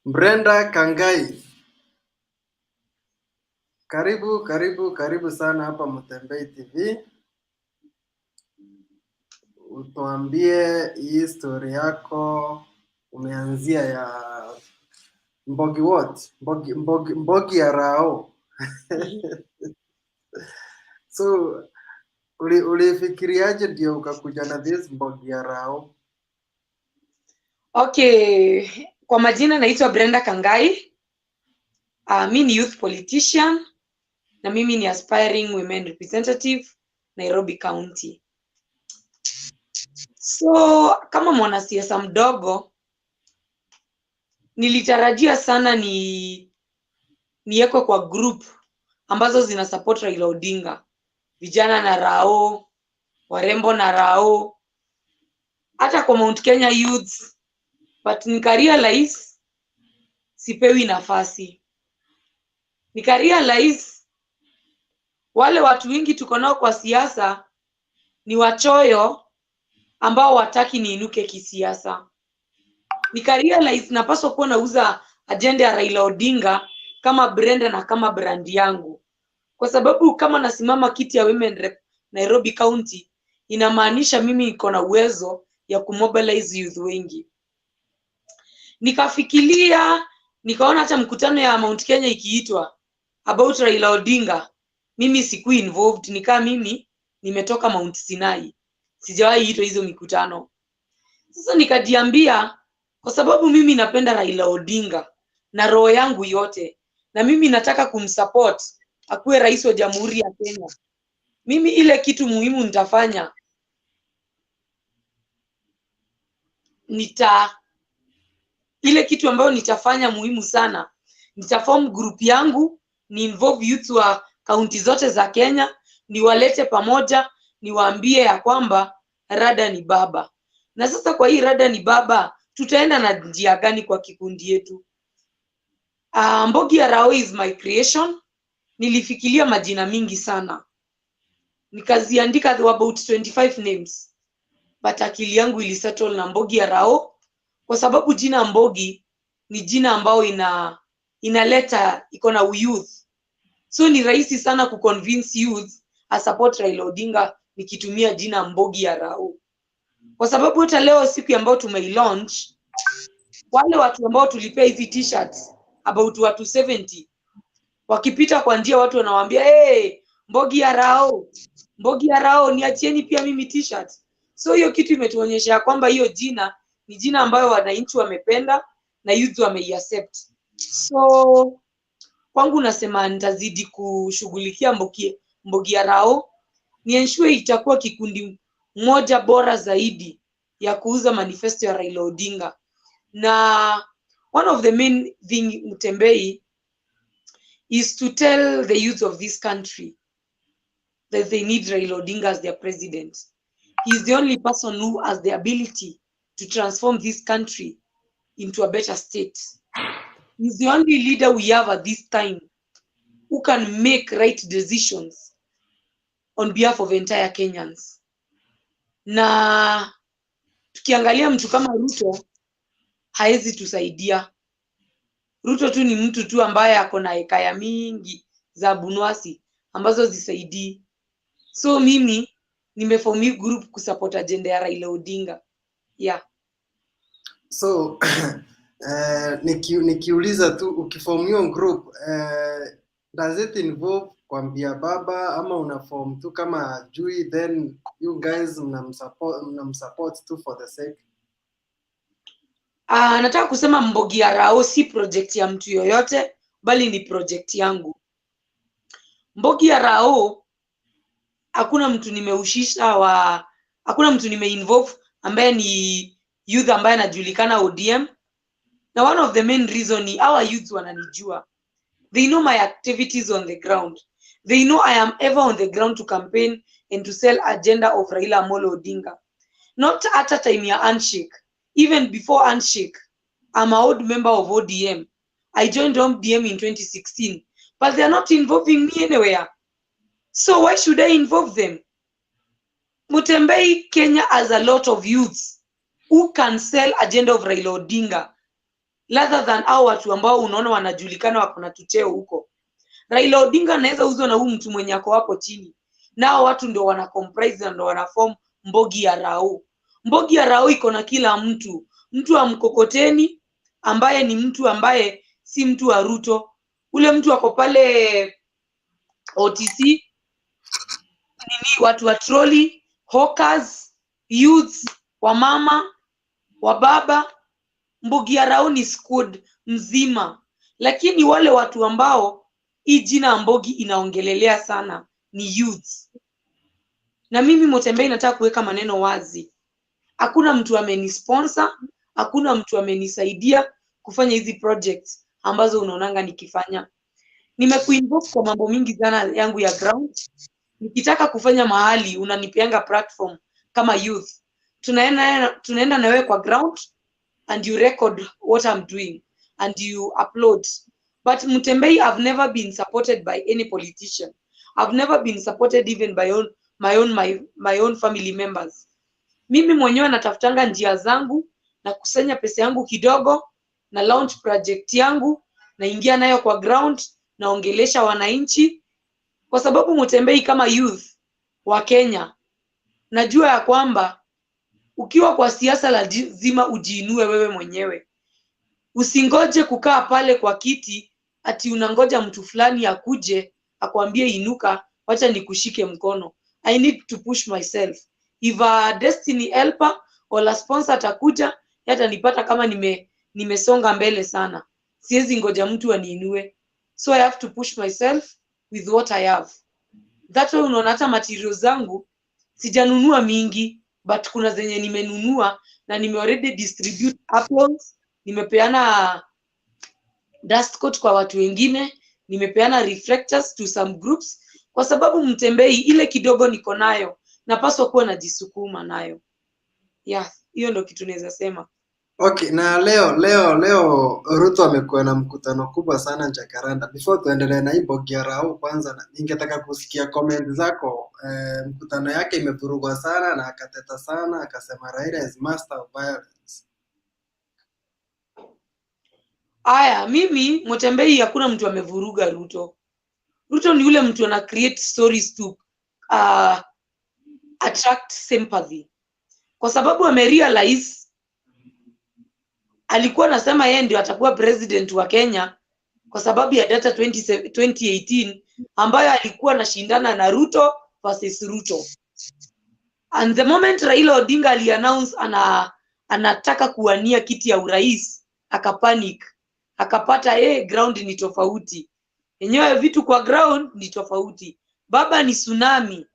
Brendah Kangai. Karibu sana hapa Mtembei TV. Utuambie hii story yako umeanzia ya Mbogi what? Mbogi ya Rao. So ulifikiriaje ndio ukakuja na this Mbogi ya Rao? Okay, kwa majina naitwa Brendah Kangai. Mimi ni youth politician na mimi ni aspiring women representative Nairobi County. So kama mwanasiasa mdogo nilitarajia sana niwekwe kwa group ambazo zina support Raila Odinga, vijana na Rao, warembo na Rao, hata kwa Mount Kenya youths, but nikarealize sipewi nafasi. Nikarealize wale watu wengi tuko nao kwa siasa ni wachoyo ambao wataki niinuke kisiasa. Nikarealize napaswa kuwa nauza agenda ya Raila Odinga kama Brendah na kama brand yangu. Kwa sababu kama nasimama kiti ya women rep Nairobi County, inamaanisha mimi niko na uwezo ya kumobilize youth wengi. Nikafikiria, nikaona hata mkutano ya Mount Kenya ikiitwa about Raila Odinga, mimi sikui involved. Nikaa mimi nimetoka Mount Sinai, sijawahi itwa hizo mikutano. Sasa nikajiambia, kwa sababu mimi napenda Raila Odinga na roho yangu yote, na mimi nataka kumsupport akuwe rais wa Jamhuri ya Kenya, mimi ile kitu muhimu nitafanya, ile kitu ambayo nitafanya muhimu sana, nitaform group yangu, ni involve youth wa kaunti zote za Kenya, niwalete pamoja, niwaambie ya kwamba rada ni baba. Na sasa kwa hii rada ni baba, tutaenda na njia gani kwa kikundi yetu? Mbogi ya Rao is my creation. Nilifikiria majina mingi sana, nikaziandika about 25 names, but akili yangu ilisettle na Mbogi ya Rao kwa sababu jina Mbogi ni jina ambao inaleta iko na youth, so ni rahisi sana kuconvince youth a support Raila Odinga nikitumia jina Mbogi ya Rao. Kwa sababu hata leo siku ambayo tumeilaunch, wale watu ambao tulipea hizi t-shirts about watu 70, wakipita kwa njia watu wanawaambia hey, Mbogi ya Rao, Mbogi ya Rao, niachieni pia mimi t-shirt. So hiyo kitu imetuonyesha kwamba hiyo jina ni jina ambayo wananchi wamependa na youth wameiaccept. So kwangu nasema nitazidi kushughulikia Mbogi ya Rao, ni ensure itakuwa kikundi moja bora zaidi ya kuuza manifesto ya Raila Odinga. Na one of the main thing Mtembei is to tell the youth of this country that they need Raila Odinga as their president. He is the only person who has the ability to transform this country into a better state. He is the only leader we have at this time who can make right decisions on behalf of entire Kenyans. Na tukiangalia mtu kama Ruto haezi tusaidia. Ruto tu ni mtu tu ambaye ako na hekaya mingi za bunwasi ambazo zisaidii. So mimi nimeform group kusupport agenda ya Raila Odinga. Yeah. So nikiuliza tu, ukiform hiyo group does it involve kwambia baba ama unaform tu kama Jui, then you guys mnamsupport tu for the sake? Nataka kusema Mbogi ya Rao si project ya mtu yoyote, bali ni project yangu. Mbogi ya Rao hakuna mtu nimeushisha hakuna mtu nimeinvolve ambaye ni youth ambaye anajulikana ODM. Na one of the main reason ni our youth wananijua. They know my activities on the ground. They know I am ever on the ground to campaign and to sell agenda of Raila Amolo Odinga. Not at a time ya handshake. Even before handshake, I'm an old member of ODM. I joined ODM in 2016, but they are not involving me anywhere. So why should I involve them? Mtembei Kenya has a lot of youths who can sell agenda of Raila Odinga. rather than hao watu ambao unaona wanajulikana wako na tucheo huko. Raila Odinga anaweza uzwa na huyu mtu mwenye ako hapo chini. Nao watu ndio wana comprise na ndio wana form Mbogi ya Rao. Mbogi ya Rao iko na kila mtu. Mtu wa mkokoteni ambaye ni mtu ambaye si mtu wa Ruto. Ule mtu wako pale OTC, nini, watu wa trolley, hawkers, youths, wamama, wababa. Mbogi ya Rao ni squad mzima. Lakini wale watu ambao hii jina Mbogi inaongelelea sana ni youths. Na mimi Mutembei nataka kuweka maneno wazi. Hakuna mtu amenisponsor, hakuna mtu amenisaidia kufanya hizi projects ambazo unaonanga nikifanya. Nimekuinvolve kwa mambo mingi sana yangu ya ground. Nikitaka kufanya mahali unanipeanga platform kama youth. Tunaenda na wewe kwa ground and you record what I'm doing and you upload. But Mutembei, I've never been supported by any politician. I've never been supported even by my own family members. Mimi mwenyewe natafutanga njia zangu na kusanya pesa yangu kidogo na launch project yangu na ingia nayo kwa ground naongelesha wananchi, kwa sababu Mutembei kama youth wa Kenya najua ya kwamba ukiwa kwa siasa lazima ujiinue wewe mwenyewe. Usingoje kukaa pale kwa kiti ati unangoja mtu fulani akuje akwambie inuka, wacha nikushike mkono. I need to push myself. If a destiny helper or a sponsor atakuja, hata nipata kama nimesonga mbele sana. Siwezi ngoja mtu aniinue. So I have to push myself with what I have. That way unaona hata materials zangu sijanunua mingi, but kuna zenye nimenunua na nime already distribute uploads, nimepeana dust coat kwa watu wengine, nimepeana reflectors to some groups, kwa sababu Mutembei ile kidogo niko nayo napaswa kuwa najisukuma nayo. Yeah, hiyo ndio kitu naweza sema. Okay, na leo Ruto amekuwa na mkutano kubwa sana Jakaranda. Before tuendelee na hii Mbogi ya Rao, kwanza ningetaka kusikia comment zako. Mkutano yake imevurugwa sana na akateta sana, akasema Raila is master of violence. Aya, mimi Mutembei hakuna mtu amevuruga Ruto. Ruto ni yule mtu ana create stories to attract sympathy. Kwa sababu amerealize alikuwa anasema yeye ndio atakuwa president wa Kenya kwa sababu ya data 2018 ambayo alikuwa anashindana na Ruto versus Ruto. And the moment Raila Odinga aliannounce anataka kuwania kiti ya urais, akapanic. Akapata ground ni tofauti. Yenyewe vitu kwa ground ni tofauti. Baba ni tsunami.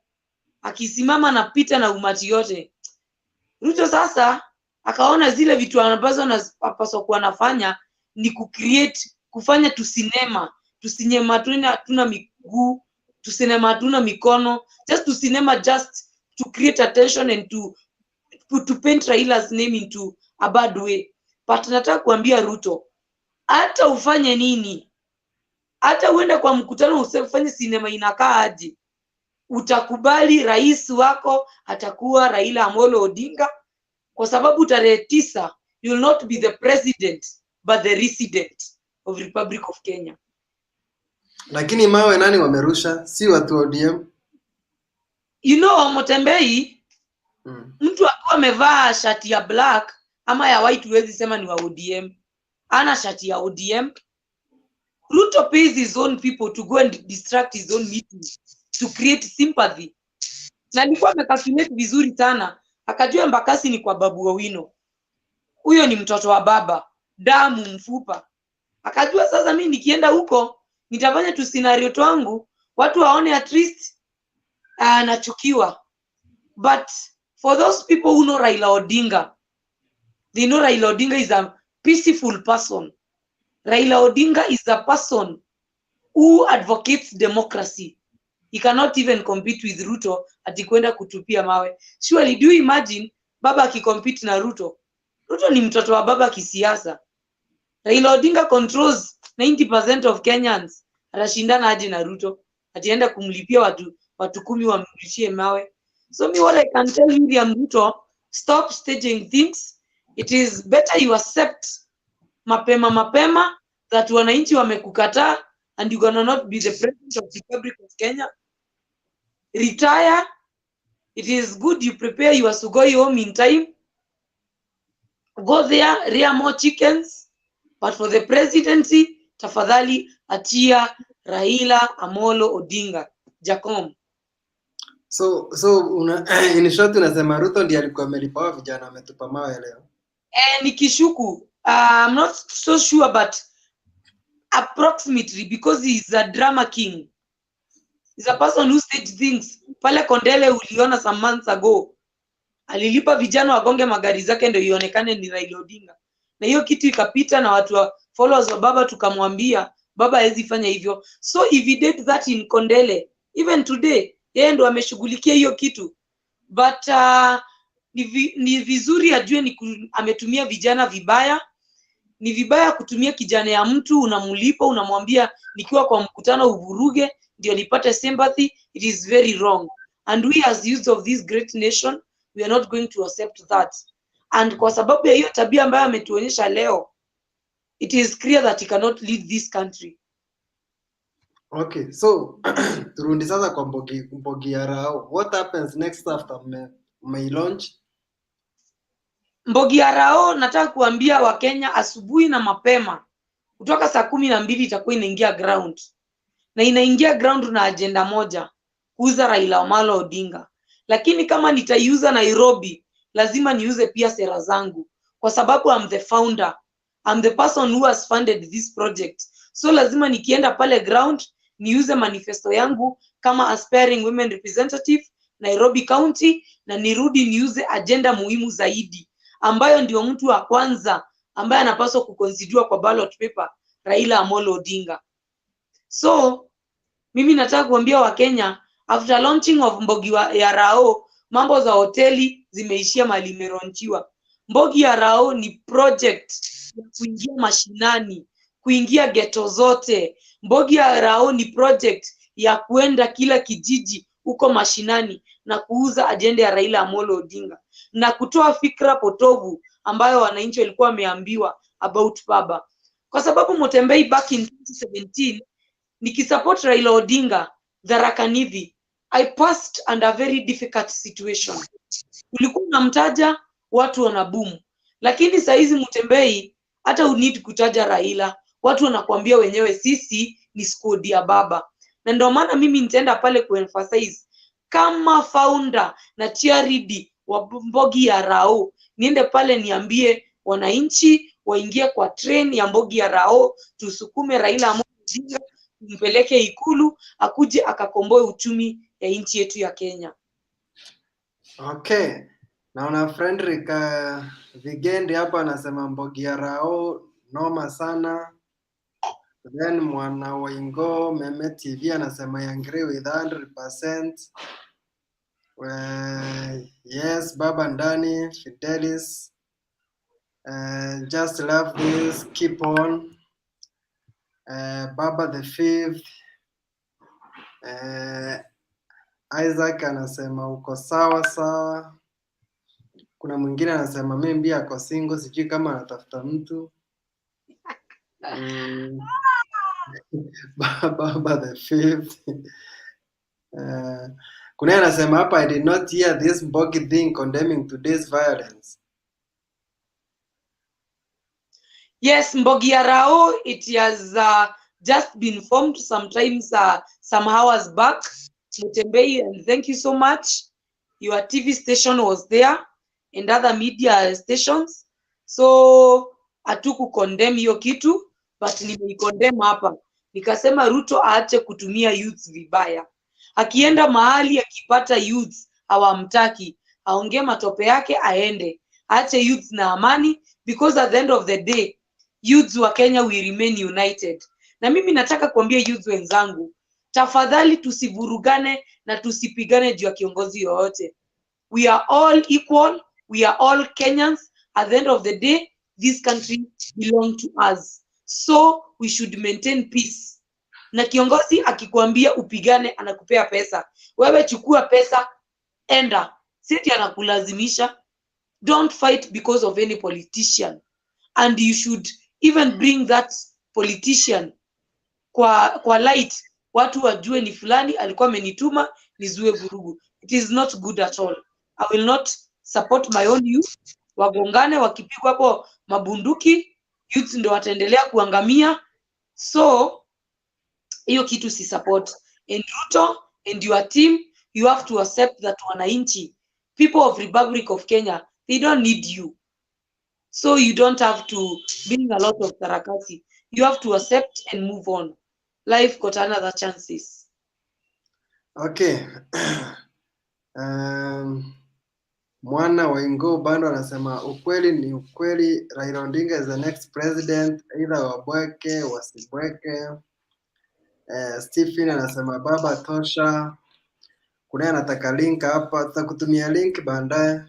Akisimama na pita na umati yote. Ruto sasa akaona zile vitu ambazo anapaswa kuwa anafanya ni kufanya tusinema hatuna miguu, tusinema hatuna mikono, just to create attention and to paint Raila's name into a bad way. But nataka kuambia Ruto, hata ufanye nini, hata uende kwa mkutano usifanye sinema inakaa aje, utakubali rais wako atakuwa Raila Amolo Odinga, kwa sababu tarehe 9 you will not be the president but the resident of Republic of Kenya. Lakini mawe nani wamerusha? Si watu wa ODM. You know Mutembei, mtu akiwa amevaa shati ya black ama ya white huwezi sema ni wa ODM. Ana shati ya ODM. Ruto pays his own people to go and distract his own meetings to create sympathy. Na alikuwa amecalculate vizuri sana. Akajua Mbakasi ni kwa Babu Owino. Huyo ni mtoto wa baba, damu mfupa. Akajua sasa mimi nikienda huko nitafanya tu scenario twangu watu waone at least anachukiwa. But for those people who know Raila Odinga, they know Raila Odinga is a peaceful person. Raila Odinga is a person who advocates democracy. He cannot even compete with Ruto atikwenda kutupia mawe. Surely, do you imagine baba akicompete na Ruto? Ruto ni mtoto wa baba kisiasa. Raila Odinga controls 90% of Kenyans. Atashindana aje na Ruto? Atienda kumlipia watu 10 wamrudishie mawe. So me what I can tell you, Ruto, stop staging things. It is better you accept mapema that wananchi wamekukataa and you gonna not be the president of the Republic of Kenya. Retire. It is good you prepare your sugoi home in time. Go there, rear more chickens. But for the presidency, tafadhali achia Raila Amolo Odinga. Jacom. So in short unasema Ruto ndiye alikuwa amelipa vijana ametupa mawe leo. Nikishuku, I'm not so sure, but approximately, because he's a drama king. He's a person who said things. Pale Kondele uliona some months ago, alilipa vijana wagonge magari zake ndio ionekane ni Raila Odinga. Na hiyo kitu ikapita na watu wa followers wa baba tukamwambia baba hawezi fanya hivyo. So if he did that in Kondele, even today, yeye ndo ameshughulikia hiyo kitu. But ni vizuri ajue ametumia vijana vibaya. Ni vibaya kutumia kijana ya mtu, unamlipa, unamwambia nikiwa kwa mkutano uvuruge ndio nipate sympathy. It is very wrong. And we as youth of this great nation, we are not going to accept that. And kwa sababu ya hiyo tabia ambayo ametuonyesha leo, it is clear that he cannot lead this country. Okay, so turudi sasa kwa Mbogi ya Rao. What happens next after may launch? Mbogi ya Rao, nataka kuambia Wakenya asubuhi na mapema kutoka saa 12 itakuwa inaingia ground. Na inaingia ground na agenda moja, kuuza Raila Amolo Odinga. Lakini kama nitaiuza Nairobi, lazima niuze pia sera zangu. Kwa sababu I'm the founder. I'm the person who has funded this project. So lazima nikienda pale ground, niuze manifesto yangu kama aspiring women representative Nairobi County, na nirudi niuze agenda muhimu zaidi, ambayo ndio mtu wa kwanza ambaye anapaswa kukonsidiwa kwa ballot paper, Raila Amolo Odinga. So mimi nataka kuambia Wakenya, after launching of Mbogi ya Rao, mambo za hoteli zimeishia mali imeronchiwa. Mbogi ya Rao ni project ya kuingia mashinani, kuingia ghetto zote. Mbogi ya Rao ni project ya kuenda kila kijiji huko mashinani na kuuza agenda ya Raila Amolo Odinga na kutoa fikra potovu ambayo wananchi walikuwa wameambiwa about baba. Kwa sababu Mutembei back in 2017 nikisupport Raila Odinga Tharaka Nithi, I passed under a very difficult situation. Ulikuwa unamtaja watu wanaboom, lakini saa hizi Mutembei hata unid kutaja Raila, watu wanakuambia wenyewe sisi ni squad ya baba. Na ndio maana mimi nitaenda pale kuemphasize kama founder na chairleader wa Mbogi ya Rao, niende pale niambie wananchi waingie kwa train ya Mbogi ya Rao, tusukume Raila Amolo Odinga, mpeleke Ikulu, akuje akakomboe uchumi ya nchi yetu ya Kenya. Okay. Naona Frederick Vigendi hapa anasema Mbogi ya Rao noma sana. Then mwana Waingo Meme TV anasema I agree with 100%. Yes, Baba Ndani, Fidelis. Just love this, keep on. Baba the Fifth. Isaac anasema uko sawa sawa. Kuna mwingine anasema mimi ako single, sijui kama anatafuta mtu. Baba the Fifth. Kuna anasema hapa I did not hear this Mbogi thing condemning today's violence. Yes, Mbogi ya Rao, it has just been formed sometimes some hours back. Mutembei, and thank you so much. Your TV station was there and other media stations. So hatuku condemn hiyo kitu, but nimeikondemn hapa. Nikasema Ruto aache kutumia youth vibaya. Akienda mahali akipata youth hawamtaki, aongee matope yake aende. Aache youth na amani, because at the end of the day youth wa Kenya we remain united. Na mimi nataka kuambia youth wenzangu, tafadhali tusivurugane na tusipigane juu ya kiongozi yoyote. We are all equal, we are all Kenyans. At the end of the day, this country belongs to us. So we should maintain peace. Na kiongozi akikwambia upigane anakupea pesa, wewe chukua pesa enda. Sisi anakulazimisha. Don't fight because of any politician. And you should even bring that politician kwa light, watu wajue ni fulani alikuwa amenituma nizue vurugu. It is not good at all. I will not support my own youth wagongane, wakipigwa hapo mabunduki, youth ndio wataendelea kuangamia. So hiyo kitu si support. And Ruto and your team, you have to accept that wananchi, people of Republic of Kenya, they don't need you. So you don't have to bring a lot of sarakasi. You have to accept and move on. Life got another chances. Okay. Mwana wa Ingo bado anasema ukweli ni ukweli, Raila Odinga is the next president, either wabweke wasibweke. Stephen anasema baba tosha. Kuna anataka link hapa, tutakutumia link baadaye.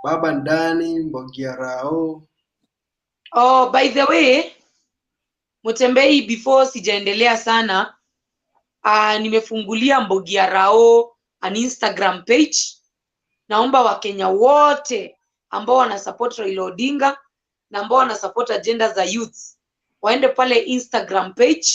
Baba ndani Mbogi rao. Oh, by the way, Mutembei, before sijaendelea sana, nimefungulia Mbogi rao an Instagram page. Naomba Wakenya wote ambao wana support Raila Odinga na ambao wana support agenda za youth waende pale Instagram page,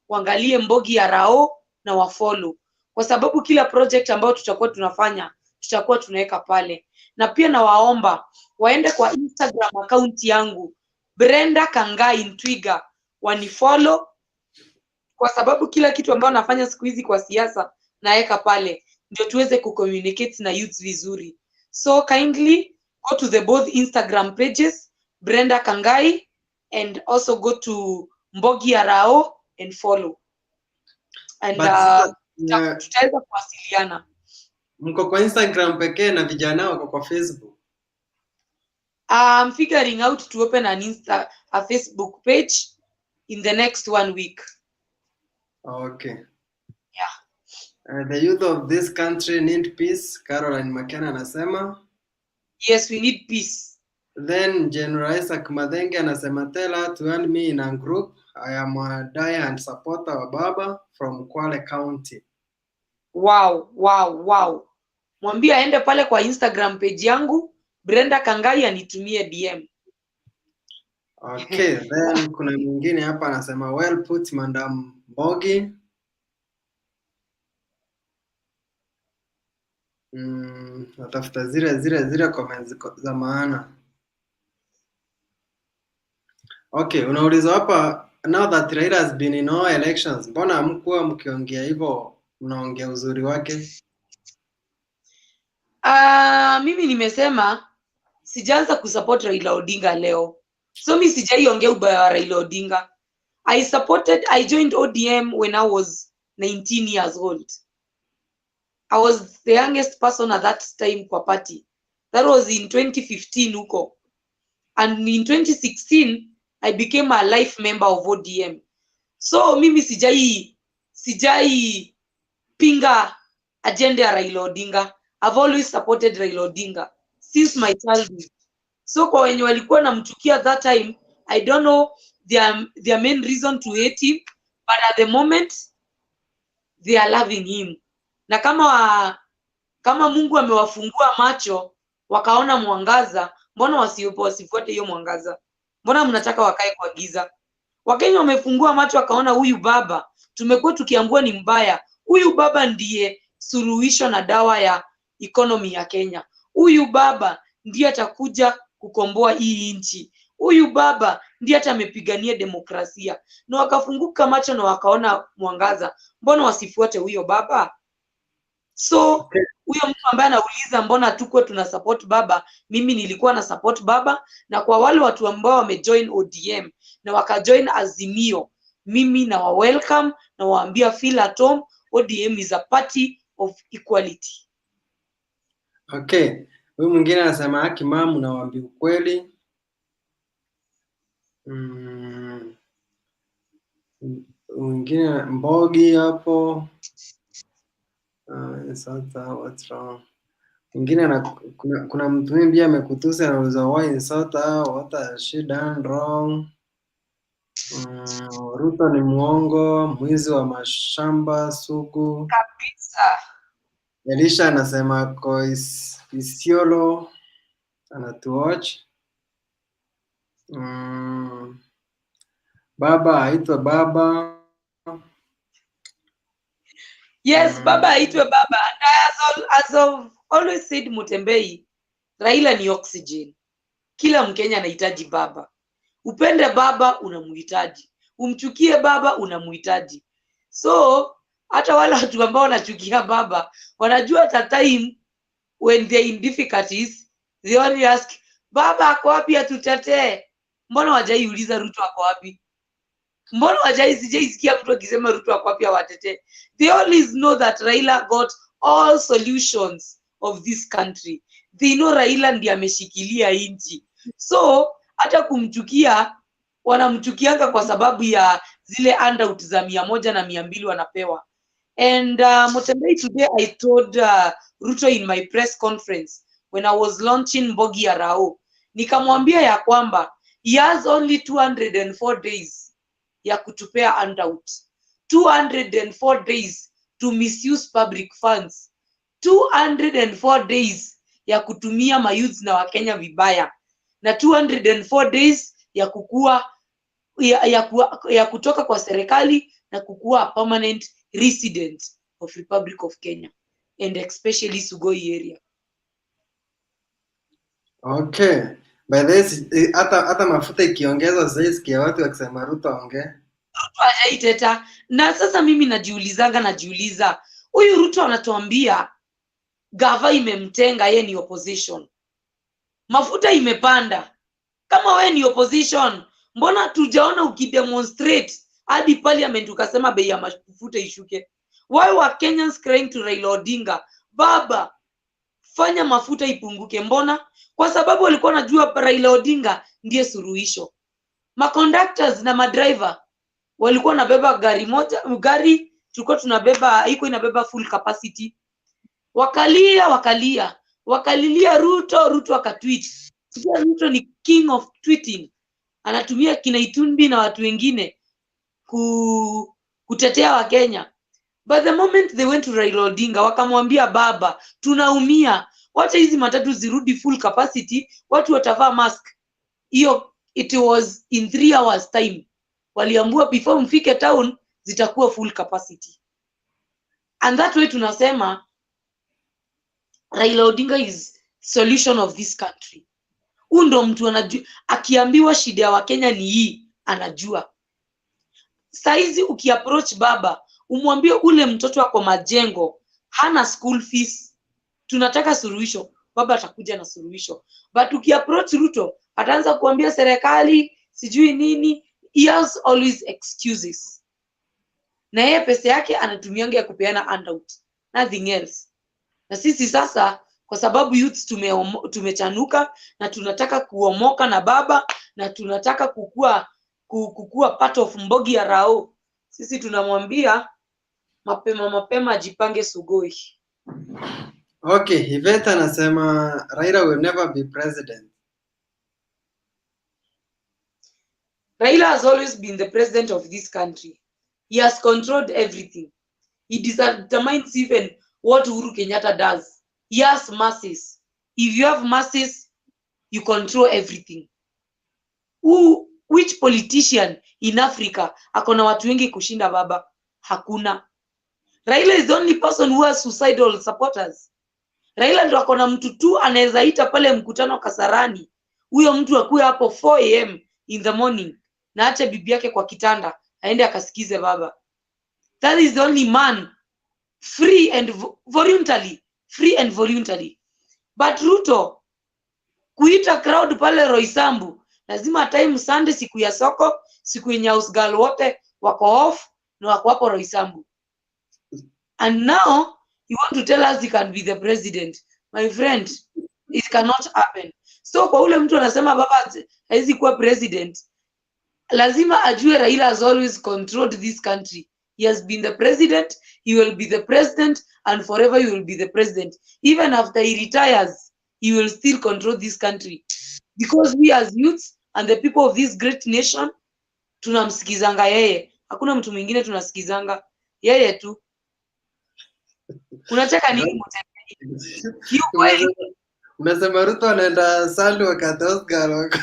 waangalie Mbogi rao na wafollow, kwa sababu kila project ambayo tutakuwa tunafanya tutakuwa tunaweka pale. Na pia nawaomba waende kwa Instagram account yangu Brendah Kangai Ntwiga, wanifollow, kwa sababu kila kitu ambayo nafanya siku hizi kwa siasa naweka pale, ndio tuweze kucommunicate na youth vizuri. So kindly go to the both Instagram pages, Brendah Kangai, and also go to Mbogi rao and follow. And tutaweza kuwasiliana. Mko kwa Instagram pekee na vijana wako kwa Facebook? I'm figuring out to open a Facebook page in the next 1 week. Okay. Yeah. The youth of this country need peace, Caroline McKenna anasema. Yes, we need peace. Then General Isaac Madenge anasema tell her to add me in a group. I am a die-hard supporter of Baba from Kwale County. Wow. Mwambie aende pale kwa Instagram page yangu Brendah Kangai anitumie DM. Okay, then kuna mwingine hapa anasema well put Madam Mbogi. Natafuta zile comments za maana. Okay, unauliza hapa, now that Raila has been in all elections, mbona mkuwa mkiongea hivyo, mnaongea uzuri wake? Mimi nimesema sijaanza kusupport Raila Odinga leo. So mimi sijaiongea ubaya wa Raila Odinga. I joined ODM when I was 19 years old. I was the youngest person at that time kwa party. That was in 2015 huko. And in 2016 I became a life member of ODM. So mimi sijai pinga agenda ya Raila Odinga. I've always supported Raila Odinga since my childhood. So kwa wenye walikuwa namchukia that time, I don't know their main reason to hate him, but at the moment they are loving him. Na kama Mungu amewafungua macho wakaona mwangaza, mbona wasifuate hiyo mwangaza? Mbona mnataka wakae kwa giza? Wakenya wamefungua macho wakaona huyu baba tumekuwa tukiambua ni mbaya. Huyu baba ndiye suluhisho na dawa ya economy ya Kenya. Huyu baba ndiye atakuja kukomboa hii nchi. Huyu baba ndiye atamepigania demokrasia. Na wakafunguka macho na wakaona mwangaza. Mbona wasifuate huyo baba? So huyo mtu ambaye anauliza mbona tuko tuna support baba, mimi nilikuwa na support baba, na kwa wale watu ambao wamejoin ODM na wakajoin Azimio, mimi na wa welcome na waambia feel at home. ODM is a party of equality. Okay, huyu mwingine anasema haki mamu na waambia ukweli. Mwingine Mbogi hapo. What's wrong? Mwingine kuna mtu mwingine amekutusi anauliza why insota, what has she done wrong? Ruto ni muongo, mwizi wa mashamba sugu kabisa. Elisha anasema ko Isiolo anatuwatch. Baba aitwe baba. Yes, baba aitwe baba. And as I've always said, Mutembei, Raila ni oxygen. Kila Mkenya anahitaji baba. Upende baba unamhitaji, umchukie baba unamhitaji. So hata wale watu ambao wanachukia baba wanajua at a time when they're in difficulties they only ask baba ako wapi atutetee. Mbona wajaiuliza Ruto ako wapi? Mbona sijaisikia mtu akisema Ruto ako wapi awatetee? They always know that Raila got all solutions of this country. They know Raila ndiye ameshikilia nchi. So hata kumchukia wanamchukianga kwa sababu ya zile handout za 100 na 200 wanapewa. And Mutembei, today I told Ruto in my press conference when I was launching Mbogi Arao, nikamwambia ya kwamba he has only 204 days ya kutupea handout, 204 days to misuse public funds, 204 days ya kutumia mayouth na Wakenya vibaya, na 204 days ya kukua ya kutoka kwa serikali na kukua permanent resident of Republic of Kenya and especially Sugoi area. Okay. By this hata mafuta ikiongezwa sikia watu wakisema Ruto ongee. Ruto hajaiteta. Na sasa mimi najiuliza huyu Ruto anatuambia gava imemtenga, yeye ni opposition. Mafuta imepanda. Kama wewe ni opposition, mbona tujaona ukidemonstrate hadi parliament ukasema bei ya mafuta ishuke? Why were Kenyans crying to Raila Odinga, baba fanya mafuta ipunguke? Mbona? Kwa sababu walikuwa wanajua Raila Odinga ndiye suluhisho. Maconductors na madriver walikuwa nabeba gari tulikuwa tunabeba iko inabeba full capacity. Wakalilia Ruto akatweet. Ruto ni king of tweeting. Anatumia kina Itumbi na watu wengine kutetea Wakenya. But the moment they went to Raila Odinga wakamwambia baba tunaumia, wacha hizi matatu zirudi full capacity, watu watavaa mask. Hiyo it was in 3 hours time. Waliambua before mfike town zitakuwa full capacity. And that way tunasema Raila Odinga is solution of this country. Ndo mtu anajua, akiambiwa shida ya Wakenya ni hii anajua. Saizi ukiapproach baba umwambie ule mtoto wako majengo hana school fees, tunataka suluhisho, baba atakuja na suluhisho. But ukiapproach Ruto ataanza kuambia serikali sijui nini, he has always excuses. Na yeye pesa yake anatumianga ya kupeana handout, nothing else. Na sisi sasa kwa sababu youth tumechanuka na tunataka kuomoka na baba na tunataka kukua part of Mbogi Arao, sisi tunamwambia mapema ajipange Sugoi. Okay, Yvette anasema Raila will never be president. Raila has always been the president of this country. He has controlled everything. He determines even what Uhuru Kenyatta does. He has masses. If you have masses, you control everything. Which politician in Africa akona watu wengi kushinda baba? Hakuna. Raila is the only person who has suicidal supporters. Raila ndo akona mtu tu anaweza ita pale mkutano Kasarani, huyo mtu akue hapo 4 am in the morning na acha bibi yake kwa kitanda aende akasikize baba. That is the only man free and voluntary. But Ruto kuita crowd pale Roysambu, lazima time Sunday, siku ya soko, siku yenye house girl wote wako off na wako hapo Roysambu. And now you want to tell us he can be the president? My friend, it cannot happen. So kwa ule mtu anasema baba haizi kuwa president, lazima ajue Raila has always controlled this country. He has been the president, he will be the president, and forever he will be the president. Even after he retires, he will still control this country. Because we as youths and the people of this great nation, tunamsikizanga yeye. Hakuna mtu mwingine tunasikizanga. Yeye tu. Unataka nini Mutembei? Unasema Ruto anaenda Sunday wakati Oscar wako.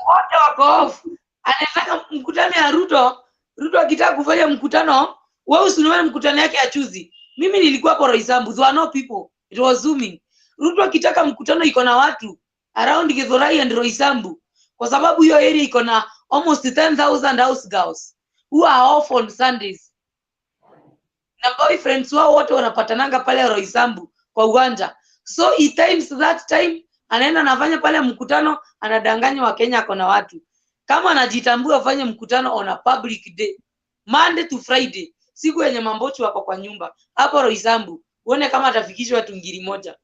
Wote wako off. anataka mkutano ya Ruto. Ruto akitaka kufanya mkutano, wewe usione mkutano yake achuzi. Mimi nilikuwa kwa Roysambu, there were no people, it was zooming. Ruto akitaka mkutano iko na watu around Githurai and Roysambu, kwa sababu hiyo area iko na almost 10,000 house girls who are off on Sundays, na boyfriends wao wote wanapatananga pale Roysambu kwa uwanja. So he times that time, anaenda anafanya pale mkutano, anadanganya Wakenya ako na watu. Kama anajitambua afanye mkutano on a public day, Monday to Friday, siku yenye mambochi wako kwa nyumba hapo Roysambu, uone kama atafikishwa watu ngiri moja.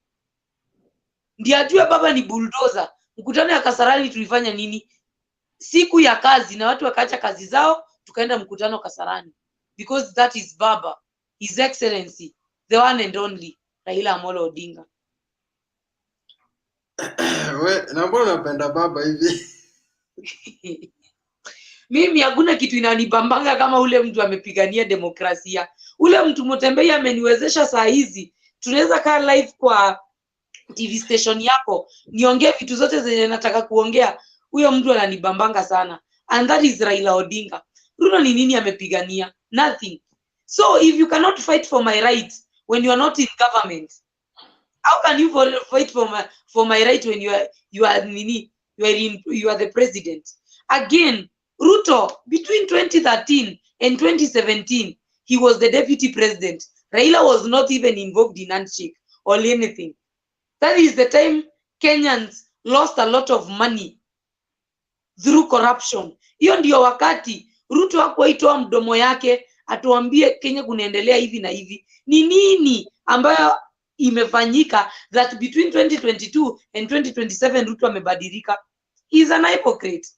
Ndiye ajue baba ni bulldozer. Mkutano ya Kasarani tulifanya nini? Siku ya kazi, na watu wakaacha kazi zao, tukaenda mkutano Kasarani, because that is baba, His Excellency, the one and only Raila Amolo Odinga. We, na mbona unapenda baba hivi? Mimi hakuna kitu inanibambanga kama ule mtu amepigania demokrasia. Ule mtu Mutembei ameniwezesha saa hizi tunaweza kaa live kwa TV station yako niongee vitu zote zenye nataka kuongea. Huyo mtu ananibambanga sana, and that is Raila Odinga. Ruto ni nini amepigania? Nothing. So if you cannot fight for my rights when you are not in government, how can you fight for my right when you are the president? Again, Ruto, between 2013 and 2017, he was the deputy president. Raila was not even involved in handshake or anything. That is the time Kenyans lost a lot of money through corruption. Hiyo ndio wakati Ruto hakuitoa mdomo yake atuambie Kenya kunaendelea hivi na hivi. Ni nini ambayo imefanyika that between 2022 and 2027 Ruto amebadilika? He is an hypocrite.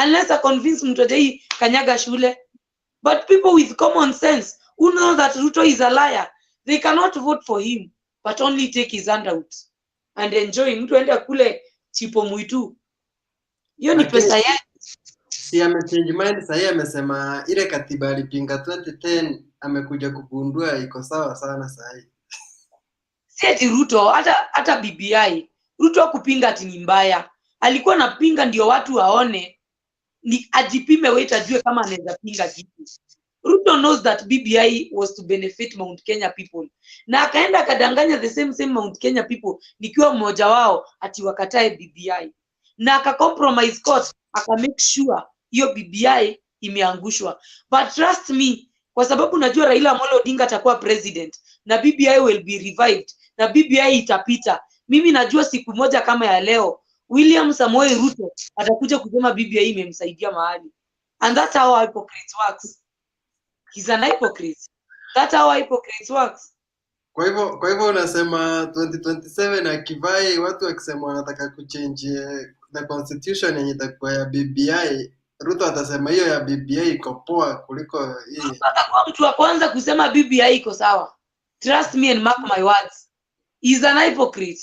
Unless I convince mtu ajai kanyaga shule. But people with common sense who know that Ruto is a liar, they cannot vote for him, but only take his handout and enjoy. Mtu aende kule chipo mwitu. Hiyo ni pesa yake. Si amechange mind sasa, amesema ile katiba alipinga 2010 amekuja kugundua iko sawa sana sasa hivi. Si ati Ruto, hata BBI Ruto hakupinga ati ni mbaya. Alikuwa anapinga ndio watu waone, ni ajipime weight ajue kama anaweza pinga kitu. Ruto knows that BBI was to benefit Mount Kenya people, na akaenda akadanganya the same Mount Kenya people nikiwa mmoja wao ati wakatae BBI, na akacompromise court aka make sure hiyo BBI imeangushwa. But trust me, kwa sababu najua Raila Amolo Odinga atakuwa president na BBI will be revived na BBI itapita. Mimi najua siku moja kama ya leo William Samoei Ruto atakuja kusema BBI imemsaidia mahali. And that's how hypocrites works. He's an hypocrite. That's how hypocrites works. Kwa hivyo unasema 2027 akivai watu wakisema wanataka kuchange the constitution yenye itakuwa ya BBI, Ruto atasema hiyo ya BBI iko poa kuliko hii. Atakuwa mtu wa kwanza kusema BBI iko sawa. Trust me and mark my words. He's an hypocrite.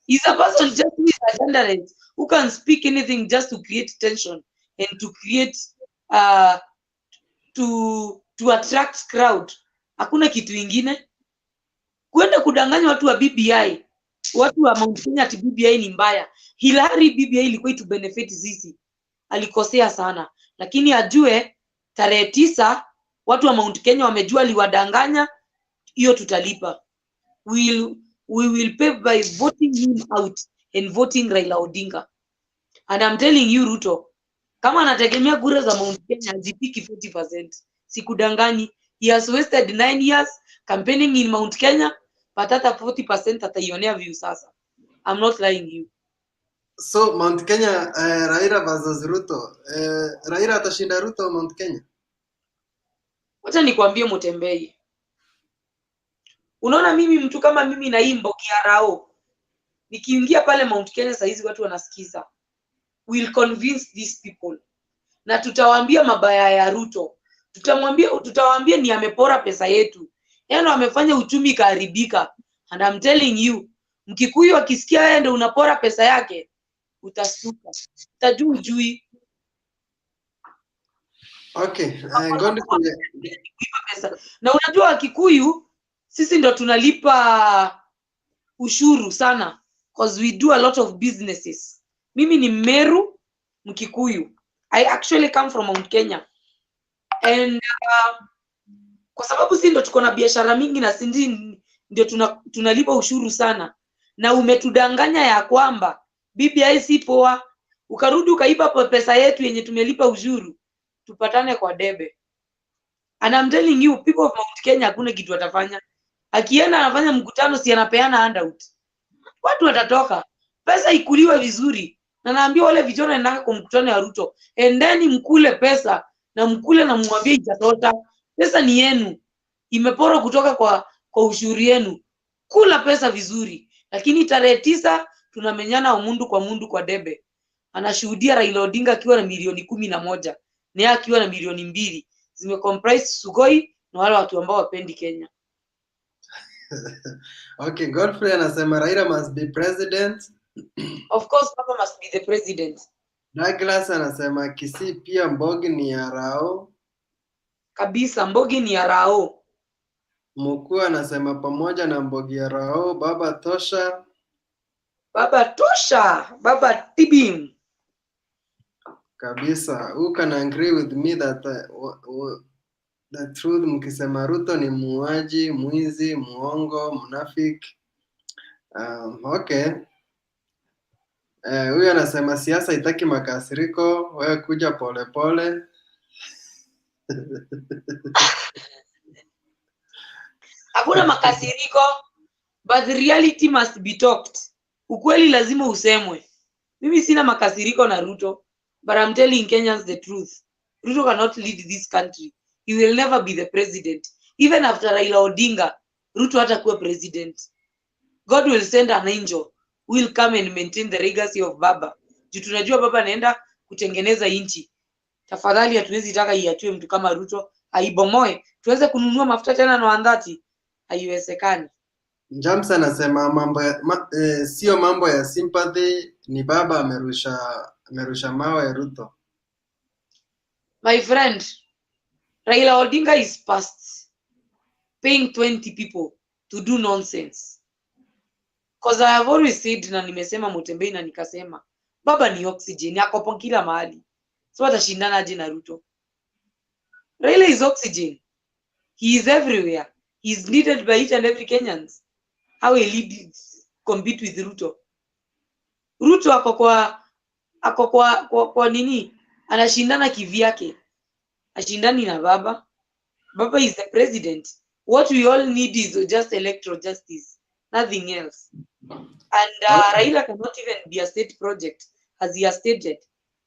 He's a person just who is agendarate, who can speak anything just to create tension and to create to attract crowd. Hakuna kitu ingine. Kwenda kudanganya watu wa BBI, watu wa Mount Kenya ati BBI ni mbaya. Hilari BBI ilikuwa to benefit sisi. Alikosea sana. Lakini ajue tarehe 9 watu wa Mount Kenya wamejua aliwadanganya, hiyo tutalipa. We will pay by voting him out and voting Raila Odinga. And I'm telling you Ruto, kama anategemea kura za Mount Kenya azipiki 40%. Sikudanganyi. He has wasted 9 years campaigning in Mount Kenya, but hata 40% ataionea view sasa. I'm not lying you. So Mount Kenya, Raila versus Ruto. Raila atashinda Ruto Mount Kenya? Wacha nikwambie Mutembei. Unaona mimi mtu kama mimi na hii Mbogi Arao, nikiingia pale Mount Kenya saa hizi watu wanasikiza. We'll convince these people. Na tutawaambia mabaya ya Ruto. Tutawaambia ni amepora pesa yetu. Yaani amefanya uchumi kaharibika. And I'm telling you, Mkikuyu akisikia wewe ndio unapora pesa yake, utasuka. Utajua ujui. Okay, ngoja pesa. Na unajua Wakikuyu sisi ndo tunalipa ushuru sana because we do a lot of businesses. Mimi ni Mmeru Mkikuyu. I actually come from Mount Kenya. And kwa sababu si ndo tuko na biashara mingi na sindi ndio tunalipa ushuru sana, na umetudanganya ya kwamba BBI si poa, ukarudi ukaiba pesa yetu yenye tumelipa ushuru, tupatane kwa debe. And I'm telling you, people of Mount Kenya hakuna kitu watafanya. Akienda anafanya mkutano, si anapeana handout, watu watatoka, pesa ikuliwe vizuri. Na naambia wale vijana endanga kwa mkutano ya Ruto, endeni mkule pesa na mkule na mwambie itatota. Pesa ni yenu, imeporo kutoka kwa ushuru yenu, kula pesa vizuri. Lakini tarehe 9 tunamenyana mundu kwa debe. Anashuhudia Raila Odinga akiwa na milioni 11 na yeye akiwa na milioni 2, zimecomprise Sugoi na wale watu ambao wapendi Kenya. Okay, Godfrey anasema Raila must be president. Of course, Papa must be the president. Douglas anasema Kisii pia Mbogi ni ya Rao. Kabisa, Mbogi ni ya Rao. Mkuu anasema pamoja na Mbogi ya Rao, baba tosha. Baba tosha, baba tibim. Kabisa, who can agree with me that the truth mkisema Ruto ni muuaji, mwizi, muongo, mnafiki. Okay. Huyu anasema siasa itaki makasiriko, wewe kuja pole pole. Hakuna makasiriko, but the reality must be talked. Ukweli lazima usemwe. Mimi sina makasiriko na Ruto, but I'm telling Kenyans the truth. Ruto cannot lead this country. He will never be the president. Even after Raila Odinga, Ruto hatakuwa president. God will send an angel who will come and maintain the legacy of Baba. Juu tunajua Baba anaenda kutengeneza inchi. Tafadhali hatuwezi taka iachwe mtu kama Ruto aibomoe tuweze kununua mafuta tena na wandati. Haiwezekani. James anasema sio mambo ya sympathy, ni Baba amerusha mawe Ruto. My friend, Raila Odinga is past paying 20 people to do nonsense. Because I have always said, na nimesema Mutembei na nikasema, Baba ni oxygen, yako kila mahali. So atashindana aje na Ruto? Raila is oxygen. He is everywhere. He is needed by each and every Kenyans. How will he compete with Ruto? Ruto ako kwa nini? Anashindana kivyake. Ashindani na Baba. Baba is the president. What we all need is just electoral justice. Nothing else. And Raila cannot even be a state project, as he has stated,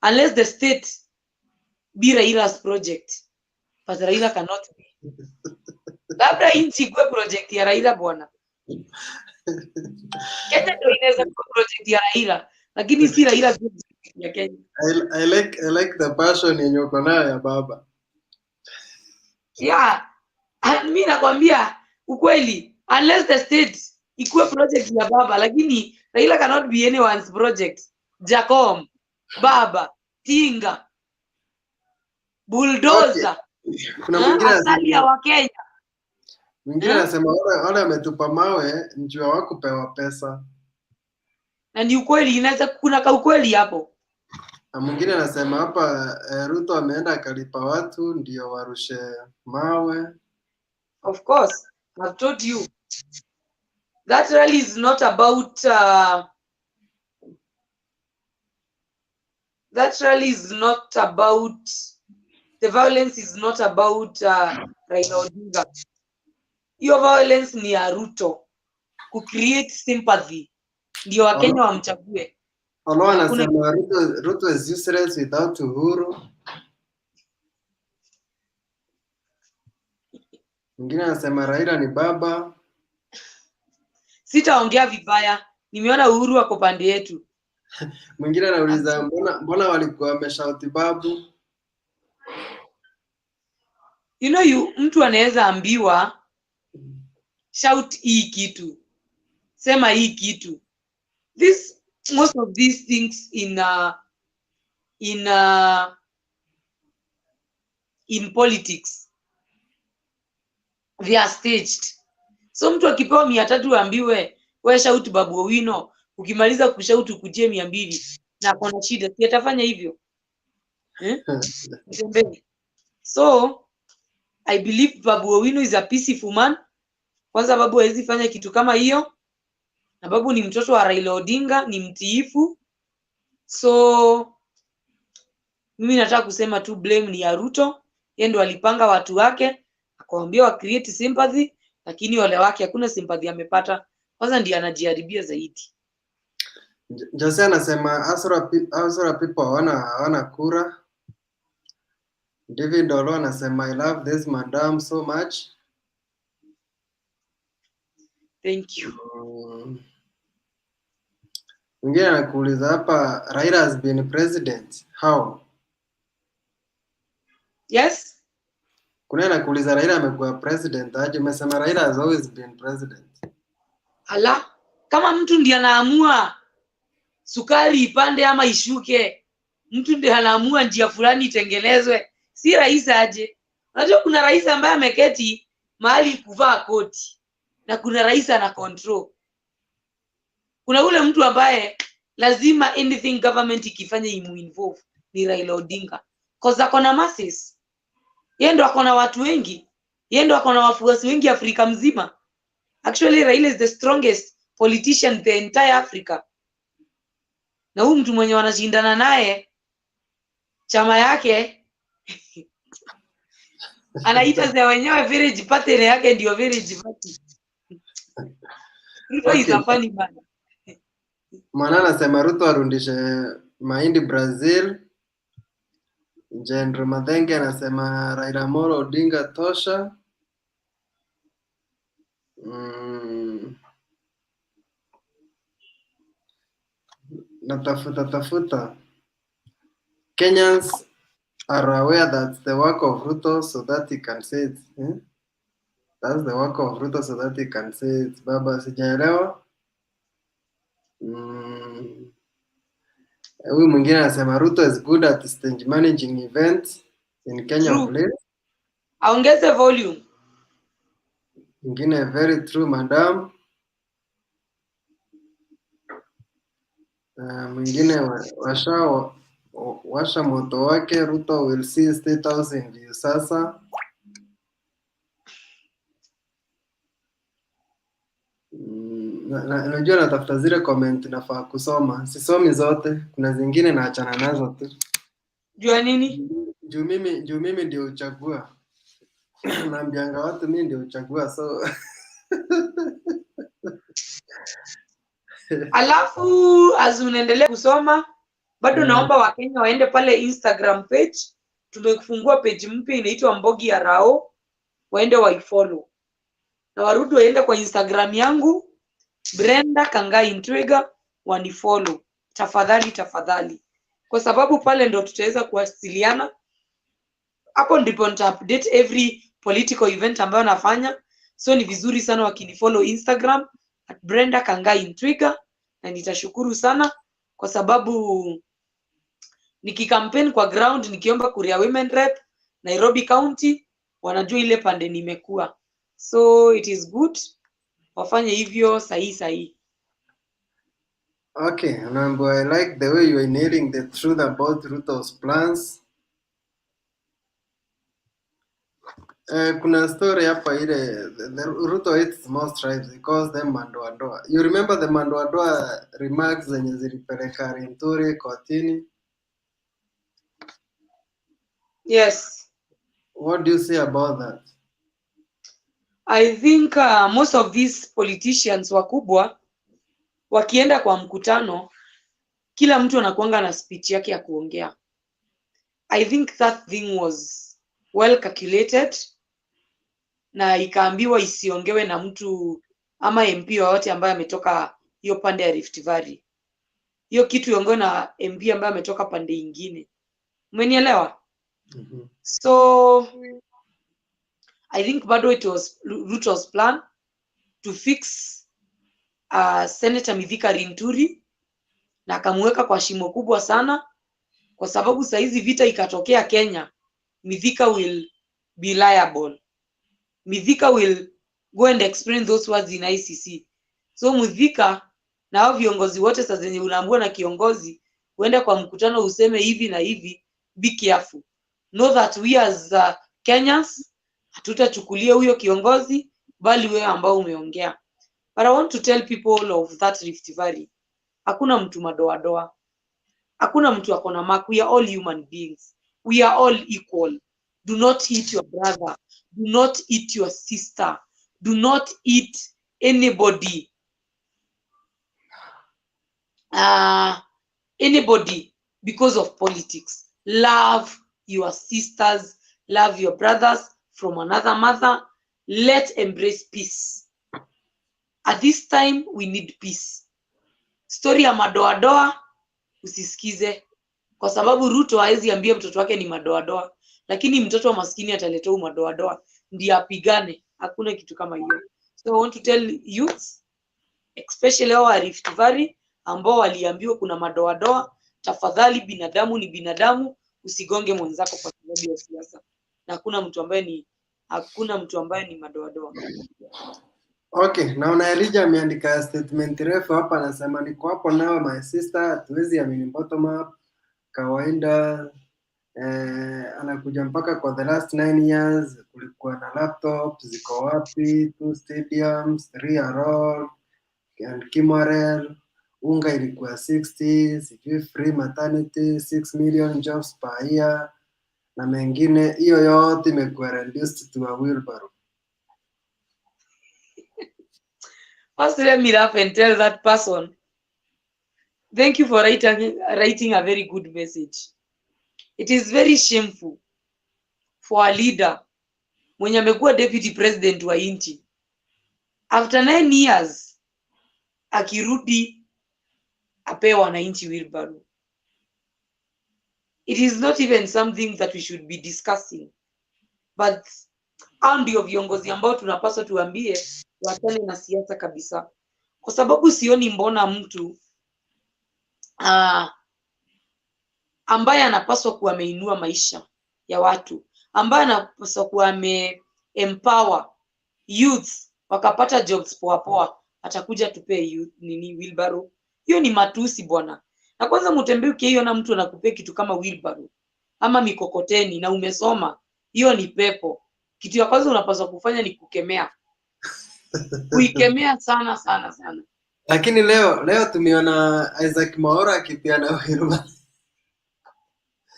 unless the state be Raila's project. But Raila cannot be. Labda inchi kwa project ya Raila bwana. Kenya ndio inaweza kuwa project ya Raila, lakini si Raila project ya Kenya. I like the passion yenye uko nayo ya Baba. Yeah. Mimi nakwambia ukweli, unless the state ikuwe project ya Baba, lakini Raila cannot be anyone's project. Jacom, Baba, Tinga, bulldozer. Okay. Kuna mwingine asali ya Wakenya. Mwingine anasema wale ametupa mawe njoo hawakupewa pesa. Na ni ukweli, inaweza kuna ka ukweli hapo. Na mwingine anasema hapa Ruto ameenda akalipa watu ndio warushe mawe. Of course, I've told you. That rally is not about the violence is not about Raila Odinga. Hiyo violence ni ya Ruto ku create sympathy ndio Wakenya wamchague. Olo anasema Ruto is useless without Uhuru. Mwingine anasema Raila ni baba. Sitaongea vibaya. Nimeona Uhuru wako pande yetu. Mwingine anauliza mbona walikuwa wameshauti babu? You know, mtu anaweza ambiwa shout hii kitu, sema hii kitu. Most of these things in politics, they are staged. So mtu akipewa 300 ambiwe we shout Babu Owino, ukimaliza kushout kujie 200 na kona shida, si atafanya hivyo? Mtembee. So I believe Babu Owino is a peaceful man. Kwanza Babu hawezi fanya kitu kama hiyo, na Babu ni mtoto wa Raila Odinga, ni mtiifu. So mimi nataka kusema tu blame ni ya Ruto. Yeye ndo alipanga watu wake, akawaambia wa create sympathy, lakini wale wake hakuna sympathy amepata. Kwanza ndiye anajiharibia zaidi. Jose anasema Asura people hawana kura. David Olo anasema I love this madam so much. Thank you. Mwingine anakuuliza hapa, Raila has been president. How? Yes? Kuna anakuuliza Raila amekuwa president aje? Umesema Raila has always been president. Ala, kama mtu ndiye anaamua sukari ipande ama ishuke, mtu ndiye anaamua njia fulani itengenezwe, si rais aje? Unajua kuna rais ambaye ameketi mahali kuvaa koti, na kuna rais ana control. Kuna ule mtu ambaye lazima anything government ikifanya imu-involve, ni Raila Odinga. Cause akona masses. Yeye ndo akona watu wengi. Yeye ndo akona wafuasi wengi Afrika mzima. Actually Raila is the strongest politician in the entire Africa. Na huyu mtu mwenye wanashindana naye chama yake anaita za wenyewe village party yake ndio village party. Ruto is a funny man. Mwana anasema Ruto arundishe mahindi Brazil. Jendro Madenge anasema Raila Amolo Odinga tosha. Natafuta. Kenyans are aware that the work of Ruto so that he can say it. That's the work of Ruto so that he can say it. Baba sijaelewa. Huyu mwingine anasema Ruto is good at stage managing events in Kenya of late. Aongeze volume. Mwingine very true madam. Mwingine washa moto wake, Ruto will see State House in view sasa. Najua natafuta zile comment nafaa kusoma. Sisomi zote, kuna zingine naachana nazo tu. Jua nini? Juu mimi ndio uchagua. Naambianga watu mimi ndio uchagua, so Alafu as unaendelea kusoma bado naomba Wakenya waende pale Instagram page. Tumefungua page mpya inaitwa Mbogi ya Rao, waende waifollow. Na warudi waende kwa Instagram yangu Brendah Kangai Ntwiga, wanifollow tafadhali, kwa sababu pale ndo tutaweza kuwasiliana. Hapo ndipo nita update every political event ambayo nafanya. So ni vizuri sana wakinifollow Instagram @Brendah Kangai Ntwiga, na nitashukuru sana kwa sababu nikikampaign kwa ground, nikiomba kuria women rep Nairobi County, wanajua ile pande nimekuwa. So it is good wafanye hivyo sahi. Okay, Nambo, I like the way you are nailing the truth about Ruto's plans. Kuna story hapa ile Ruto hates most tribes because them Mandoadoa. You remember the Mandoadoa remarks zenye zilipeleka Rinturi kotini? Yes. What do you say about that? I think most of these politicians wakubwa wakienda kwa mkutano, kila mtu anakuanga na speech yake ya kuongea. I think that thing was well calculated, na ikaambiwa isiongewe na mtu ama MP yoyote ambaye ametoka hiyo pande ya Rift Valley. Hiyo kitu iongewe na MP ambaye ametoka pande nyingine. Umenielewa? So I think bado it was Ruto's plan to fix Senator Mithika Linturi, na akamweka kwa shimo kubwa sana, kwa sababu saizi vita ikatokea Kenya, Mithika will be liable. Mithika will go and explain those words in ICC. So Mithika na hao viongozi wote sasa zenye unaambiwa na kiongozi uende kwa mkutano useme hivi na hivi, be careful. Know that we as Kenyans hatutachukulia huyo kiongozi bali wewe ambao umeongea. But I want to tell people of that Rift Valley, hakuna mtu madoadoa, hakuna mtu akona mark. We are all human beings, we are all equal. Do not hit your brother, do not hit your sister, do not hit anybody because of politics. Love your sisters, love your brothers from another mother. Let's embrace peace. At this time we need peace. Story ya madoadoa usisikize, kwa sababu Ruto haezi ambia mtoto wake ni madoadoa, lakini mtoto wa maskini ataletea madoadoa ndiye apigane. Hakuna kitu kama hiyo. So I want to tell youths, especially our Rift Valley ambao waliambiwa kuna madoadoa, tafadhali, binadamu ni binadamu, usigonge mwenzako kwa sababu ya siasa. Na hakuna mtu ambaye ni madoadoa. Okay, naona Elijah ameandika statement refu hapa, anasema niko hapo nao my sister, hatuwezi amini bottom up kawaida. Anakuja mpaka kwa the last 9 years kulikuwa na laptops ziko wapi, 2 stadiums, 3 are all and Kimorel, unga ilikuwa 60, sijui free maternity, 6 million jobs per year na mengine. Hiyo yote imekuwa reduced to a wheelbarrow. First, let me laugh and tell that person, thank you for writing a very good message. It is very shameful for a leader mwenye amekuwa deputy president wa nchi, after 9 years akirudi apewa wananchi wheelbarrow. It is not even something that we should be discussing, but hao ndio viongozi ambao tunapaswa tuambie wachane na siasa kabisa, kwa sababu sioni mbona mtu ambaye anapaswa kuwa ameinua maisha ya watu, ambaye anapaswa kuwa empower youth wakapata jobs poa poa, atakuja tupe youth nini wheelbarrow? Hiyo ni matusi bwana. Na kwanza mtembee ukiona mtu anakupea kitu kama wheelbarrow ama mikokoteni na umesoma, hiyo ni pepo. Kitu ya kwanza unapaswa kufanya ni kukemea. Kuikemea sana sana sana. Lakini leo tumeona Isaac Maora akipiana wheelbarrow.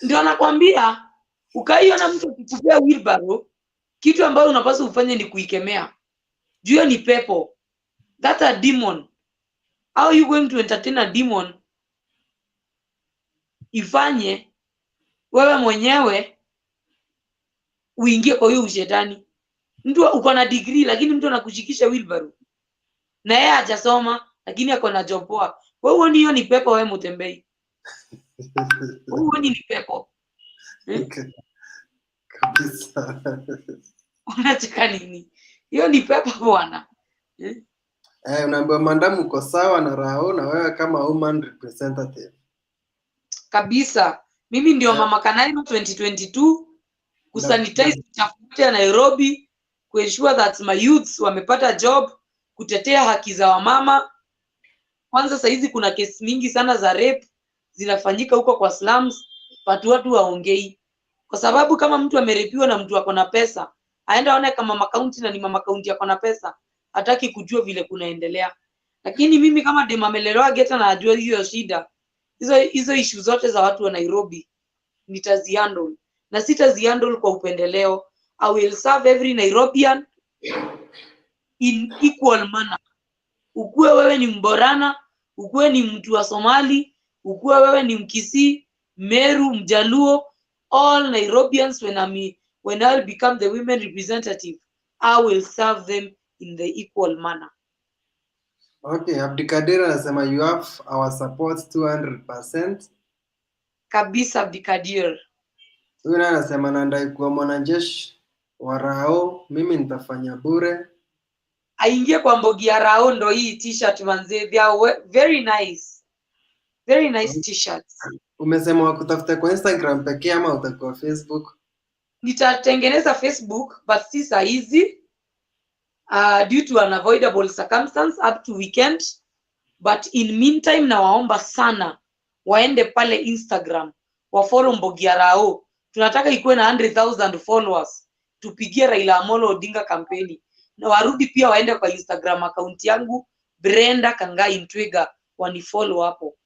Ndio nakwambia, ukaiona mtu akikupea wheelbarrow, kitu ambacho unapaswa ufanye ni kuikemea. Juu ni pepo. That's a demon. How are you going to entertain a demon? Ifanye wewe mwenyewe uingie kwa hiyo ushetani. Mtu uko na degree lakini mtu anakushikisha wheelbarrow. Na yeye hajasoma lakini ako na job poa. Wewe uone hiyo ni pepo, wewe mtembei. Wewe uone ni pepo. Kabisa. Unataka nini? Hiyo ni pepo bwana. Unaambiwa mandamu uko sawa na Rao na wewe kama woman representative. Kabisa. Mimi ndio Mama Kanai 2022 kusanitize uchafu ya Nairobi, kuensure that my youths wamepata job, kutetea haki za wamama. Kwanza saizi kuna kesi mingi sana za rape zinafanyika huko kwa slums, watu waongei. Kwa sababu kama mtu amerepiwa na mtu ako na pesa, aenda aone kama Mama County na ni Mama County ako na pesa, hataki kujua vile kunaendelea. Lakini mimi kama dema amelelewa geta na ajua hiyo shida, hizo issue zote za watu wa Nairobi nitazihandle, na sitazihandle kwa upendeleo. I will serve every Nairobian in equal manner. Ukue wewe ni Mborana, ukue ni mtu wa Somali, ukue wewe ni Mkisii, Meru, Mjaluo, all Nairobians, when I will become the women representative, I will serve them in the equal manner. Okay, Abdikadir anasema you have our support 200%. Kabisa Abdikadir. Huyu anasema nandai kuwa mwanajeshi wa Rao, mimi nitafanya bure. Aingie kwa Mbogi ya Rao ndo hii t-shirt manze, they are very nice. Very nice t-shirts. Umesema wakutafuta kwa Instagram pekee ama utakuwa Facebook? Nitatengeneza Facebook but si saa hizi due to unavoidable circumstance up to weekend, but in meantime na waomba sana waende pale Instagram wa follow Mbogi ya Rao. Tunataka ikuwe na 100,000 followers. Tupigie Raila Amolo Odinga kampeni. Na warudi pia waende kwa Instagram account yangu Brendah Kangai Ntwiga wanifollow hapo.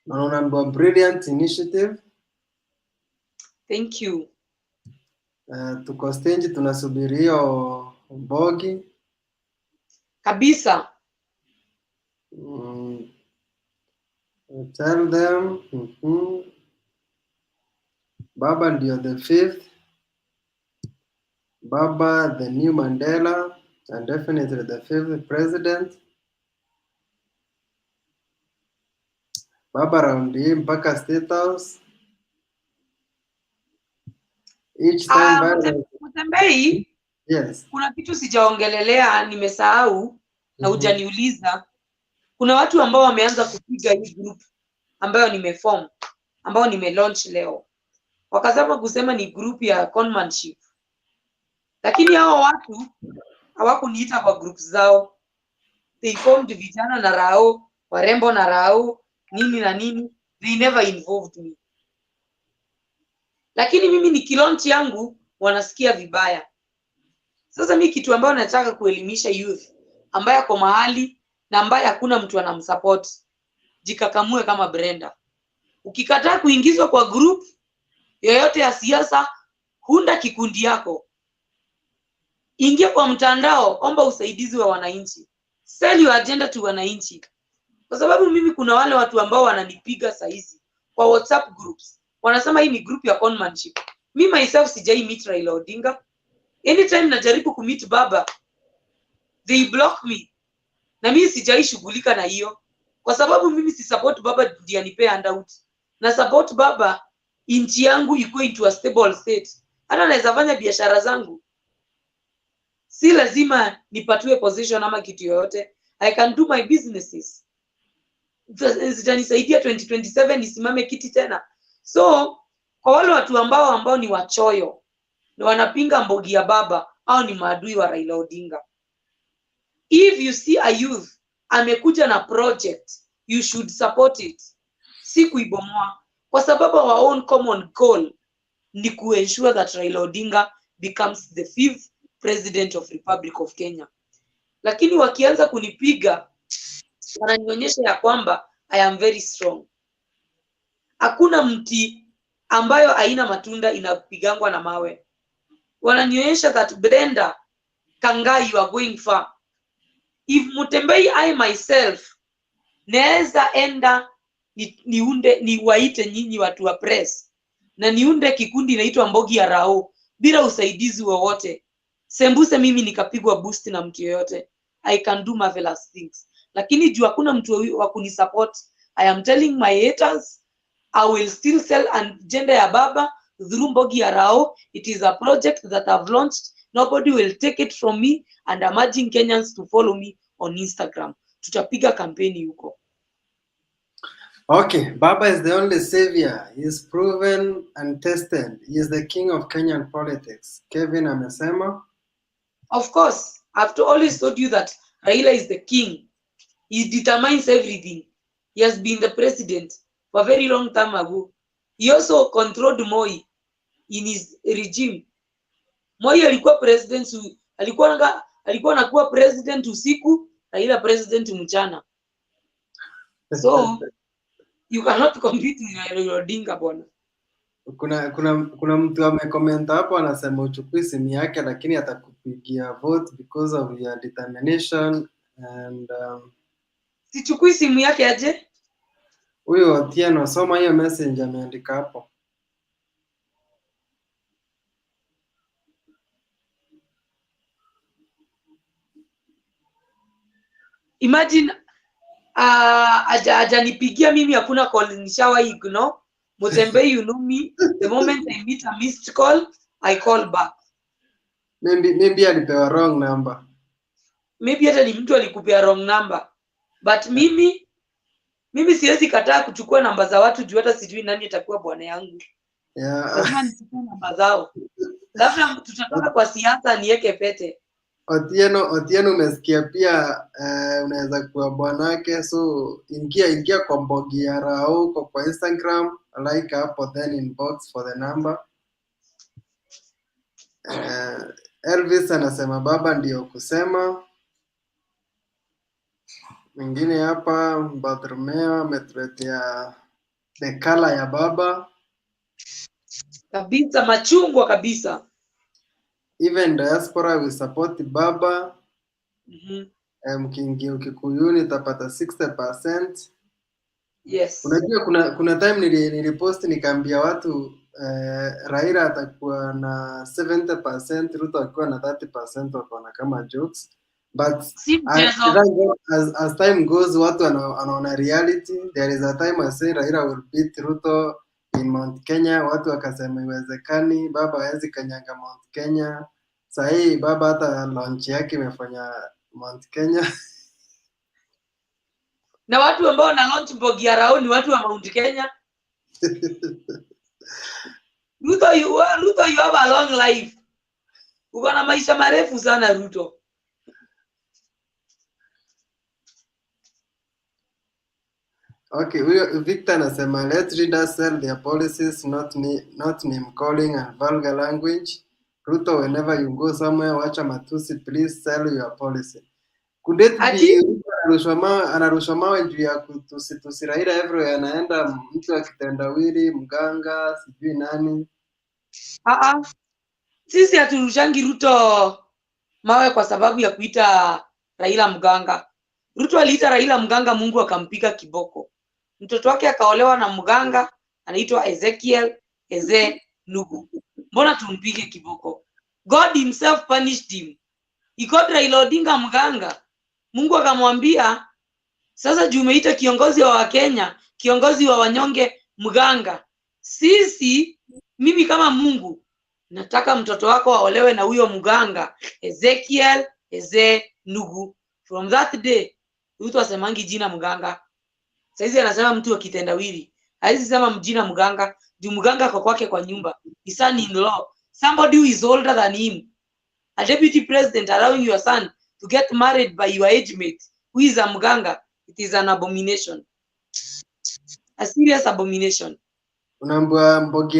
Naona brilliant initiative. Thank you. Tuko stage tunasubiri hiyo Mbogi Kabisa. Tell them Baba ndio the 5th. Baba the new Mandela and definitely the 5th president. Baba round hii mpaka State House. Each time Mtembei, yes. Kuna kitu sijaongelelea nimesahau na hujaniuliza. Kuna watu ambao wameanza kupiga hii group ambayo nimeform, ambao nimelaunch leo. Wakasema kusema ni group ya conmanship. Lakini hao watu hawakuniita kwa group zao. They formed vijana na Rao, warembo na Rao, nini na nini. They never involved me. Lakini mimi nikilaunch yangu wanasikia vibaya. Sasa mimi kitu ambayo nataka kuelimisha youth ambaye ako mahali na ambaye hakuna mtu anamsupport, jikakamue kama Brendah. Ukikataa kuingizwa kwa group yoyote ya siasa, hunda kikundi yako. Ingia kwa mtandao, omba usaidizi wa wananchi. Sell your agenda to wananchi. Kwa sababu mimi kuna wale watu ambao wananipiga saizi kwa WhatsApp groups. Wanasema hii ni group ya conmanship. Me myself sijai meet Raila Odinga. Anytime najaribu kumeet baba, they block me. Na mimi sijai shughulika na hiyo. Kwa sababu mimi si support baba ndiye anipe handout. Na support baba inchi yangu iko into a stable state. Hata naweza fanya biashara zangu. Si lazima nipatue position ama kitu yoyote. I can do my businesses. Zitanisaidia 2027 nisimame kiti tena. So, kwa wale watu ambao ni wachoyo na wanapinga Mbogi ya baba, au ni maadui wa Raila Odinga. If you see a youth amekuja na project, you should support it. Si kuibomoa. Kwa sababu our own common goal ni kuensure that Raila Odinga becomes the 5th president of Republic of Kenya. Lakini wakianza kunipiga, wananionyesha ya kwamba I am very strong. Hakuna mti ambayo haina matunda inapigangwa na mawe. Wananionyesha that Brendah Kangai, you are going far. If Mutembei, I myself naweza enda niwaite nyinyi watu wa press na niunde kikundi inaitwa Mbogi ya Rao bila usaidizi wowote. Sembuse mimi nikapigwa boost na mtu yoyote. I can do marvelous things. Lakini juu hakuna mtu wa kunisupport, I am telling my haters, I will still sell agenda ya baba through Mbogi ya Rao. It is a project that I've launched. Nobody will take it from me, and I'm urging Kenyans to follow me on Instagram. Tutapiga kampeni huko. Okay, Baba is the only savior. He is proven and tested. He is the king of Kenyan politics. Kevin amesema. Of course, I've always told you that Raila is the king. He determines everything. He has been the president for a very long time ago. He also controlled Moi in his regime. Moi alikuwa president, alikuwa anakuwa president usiku, Raila president mchana. So you cannot compete with Raila Odinga bwana. Kuna mtu amekomenta hapo anasema uchukui simu yake lakini atakupigia vote because of your determination and sichukui simu yake aje? Huyo Otieno, soma hiyo message ameandika hapo. Imagine ajanipigia mimi, hakuna call nishawahi ignore. Mutembei, you know me, the moment I meet a missed call, I call back. Maybe alipewa wrong number. Maybe hata ni mtu alikupea wrong number. But mimi siwezi kataa kuchukua namba za watu juu hata sijui nani atakuwa bwana yangu. Yeah. Lazima nichukue namba zao. Labda tutatoka kwa siasa niweke pete. Otieno umesikia pia unaweza kuwa bwanake, so ingia kwa Mbogi ya Rao kwa Instagram like hapo, then inbox for the number. Elvis anasema baba ndio kusema. Mwingine hapa Bartholomeo ametuletea the color ya baba kabisa, machungwa kabisa. Even diaspora will support baba. Mm-hmm. Ukikuyuni utapata 60%. Yes. Unajua kuna time nilipost nikaambia watu Raila atakuwa na 70%, Ruto akiwa na 30%, wakaona kama jokes. But as time goes, watu wanaona reality. There is a time I say Raila will beat Ruto in Mount Kenya. Watu wakasema iwezekani, baba hawezi kanyanga Mount Kenya. Sahii baba hata launch yake imefanya Mount Kenya. Na watu ambao na launch Mbogi ni watu wa Mount Kenya. Ruto, you have a long life. Uko na maisha marefu sana Ruto. Okay, Victor anasema let readers sell their policies, not name calling and vulgar language. Ruto, whenever you go somewhere, wacha matusi, please sell your policy. Could it be anarushwa mawe juu ya kutusi Raila everywhere, anaenda mtu akitendawili, mganga, sijui nani? Sisi haturushangi Ruto mawe kwa sababu ya kuita Raila mganga. Ruto aliita Raila mganga, Mungu akampika kiboko. Mtoto wake akaolewa na mganga anaitwa Ezekiel Nugu. Mbona tumpige kiboko? God himself punished him. He called Raila Odinga mganga. Mungu akamwambia, sasa juu umeita kiongozi wa Wakenya, kiongozi wa wanyonge mganga. Mimi kama Mungu nataka mtoto wako aolewe na huyo mganga Ezekiel Nugu. From that day Ruto asemangi jina mganga. Saizi anasema mtu wa kitendawili. Haizi sema mjina mganga, juu mganga kwa kwake kwa nyumba. His son in law, somebody who is older than him. A deputy president allowing your son to get married by your age mate who is a mganga, it is an abomination. A serious abomination. Unaambia Mbogi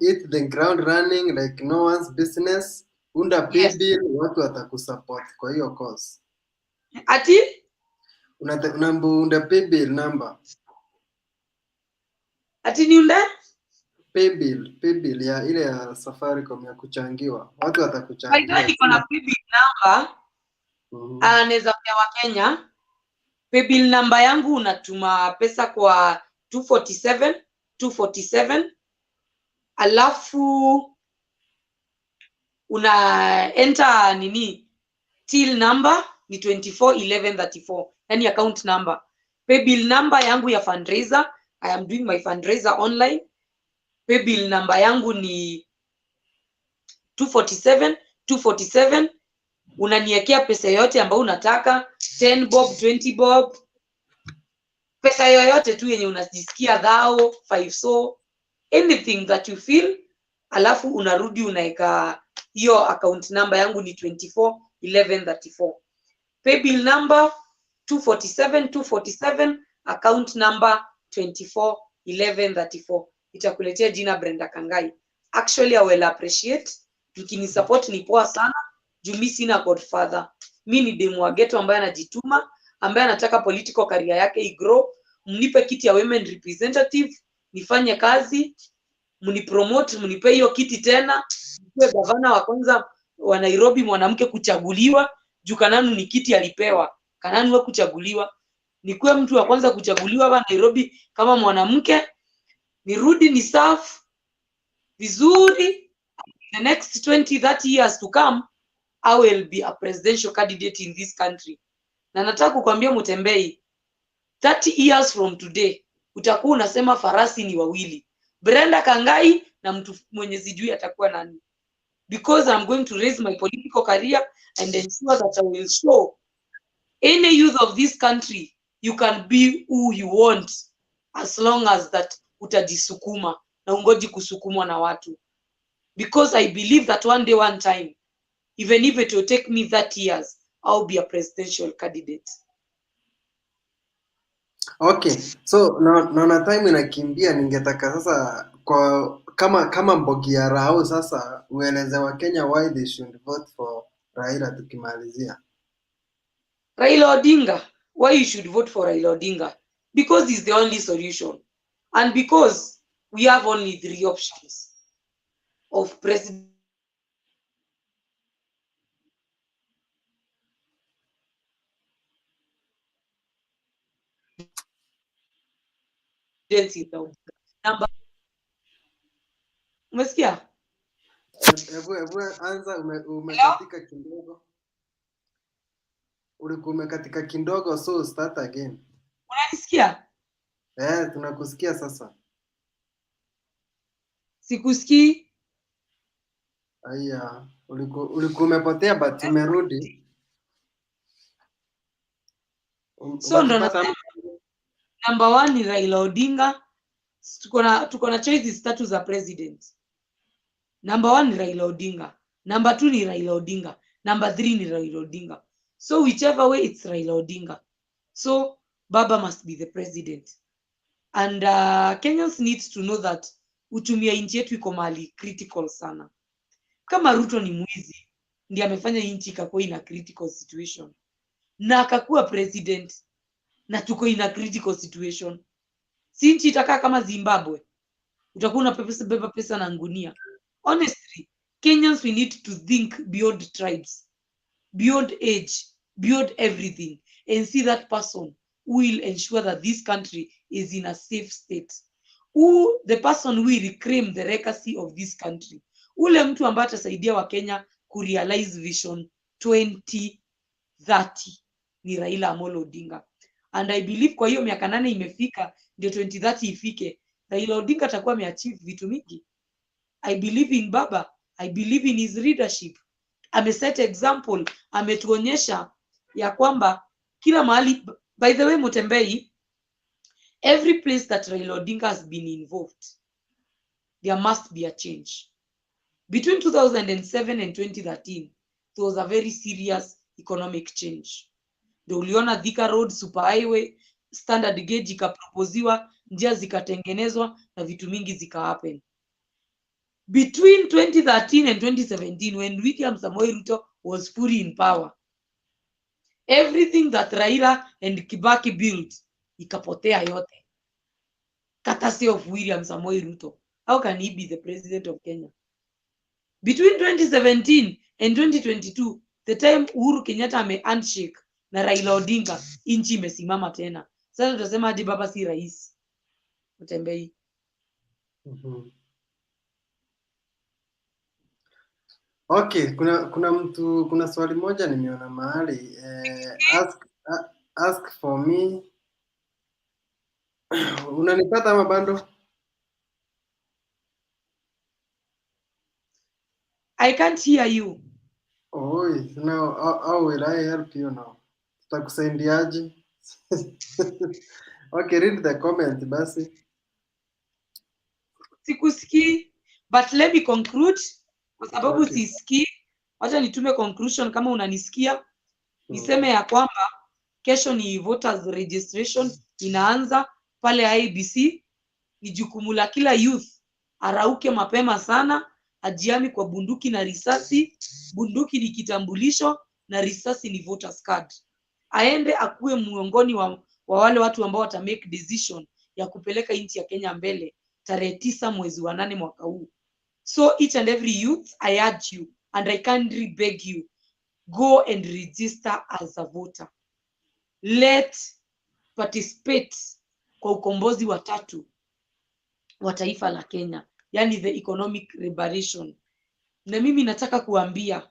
hit the ground running like no one's business. Unda bill, watu watakusupport kwa hiyo cause. Ati? Unda pay bill number. Ati ni unda? Pay bill ya ile ya Safaricom ya kuchangiwa. Watu watakuchangia. Haitaki kuna pay bill number. Anaweza pia wa Kenya. Pay bill number yangu unatuma pesa kwa 247 alafu una enter till number ni 241134, yani account number. Pay bill number yangu ya fundraiser, I am doing my fundraiser online. Pay bill number yangu ni 247 unaniekea pesa yote ambayo unataka, 10 bob, 20 bob, pesa yoyote tu yenye unajisikia, dhao 5 so anything that you feel, alafu unarudi unaeka hiyo account number yangu ni 241134. Pay bill number 247 account number 241134. Itakuletea jina Brendah Kangai. Actually I will appreciate mkini support, ni poa sana juu mimi sina godfather. Mimi ni demu wa ghetto ambaye anajituma, ambaye anataka political career yake igrow. Mnipe kiti ya women representative, nifanye kazi, mnipromote, mnipe hiyo kiti tena, niwe gavana wa kwanza wa Nairobi mwanamke kuchaguliwa, juu Kananu ni kiti alipewa. Kananu wa kuchaguliwa. Nikuwe mtu wa kwanza kuchaguliwa hapa Nairobi kama mwanamke, nirudi ni serve vizuri. The next 20-30 years to come, I will be a presidential candidate in this country. Na nataka kukwambia Mutembei, 30 years from today, utakuwa unasema farasi ni wawili. Brendah Kangai na mtu mwenye sijui atakuwa nani. Because I'm going to raise my political career and ensure that I will show any youth of this country you can be who you want, as long as that utajisukuma na ungoji kusukumwa na watu. Because I believe that one day, one time, even if it will take me 30 years, I'll be a presidential candidate. Okay, so naona time inakimbia, ningetaka sasa kwa kama Mbogi ya Rao sasa ueleze wa Kenya why they should vote for Raila tukimalizia. Raila Odinga, why you should vote for Raila Odinga? Because he's the only solution, and because we have only 3 options of president. Number, umesikia? Hebu anza, Hello? umekatika kidogo. Ulikuwa umekatika kidogo, so start again. Unanisikia? Tunakusikia sasa. Sikusikii. Aya, ulikuwa umepotea but umerudi. So ndo Umetupata? nasema number 1 ni Raila Odinga. Tuko na choices 3 za president. Number 1 ni Raila Odinga, number 2 ni Raila Odinga, number 3 ni Raila Odinga. So whichever way, it's Raila Odinga. So Baba must be the president, and Kenyans need to know that uchumi ya nchi yetu iko mahali critical sana. Kama Ruto ni mwizi, ndiye amefanya nchi ikakuwa ina critical situation, na akakuwa president na tuko ina critical situation, si nchi itakaa kama Zimbabwe? Utakuwa unabeba pesa na ngunia. Honestly, Kenyans, we need to think beyond tribes, beyond age, beyond everything, and see that person who will ensure that this country is in a safe state. Who the person who will reclaim the legacy of this country. Ule mtu ambaye atasaidia wa Kenya kurealize vision 2030 ni Raila Amolo Odinga. And I believe kwa hiyo miaka 8 imefika, ndio 2030 ifike, Raila Odinga atakuwa ameachieve vitu mingi. I believe in Baba. I believe in his leadership. Ameset example, ametuonyesha ya kwamba kila mahali. By the way, Mutembei, every place that Raila Odinga has been involved, there must be a change. Between 2007 and 2013, there was a very serious economic change. Ndio uliona Thika Road super highway, standard gauge ikaproposiwa, njia zikatengenezwa na vitu mingi zika happen. Between 2013 and 2017, when William Samoei Ruto was fully in power, everything that Raila and Kibaki built ikapotea yote, courtesy of William Samoei Ruto. How can he be the president of Kenya? Between 2017 and 2022, the time Uhuru Kenyatta ame handshake na Raila Odinga, inchi imesimama tena. Sasa tutasema hadi Baba si rais. Mutembei. Okay, kuna swali moja nimeona mahali ask for me. Unanipata ama bando? I can't hear you. Oh, now how will I help you now? Tutakusaidiaje? Okay, read the comment basi. Sikusikii, but let me conclude kwa sababu Okay. sisikii. Wacha nitume conclusion kama unanisikia. Niseme ya kwamba kesho ni voters registration inaanza pale IEBC. Ni jukumu la kila youth arauke mapema sana, ajiami kwa bunduki na risasi. Bunduki ni kitambulisho na risasi ni voters card. Aende akuwe miongoni wa wale watu ambao wata make decision ya kupeleka nchi ya Kenya mbele tarehe 9 mwezi wa 8 mwaka huu. So each and every youth, I urge you and I kindly beg you, go and register as a voter. Let participate kwa ukombozi wa 3 wa taifa la Kenya, yani the economic liberation. Na mimi nataka kuambia,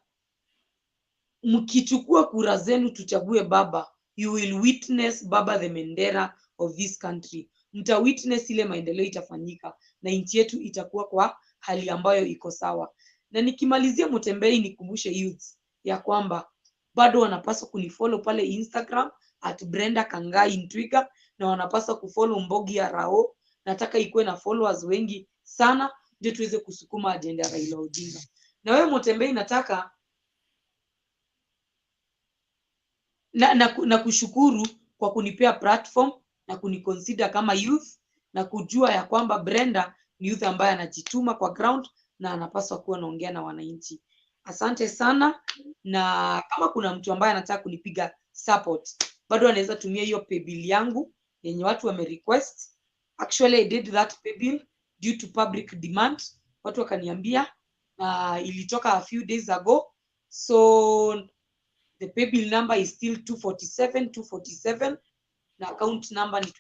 mkichukua kura zenu tuchague Baba, you will witness Baba the Mandela of this country. Mta witness ile maendeleo itafanyika na nchi yetu itakuwa kwa hali ambayo iko sawa. Na nikimalizia Mutembei, nikumbushe youth ya kwamba bado wanapaswa kunifollow pale Instagram @Brendah Kangai in Twitter, na wanapaswa kufollow Mbogi ya Rao. Nataka ikuwe na followers wengi sana ndio tuweze kusukuma agenda ya Raila Odinga. Na wewe Mutembei, nataka na kushukuru kwa kunipea platform na kuniconsider kama youth na kujua ya kwamba Brendah ni youth ambaye anajituma kwa ground na anapaswa kuwa naongea na wananchi. Asante sana, na kama kuna mtu ambaye anataka kunipiga support bado anaweza tumia hiyo paybill yangu yenye watu wame request. Actually I did that paybill due to public demand, watu wakaniambia, ilitoka a few days ago, so the paybill number is still 247 na account number ni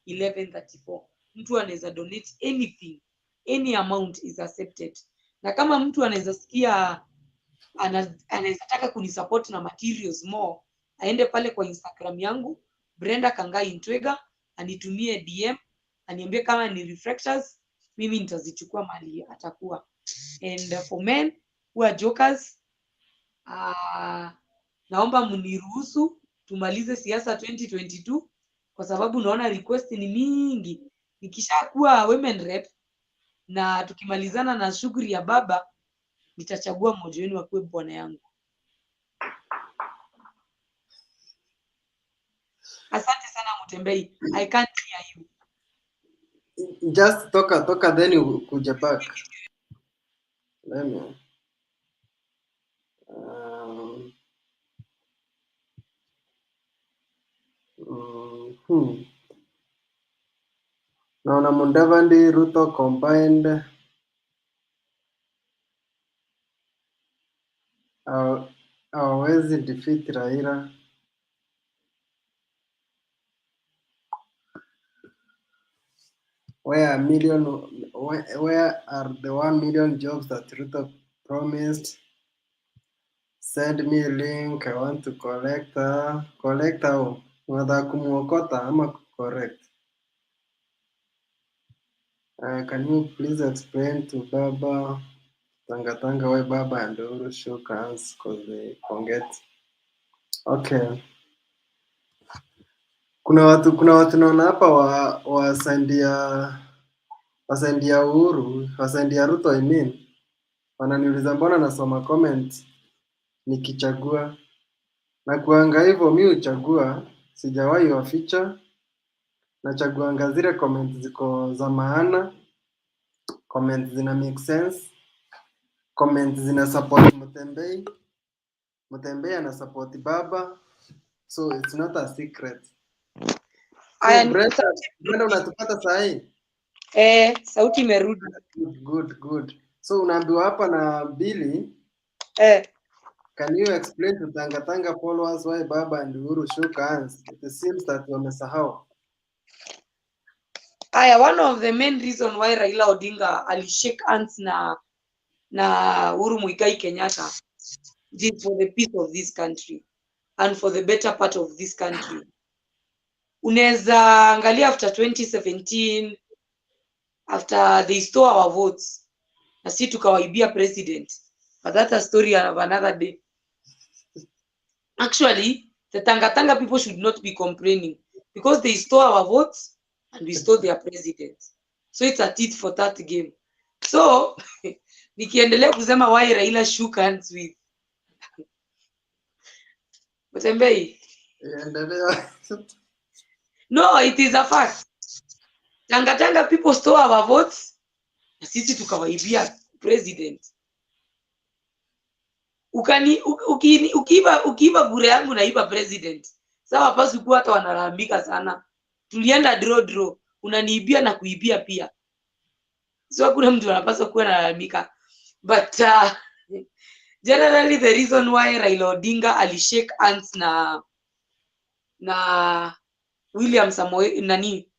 241134. Mtu anaweza donate anything, any amount is accepted. Na kama mtu anaweza sikia anaweza taka kunisupport na materials more, aende pale kwa Instagram yangu Brendah Kangai Ntwega, anitumie DM, aniambie kama ni reflectors, mimi nitazichukua mali atakuwa. And for men who are jokers, naomba mniruhusu tumalize siasa 2022 kwa sababu naona request ni mingi. Nikishakuwa women rep na tukimalizana na shughuli ya baba, nitachagua mmoja wenu akuwe bwana yangu. Asante sana Mutembei. I can't hear you. Just toka then you kuja back. Let me. Naona Mudavadi, Ruto combined hawawezi defeat Raila. Where are the 1 million jobs that Ruto promised? Send me a link. I want to collect au unataka kumuokota ama correct? Can you please explain to Baba Tanga why Baba and Uhuru shook hands because they forget? Okay. Kuna watu naona hapa wasandia Uhuru, wasandia Ruto I mean. Wananiuliza mbona nasoma comment nikichagua. Na kuanga hivyo mimi huchagua, sijawahi waficha. Nachaguanga zile comment ziko za maana, comment zina make sense, comment zina support Mutembei ana support baba, so it's not a secret. So Brenda unatupata saa hii? Sauti imerudi. Good. So unaambiwa hapa na Billy. Can you explain to Tanga followers why Baba and Uhuru shook hands? It seems that wamesahau. One of the main reason why Raila Odinga alishake hands na Uhuru Muigai Kenyatta is for the peace of this country and for the better part of this country. Unaweza angalia after 2017, after they stole our votes, na si tukawaibia president, but that's a story of another day. Actually, the Tanga people should not be complaining because they stole our votes and we stole their president. So it's a tit for tat game. So nikiendelea kusema why Raila shook hands with Mutembei. No, it is a fact. Tanga people stole our votes na sisi tukawaibia president. Ukiiba bure yangu naiba president. Sawa, pasi kuwa hata wanalalamika sana. Tulienda draw. Unaniibia na kuibia pia. So kuna mtu anapaswa kuwa analalamika. But generally the reason why Raila Odinga alishake hands na William Samoei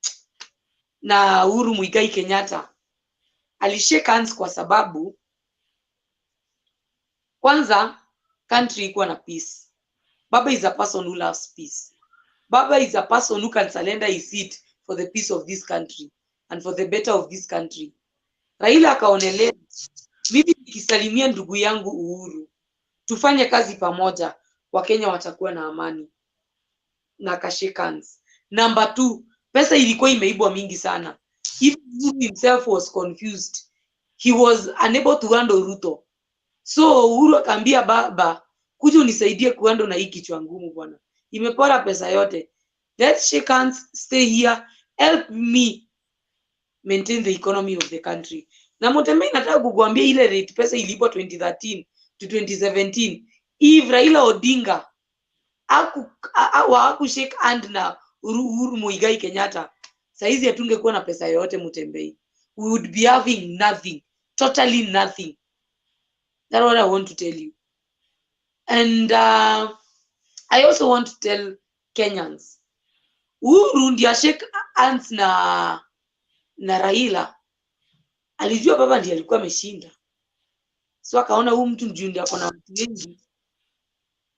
na Uhuru Muigai Kenyatta, alishake hands kwa sababu kwanza country ikuwa na peace. Baba is a person who loves peace. Baba is a person who can surrender his seat for the peace of this country and for the better of this country. Raila akaonelea, mimi nikisalimia ndugu yangu Uhuru, tufanye kazi pamoja, Wakenya watakuwa na amani. Na akashake hands. Number 2, pesa ilikuwa imeibwa mingi sana. Even Uhuru himself was confused. He was unable to handle Ruto. So Uhuru akaambia baba, kuja unisaidie kuhandle na hii kichwa ngumu bwana. Imepora pesa yote. Let's shake hands, stay here, help me maintain the economy of the country. Na Mutembei nataka kukuambia ile rate pesa ilipo 2013 to 2017, if Raila Odinga haku shake hand na Uhuru Muigai Kenyatta, saizi hatungekuwa na pesa yoyote Mutembei. We would be having nothing, totally nothing. That's what I want to tell you. And I also want to tell Kenyans, Uhuru ndiye shake hands na Raila, alijua baba ndiye alikuwa ameshinda, so akaona huyu mtu ndio ako na watu wengi,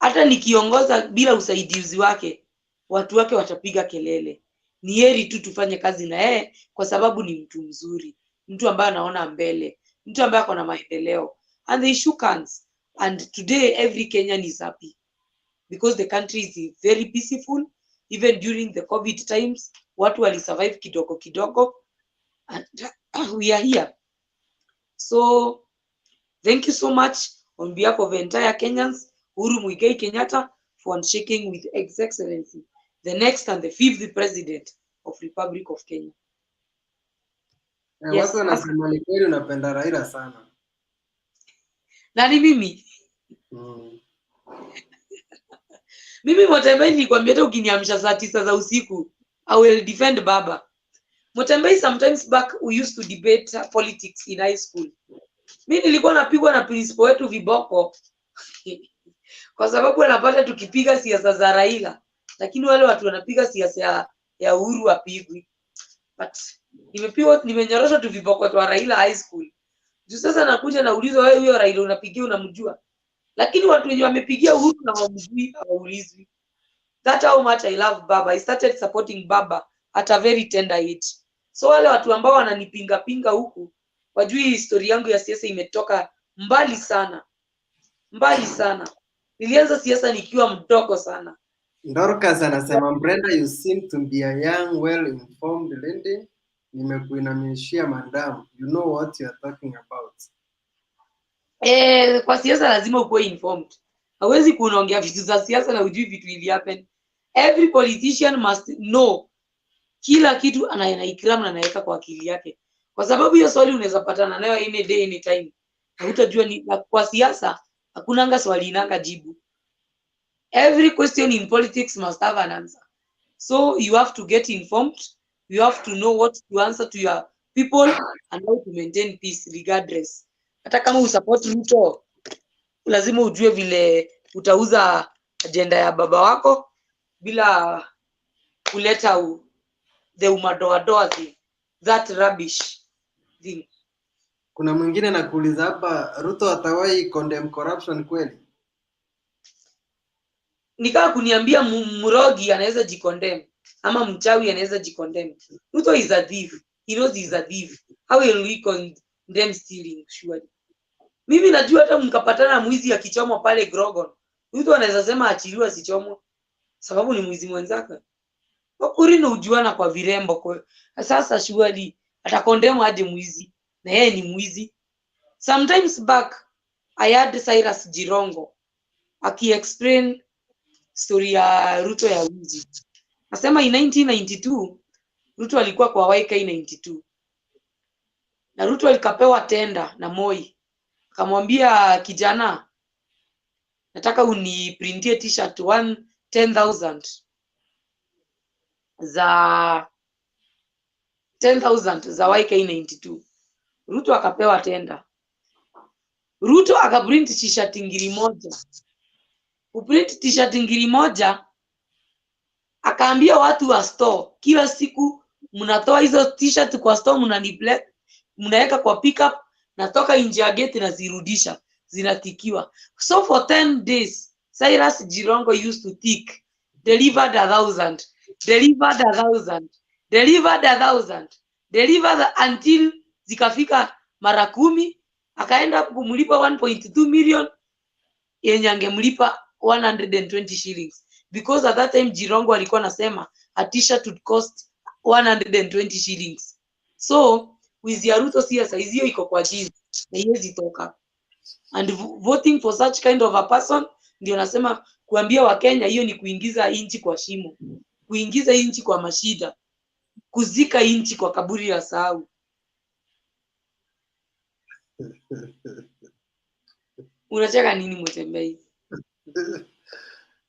hata nikiongoza bila usaidizi wake watu wake watapiga kelele. Ni heri tu tufanye kazi na yeye kwa sababu ni mtu mzuri, mtu ambaye anaona mbele, mtu ambaye ako na maendeleo. And they shook hands, and today every Kenyan is happy because the country is very peaceful. Even during the COVID times watu wali survive kidogo kidogo, and we are here. So thank you so much on behalf of the entire Kenyans, Uhuru Muigai Kenyatta, for handshaking with His Excellency, the next and the 5th President of Republic of Kenya. Yes, watu wanasema ni kweli unapenda Raila sana. Nani mimi? Mimi Mutembei nilikwambia hata ukiniamsha saa 9 za usiku, I will defend baba. Mutembei, sometimes back we used to debate politics in high school. Mimi nilikuwa napigwa na principal wetu viboko kwa sababu anapata tukipiga siasa za Raila, lakini wale watu wanapiga siasa ya Uhuru wapigwi. But nimenyoroshwa tu viboko kwa Raila high school. Juu sasa nakuja naulizwa, wewe huyo Raila unapigia unamjua? Lakini watu wenye wamepigia Uhuru na wamjui hawaulizwi. That's how much I love baba. I started supporting baba at a very tender age. So wale watu ambao wananipinga pinga huku wajui historia yangu ya siasa imetoka mbali sana. Mbali sana. Nilianza siasa nikiwa mdogo sana. Dorcas anasema, Brenda, you seem to be a young, well-informed lady. Nimekuinamishia madam. You know what you are talking about. Kwa siasa lazima ukuwe informed. Hawezi kuongea vitu za siasa na ujui vitu ili happen. Every politician must know kila kitu anaikram na anaweka kwa akili yake. Kwa sababu hiyo swali unaweza patana nayo any day any time. Hautajua ni kwa siasa hakunanga swali inanga jibu. Every question in politics must have an answer. So you have to get informed. You have to know what to answer to your people and how to maintain peace regardless. Hata kama usupport Ruto, lazima ujue vile utauza agenda ya baba wako bila kuleta the umadoadoa thing, that rubbish thing. Kuna mwingine nakuuliza hapa, Ruto atawahi condemn corruption kweli? Nikaa kuniambia mrogi anaweza jikondem ama mchawi anaweza jikondem. Ruto is a thief. He knows he is a thief. How will we condemn stealing? Surely. Mimi najua hata mkapatana mwizi akichomwa pale Grogon, Ruto anaweza sema achiliwa sichomwa sababu ni mwizi mwenzake. Wakuri na ujuana kwa virembo kwa. Sasa surely atakondemu aje mwizi na yeye ni mwizi. Sometimes back I had Cyrus Jirongo aki-explain story ya Ruto ya wizi. Nasema in 1992 Ruto alikuwa kwa YK 92 na Ruto alikapewa tenda na Moi, akamwambia kijana, nataka uniprintie t-shirt 10,000 za 10,000 za YK 92. Ruto akapewa tenda. Ruto akaprint t-shirt ngiri moja. Kuprint t-shirt ngiri moja, akaambia watu wa store, kila siku mnatoa hizo t-shirt kwa store, mnaweka kwa pickup, natoka nje ya gate na zirudisha, zinatikiwa. So for 10 days Cyrus Jirongo used to tick, delivered 1,000, delivered 1,000, delivered 1,000, delivered until zikafika mara 10, akaenda kumlipa 1.2 million yenye angemlipa 120 shillings, because at that time Jirongo alikuwa anasema a t-shirt would cost 120 shillings. So wizi ya Ruto siasa hiyo iko kwa jini na iwezi toka, and voting for such kind of a person ndio nasema kuambia wa Kenya hiyo ni kuingiza inchi kwa shimo. kuingiza inchi kwa mashida, kuzika inchi kwa kaburi ya sahau. Unacheka nini Mutembei?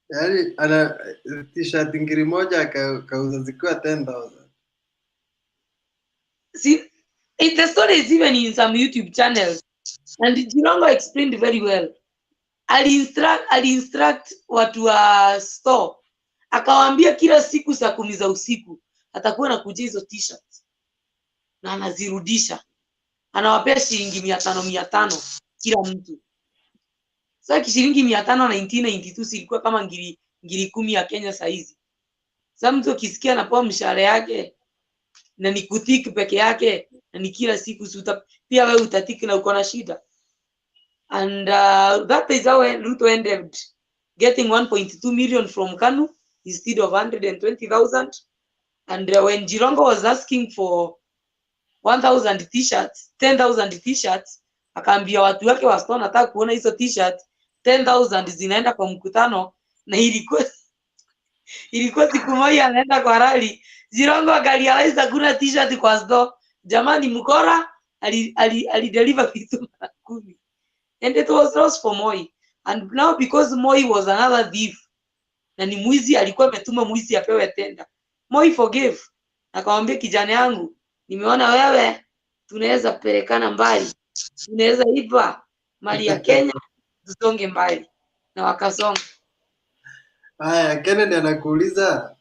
Yaani ana t-shirt ngiri moja kauza zikiwa 10,000. See, the story is even in some YouTube channels, and Jirongo explained very well. Ali-instruct watu wa store, akawaambia kila siku saa 10 za usiku atakuwa anakuja hizo t-shirts na anazirudisha, anawapea shilingi 500 kila mtu. Sasa shilingi 500 1992 silikuwa kama ngiri 10 ya Kenya saizi. Sasa mtu akisikia anapewa mshahara yake na ni kutiki peke yake na ni kila siku, pia wewe utatiki na uko na shida. And that is how Ruto ended getting 1.2 million from KANU instead of 120,000. And when Jirongo was asking for 1,000 t-shirts, 10,000 t-shirts, akaambia watu wake wa store, nataka kuona hizo t-shirts 10,000 zinaenda kwa mkutano, na ilikuwa siku moja anaenda kwa rally. Jirongo akarealize hakuna t-shirt kwa store. Jamani, mkora ali deliver vitu mara 10. And it was lost for Moi. And now because Moi was another thief, na ni mwizi, alikuwa ametuma mwizi apewe tenda, Moi forgave. Akamwambia, kijana yangu, nimeona wewe tunaweza pelekana mbali, tunaweza ipa mali ya Kenya tusonge mbali, na wakasonga. Haya, Kennedy anakuuliza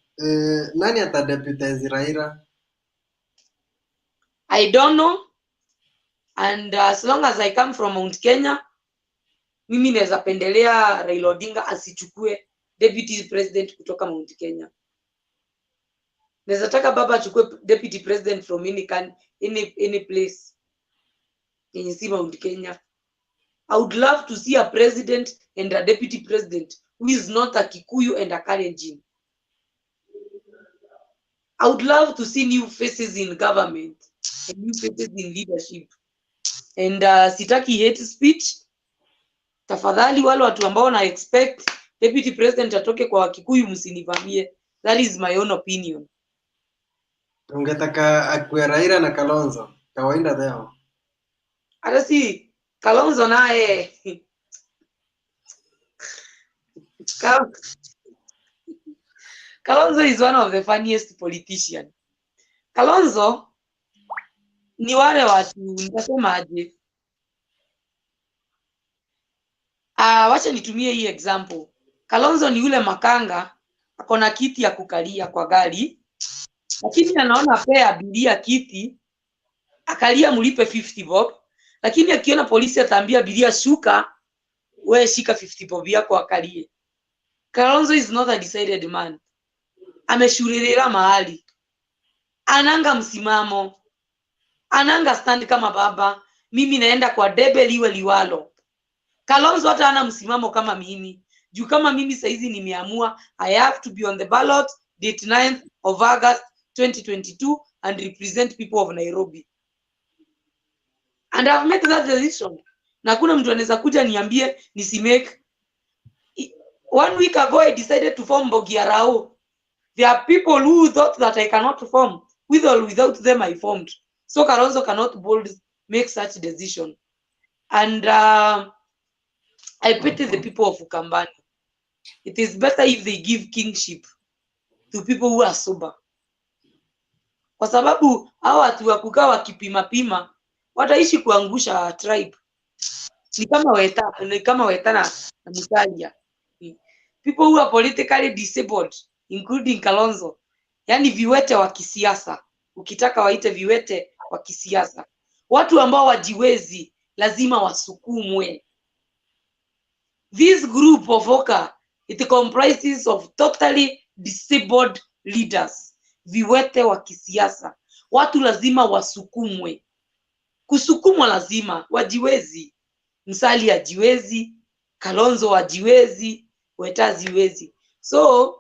nani atadeputize Raila? I don't know, and as long as I come from Mount Kenya, mimi naweza pendelea Raila Odinga asichukue deputy president kutoka Mount Kenya. Naweza taka baba achukue deputy president from any place yenye si Mount Kenya. I would love to see a president and a deputy president who is not a Kikuyu and a Kalenjin. I would love to see new faces in government and new faces in leadership. And sitaki hate speech. Tafadhali wale watu ambao na expect deputy president atoke kwa Kikuyu, msinivamie. That is my own opinion. Ungetaka akue Raila na Kalonzo kawaida leo? Hata si Kalonzo naye Kalonzo is one of the funniest politicians. Kalonzo ni wale watu, nitasema aje, wacha nitumie hii example. Kalonzo ni yule makanga akona kiti ya kukalia kwa gari, lakini anaona pea abiria kiti akalia mlipe 50 bob, lakini akiona polisi ataambia abiria shuka, wewe shika 50 bob yako akalie. Kalonzo is not a decided man. Ameshurerera mahali, ananga msimamo, ananga stand kama baba, mimi naenda kwa debe liwe liwalo. Kalonzo hata ana msimamo kama mimi. Juu kama mimi saizi nimeamua I have to be on the ballot date 9th of August 2022 and represent people of Nairobi. And I've made that decision. Na kuna mtu anaweza kuja niambie nisimake. 1 week ago I decided to form Mbogi. There are people who thought that I cannot form. With or without them I formed. So Kalonzo cannot bold make such decision. And I pity the people of Ukambani. It is better if they give kingship to people who are sober. Kwa sababu hao watu wa kukaa wakipima wataishi kuangusha tribe. Ni kama Weta na Musalia. People who are politically disabled, including Kalonzo. Yani viwete wa kisiasa. Ukitaka waite viwete wa kisiasa. Watu ambao wajiwezi lazima wasukumwe. This group of Oka, it comprises of totally disabled leaders. Viwete wa kisiasa. Watu lazima wasukumwe. Kusukumwa lazima, wajiwezi. Musalia hajiwezi, Kalonzo hajiwezi, Weta hajiwezi. So,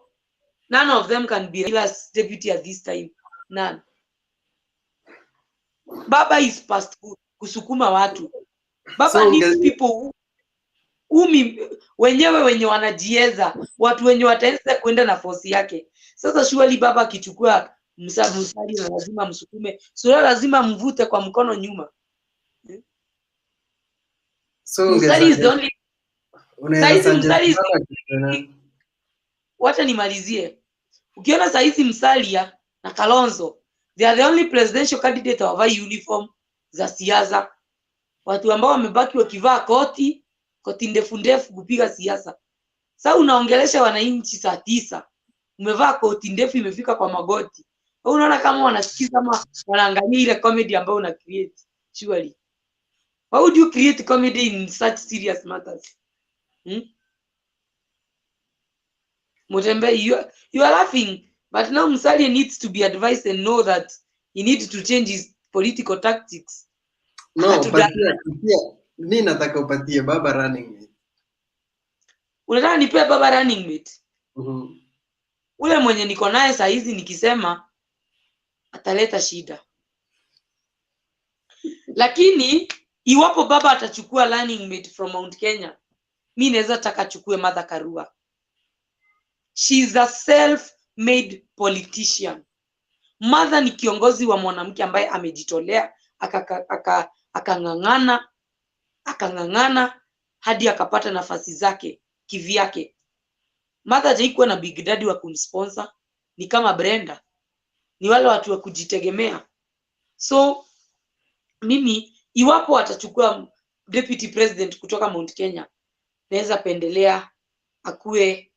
none of them can be Raila's deputy at this time. None. Baba is past kusukuma watu. Baba needs people who wenye wanajieza, watu wenye wataanza kwenda na force yake. Sasa surely baba akichukua msali na lazima msukume, sio lazima mvute kwa mkono nyuma. So Msali is only unaweza msali suggest wacha nimalizie. Ukiona saizi Musalia na Kalonzo, they are the only presidential candidate wavai uniform za siasa. Watu ambao wamebaki wakivaa koti ndefu ndefu kupiga siasa. Sasa unaongelesha wananchi saa 9. Umevaa koti ndefu imefika kwa magoti. Au unaona kama wanasikiza ama wanaangalia ile comedy ambayo una create? Surely. Why would you create comedy in such serious matters? Mutembe, you are laughing, but now Musalia needs to be advised and know that he needs to change his political tactics. No, mimi nataka upatie baba running mate. Unataka nipe baba running mate? Ule mwenye niko naye saa hizi nikisema ataleta shida. Lakini iwapo baba atachukua running mate from Mount Kenya, mimi naweza taka achukue Martha Karua. She's a self-made politician. Martha ni kiongozi wa mwanamke ambaye amejitolea, akang'ang'ana hadi akapata nafasi zake kivyake. Martha hajaikuwa na big daddy wa kumsponsor, ni kama Brendah. Ni wale watu wa kujitegemea. So mimi iwapo atachukua deputy president kutoka Mount Kenya, naweza pendelea akue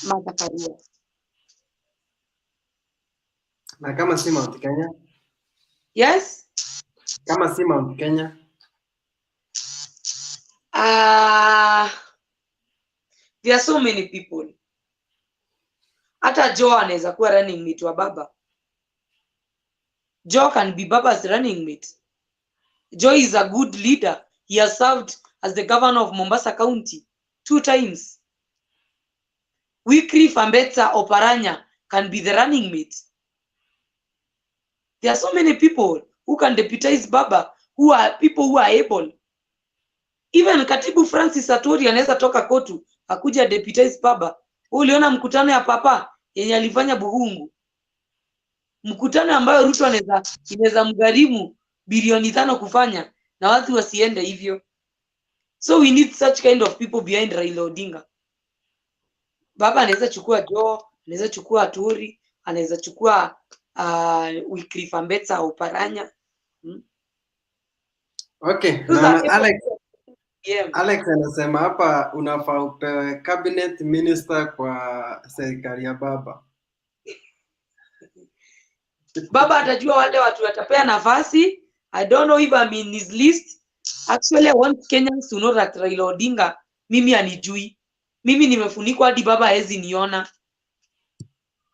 Martha Karua. Na kama si Mount Kenya? Yes? Kama si Mount Kenya? There are so many people. Hata Joe anaweza kuwa running mate wa baba. Joe can be baba's running mate. Joe is a good leader. He has served as the governor of Mombasa County 2 times. Wycliffe Ambetsa Oparanya can be the running mate. There are so many people who can deputize baba, who are people who are able. Even Katibu Francis Aturi anaweza toka Kotu akuja deputize baba. Uliona mkutano ya papa yenye alifanya Buhungu? Mkutano ambayo Ruto inaweza mgharimu bilioni 5 kufanya na watu wasiende hivyo. So we need such kind of people behind Raila Odinga. Baba anaweza chukua Joe, anaweza chukua Aturi, anaweza chukua Wycliffe Ambetsa Oparanya. Okay, na Alex anasema hapa unafaa upewe cabinet minister kwa serikali ya baba. Baba atajua wale watu watapea nafasi. I don't know if I'm in his list. Actually, I want Kenyans to know that Raila Odinga mimi anijui. Mimi nimefunikwa hadi baba hawezi niona.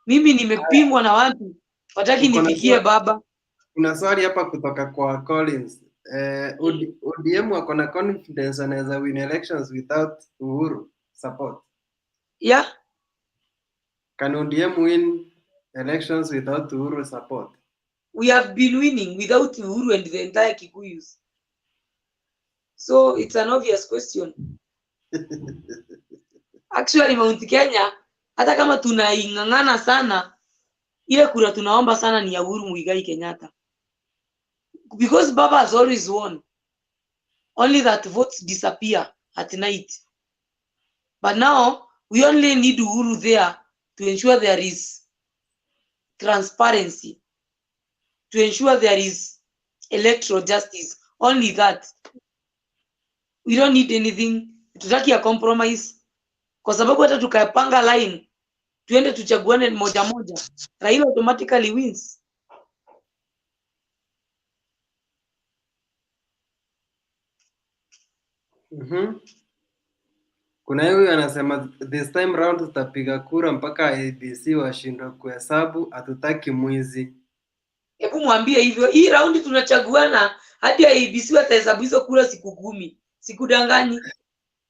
Mimi nimepimwa na watu wataki nifikie baba. Kuna swali hapa kutoka kwa Collins. ODM wako na confidence anaweza win elections without Uhuru support? Yeah. Can ODM win elections without Uhuru support? We have been winning without Uhuru and the entire Kikuyus. So it's an obvious question. Actually, Mount Kenya, hata kama tunaing'ang'ana sana, ile kura tunaomba sana ni ya Uhuru Muigai Kenyatta. Because Baba has always won. Only that votes disappear at night. But now, we only need Uhuru there to ensure there is transparency, to ensure there is electoral justice. Only that. We don't need anything. Tutaki a compromise. Kwa sababu hata tukapanga line, tuende tuchaguane moja moja, Raila automatically wins. Kuna huyu anasema this time round tutapiga kura mpaka ABC washindwe kuhesabu, hatutaki mwizi. Hebu mwambie hivyo. Hii round tunachaguana hadi ABC watahesabu hizo kura siku 10. Sikudanganyi.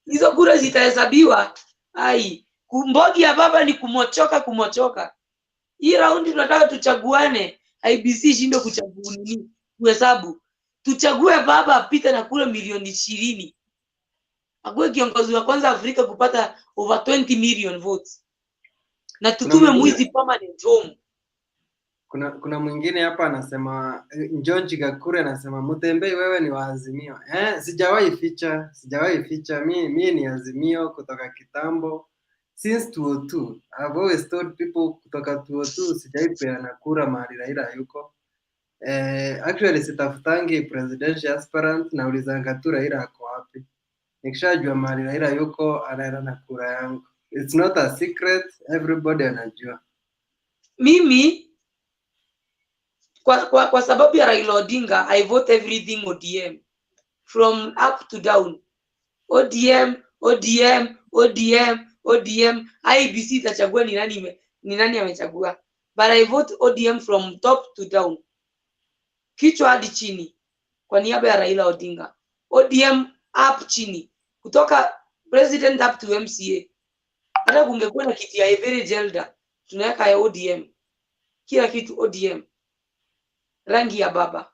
Hizo kura zitahesabiwa. Ai, Mbogi ya baba ni kumochoka. Hii round tunataka tuchaguane, ABC shinde kuchagua kuhesabu. Tuchague baba apite na kura milioni 20. akuwe kiongozi wa kwanza Afrika kupata over 20 million votes, na Kuna tutume mwingine mwizi permanent home. kuna mwingine hapa anasema John Chigakure anasema Mutembei wewe ni wa Azimio. Sijawahi ficha mi ni Azimio kutoka kitambo since 2002. I've always told people kutoka 2002 sijaipeana kura mahali Raila yuko. Actually sitafutangi presidential aspirant, naulizanga tu Raila ako wapi. Nikishajua mahali Raila yuko anaenda na kura yangu. It's not a secret, everybody anajua. Mimi kwa sababu ya Raila Odinga, I vote everything ODM from up to down. ODM. IBC itachagua ni nani amechagua, but I vote ODM from top to down, kichwa hadi chini, kwa niaba ya Raila Odinga. ODM up chini, kutoka president up to MCA. Hata kungekuwa na kiti ya Every Gelda, tunaweka ya ODM, kila kitu ODM, rangi ya baba.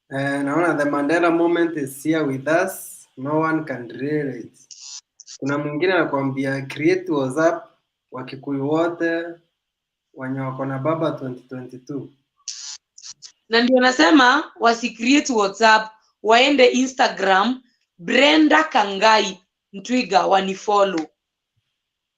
Naona the Mandela moment is here with us, no one can relate. Kuna mwingine anakuambia create WhatsApp Wakikuyu wote wenye wako na baba 2022. Na ndio nasema wasi create WhatsApp, waende Instagram Brendah Kangai Ntwiga wanifollow.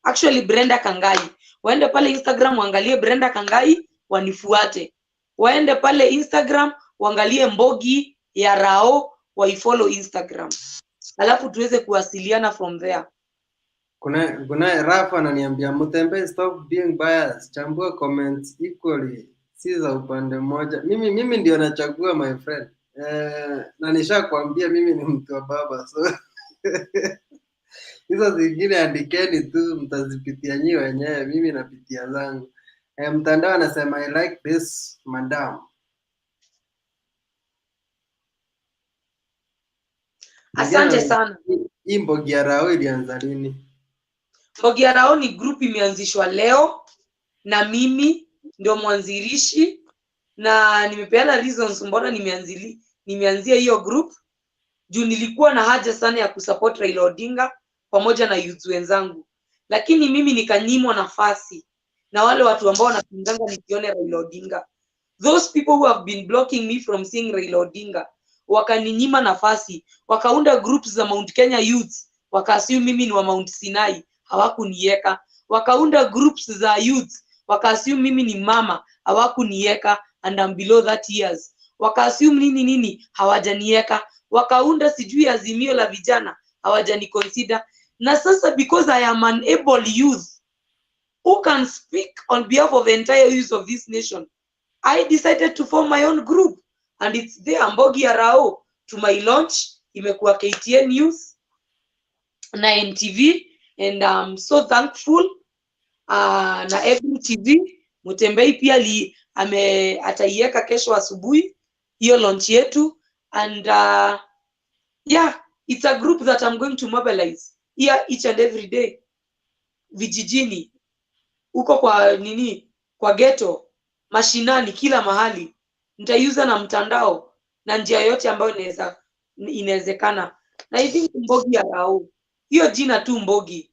Actually Brendah Kangai, waende pale Instagram waangalie Brendah Kangai wanifuate. Waende pale Instagram waangalie Mbogi ya Rao waifollow Instagram. Alafu tuweze kuwasiliana from there. Kuna Rafa ananiambia Mutembei stop being biased, chambua comments equally, si za upande mmoja. Mimi ndio nachagua my friend. Na nishakwambia mimi ni mtu wa baba, so hizo zingine andikeni tu, mtazipitia nyi wenyewe, mimi napitia zangu. Mtandao anasema I like this madam. Asante sana. Hii Mbogi ya Rao ilianza lini? Mbogi ya Rao ni group imeanzishwa leo na mimi ndio mwanzilishi, na nimepeana reasons mbona nimeanzia hiyo group. Juu nilikuwa na haja sana ya kusupport Raila Odinga pamoja na youth wenzangu, lakini mimi nikanyimwa nafasi na wale watu ambao wanapinganga nikione Raila Odinga. Those people who have been blocking me from seeing Raila Odinga wakaninyima nafasi, wakaunda groups za Mount Kenya Youth, wakaassume mimi ni wa Mount Sinai, hawakunieka. Wakaunda groups za youth, wakaassume mimi ni mama, hawakunieka, and I'm below 30 years. Wakaassume nini, hawajanieka. Wakaunda sijui Azimio la vijana, hawajani consider. Na sasa because I am an able youth who can speak on behalf of the entire youth of this nation, I decided to form my own group, and it's there, Mbogi ya Rao. To my launch imekuwa KTN News na NTV, and I'm so thankful na every TV. Mutembei pia ataiweka kesho asubuhi hiyo launch yetu, and yeah, it's a group that I'm going to mobilize here each and every day, vijijini, uko kwa ghetto, mashinani, kila mahali. Nitaiuza na mtandao na njia yote ambayo inawezekana. Na I think Mbogi ya Rao, hiyo jina tu Mbogi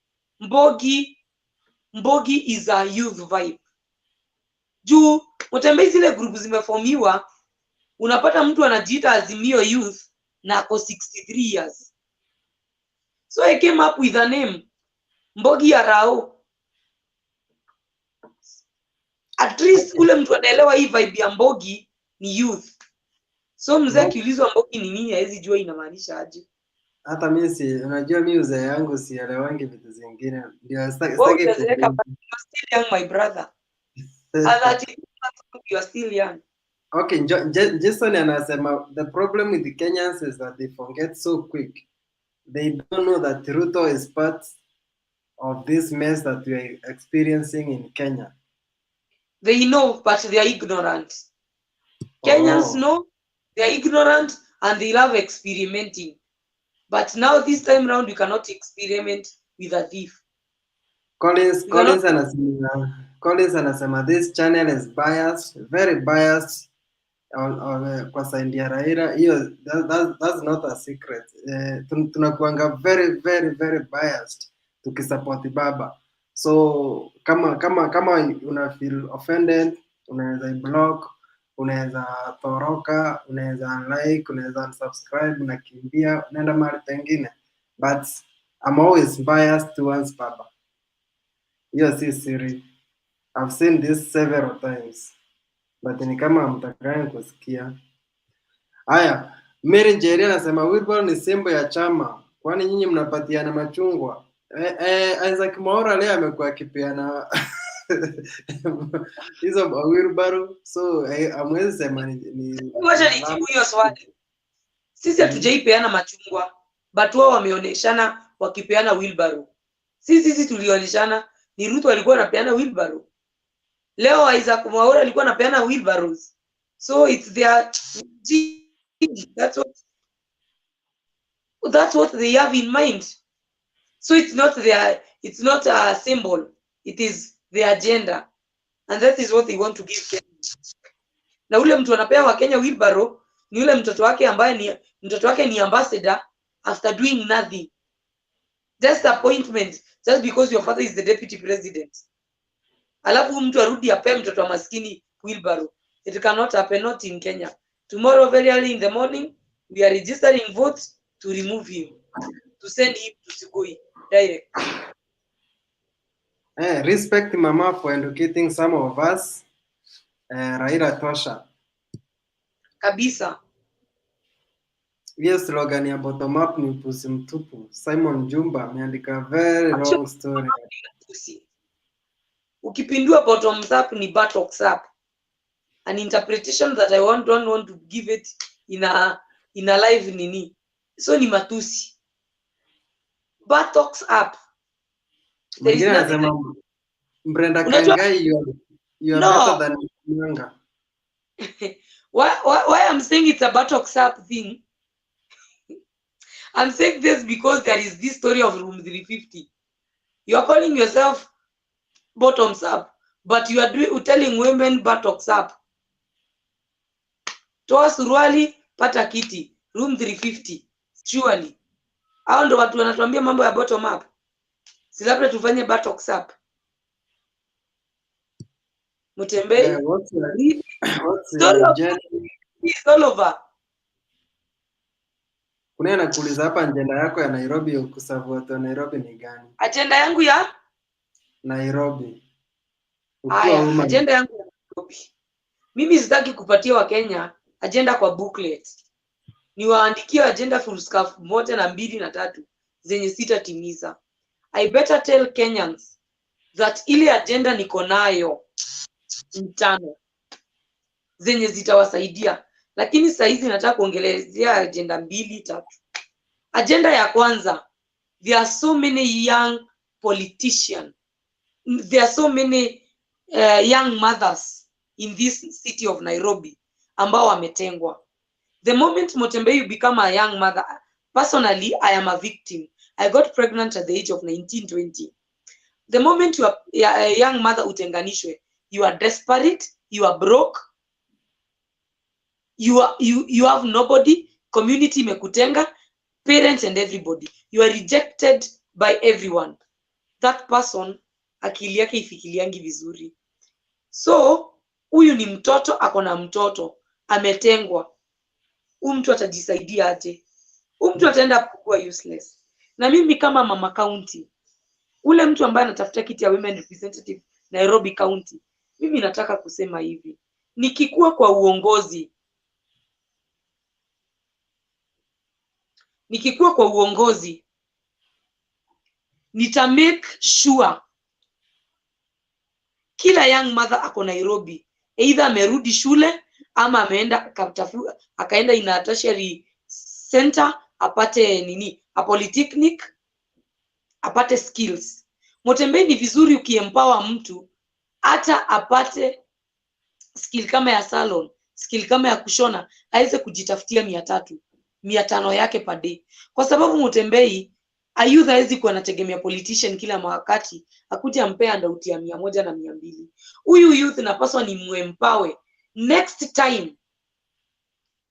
is a youth vibe. Juu Mutembei zile group zimeformiwa, unapata mtu anajiita Azimio Youth na ako 63 years. So I came up with a name, Mbogi ya Rao. At least ule mtu anaelewa hii vibe ya Mbogi ni youth. So mzee akiulizwa Mbogi ni nini hawezi jua inamaanisha aje. Hata mimi unajua mimi uzee yangu sielewangi vitu zingine. Ndio sitaki still young, my brother. You are still young. Okay, Jason anasema the problem with the Kenyans is that they forget so quick. They don't know that Ruto is part of this mess that we are experiencing in Kenya. They know, but they are ignorant. Kenyans know, they are ignorant, and they love experimenting. But now this time round, you cannot experiment with a thief. Collins anasema this channel is biased, very biased. kwa side ya Raila, hiyo that's not a secret. Tunakuanga very very very biased tukisupport baba. So kama una feel offended, unaweza block, unaweza toroka, unaweza like, unaweza unsubscribe, unakimbia, unaenda mahali pengine, but I'm always biased towards baba. Hiyo si siri. I've seen this several times, but ni kama mtakaye kusikia. Haya, Mary Njeri anasema wheelbarrow ni symbol ya chama, kwani nyinyi mnapatiana machungwa? Isaac Mwaura leo amekuwa akipeana hizo wheelbarrow, so amwezi sema ni Wacha nijibu hiyo swali. Sisi hatujaipeana machungwa, but wao wameoneshana wakipeana wheelbarrow. Sisi tulioneshana ni Ruto alikuwa anapeana wheelbarrow. Leo Isaac Mwaura alikuwa anapeana wheelbarrows. So it's their that's what they have in mind. So it's not a symbol, it is their agenda, and that is what they want to give Kenya. Na ule mtu anapea wa Kenya wheelbarrow ni ule mtoto wake ambaye ni ambassador after doing nothing, just appointment, just because your father is the deputy president. Alafu mtu arudi apea mtoto wa maskini wheelbarrow. It cannot happen, not in Kenya. Tomorrow very early in the morning we are registering votes to remove him, to send him to Sugoi direct. Respect mama for educating some of us. Raila tosha kabisa. Hiyo slogan ya bottom up ni upuzi mtupu. Simon Jumba ameandika very long story. Ukipindua bottom up ni buttocks up. An interpretation that I don't want to give it in a live nini. So ni matusi. Buttocks up. Mwingine anasema Brendah Kangai, you are better than Nyanga. Why I'm saying it's a buttocks up thing? I'm saying this because there is this story of room 350. You are calling yourself bottoms up, but you are telling women buttocks up. Toa suruali, pata kiti, room 350. Surely. Hao ndo watu wanatuambia mambo ya bottom up. Si labda tufanye buttocks up. Mutembei. What's all over. Kuna nakuuliza hapa agenda yako ya Nairobi kusavu watu wa Nairobi ni gani? Agenda yangu ya Nairobi. Agenda yangu ya Nairobi. Mimi sitaki kupatia wa Kenya agenda kwa booklet. Niwaandikie agenda full scarf 1 na 2 na 3 zenye sitatimiza. I better tell Kenyans that ile agenda niko nayo mtano zenye zitawasaidia, lakini saa hizi nataka kuongelezea agenda 2 3. Agenda ya kwanza, there are so many young politicians, there are so many young mothers in this city of Nairobi ambao wametengwa. The moment Motembei you become a young mother, personally I am a victim. I got pregnant at the age of 19-20. The moment you are a young mother utenganishwe, you are desperate, you are broke, you have nobody, community imekutenga, parents and everybody. You are rejected by everyone. That person akili yake ifikiliangi vizuri. So huyu ni mtoto, akona mtoto, ametengwa. Huyu mtu atajisaidia aje? Huyu mtu ataenda kuwa useless. Na mimi kama mama county, ule mtu ambaye anatafuta kiti ya women representative Nairobi County, mimi nataka kusema hivi, nikikuwa kwa uongozi, nita make sure kila young mother ako Nairobi, either amerudi shule ama ameenda akaenda in a tertiary center apate a polytechnic, apate skills. Motembei ni vizuri ukiempower mtu hata apate skill kama ya salon, skill kama ya kushona, aweze kujitafutia 300 500 yake per day. Kwa sababu Motembei ayuth hawezi kuwa anategemea politician kila wakati akuja ampea ndauti ya 100 na 200. Huyu youth napaswa ni muempower. Next time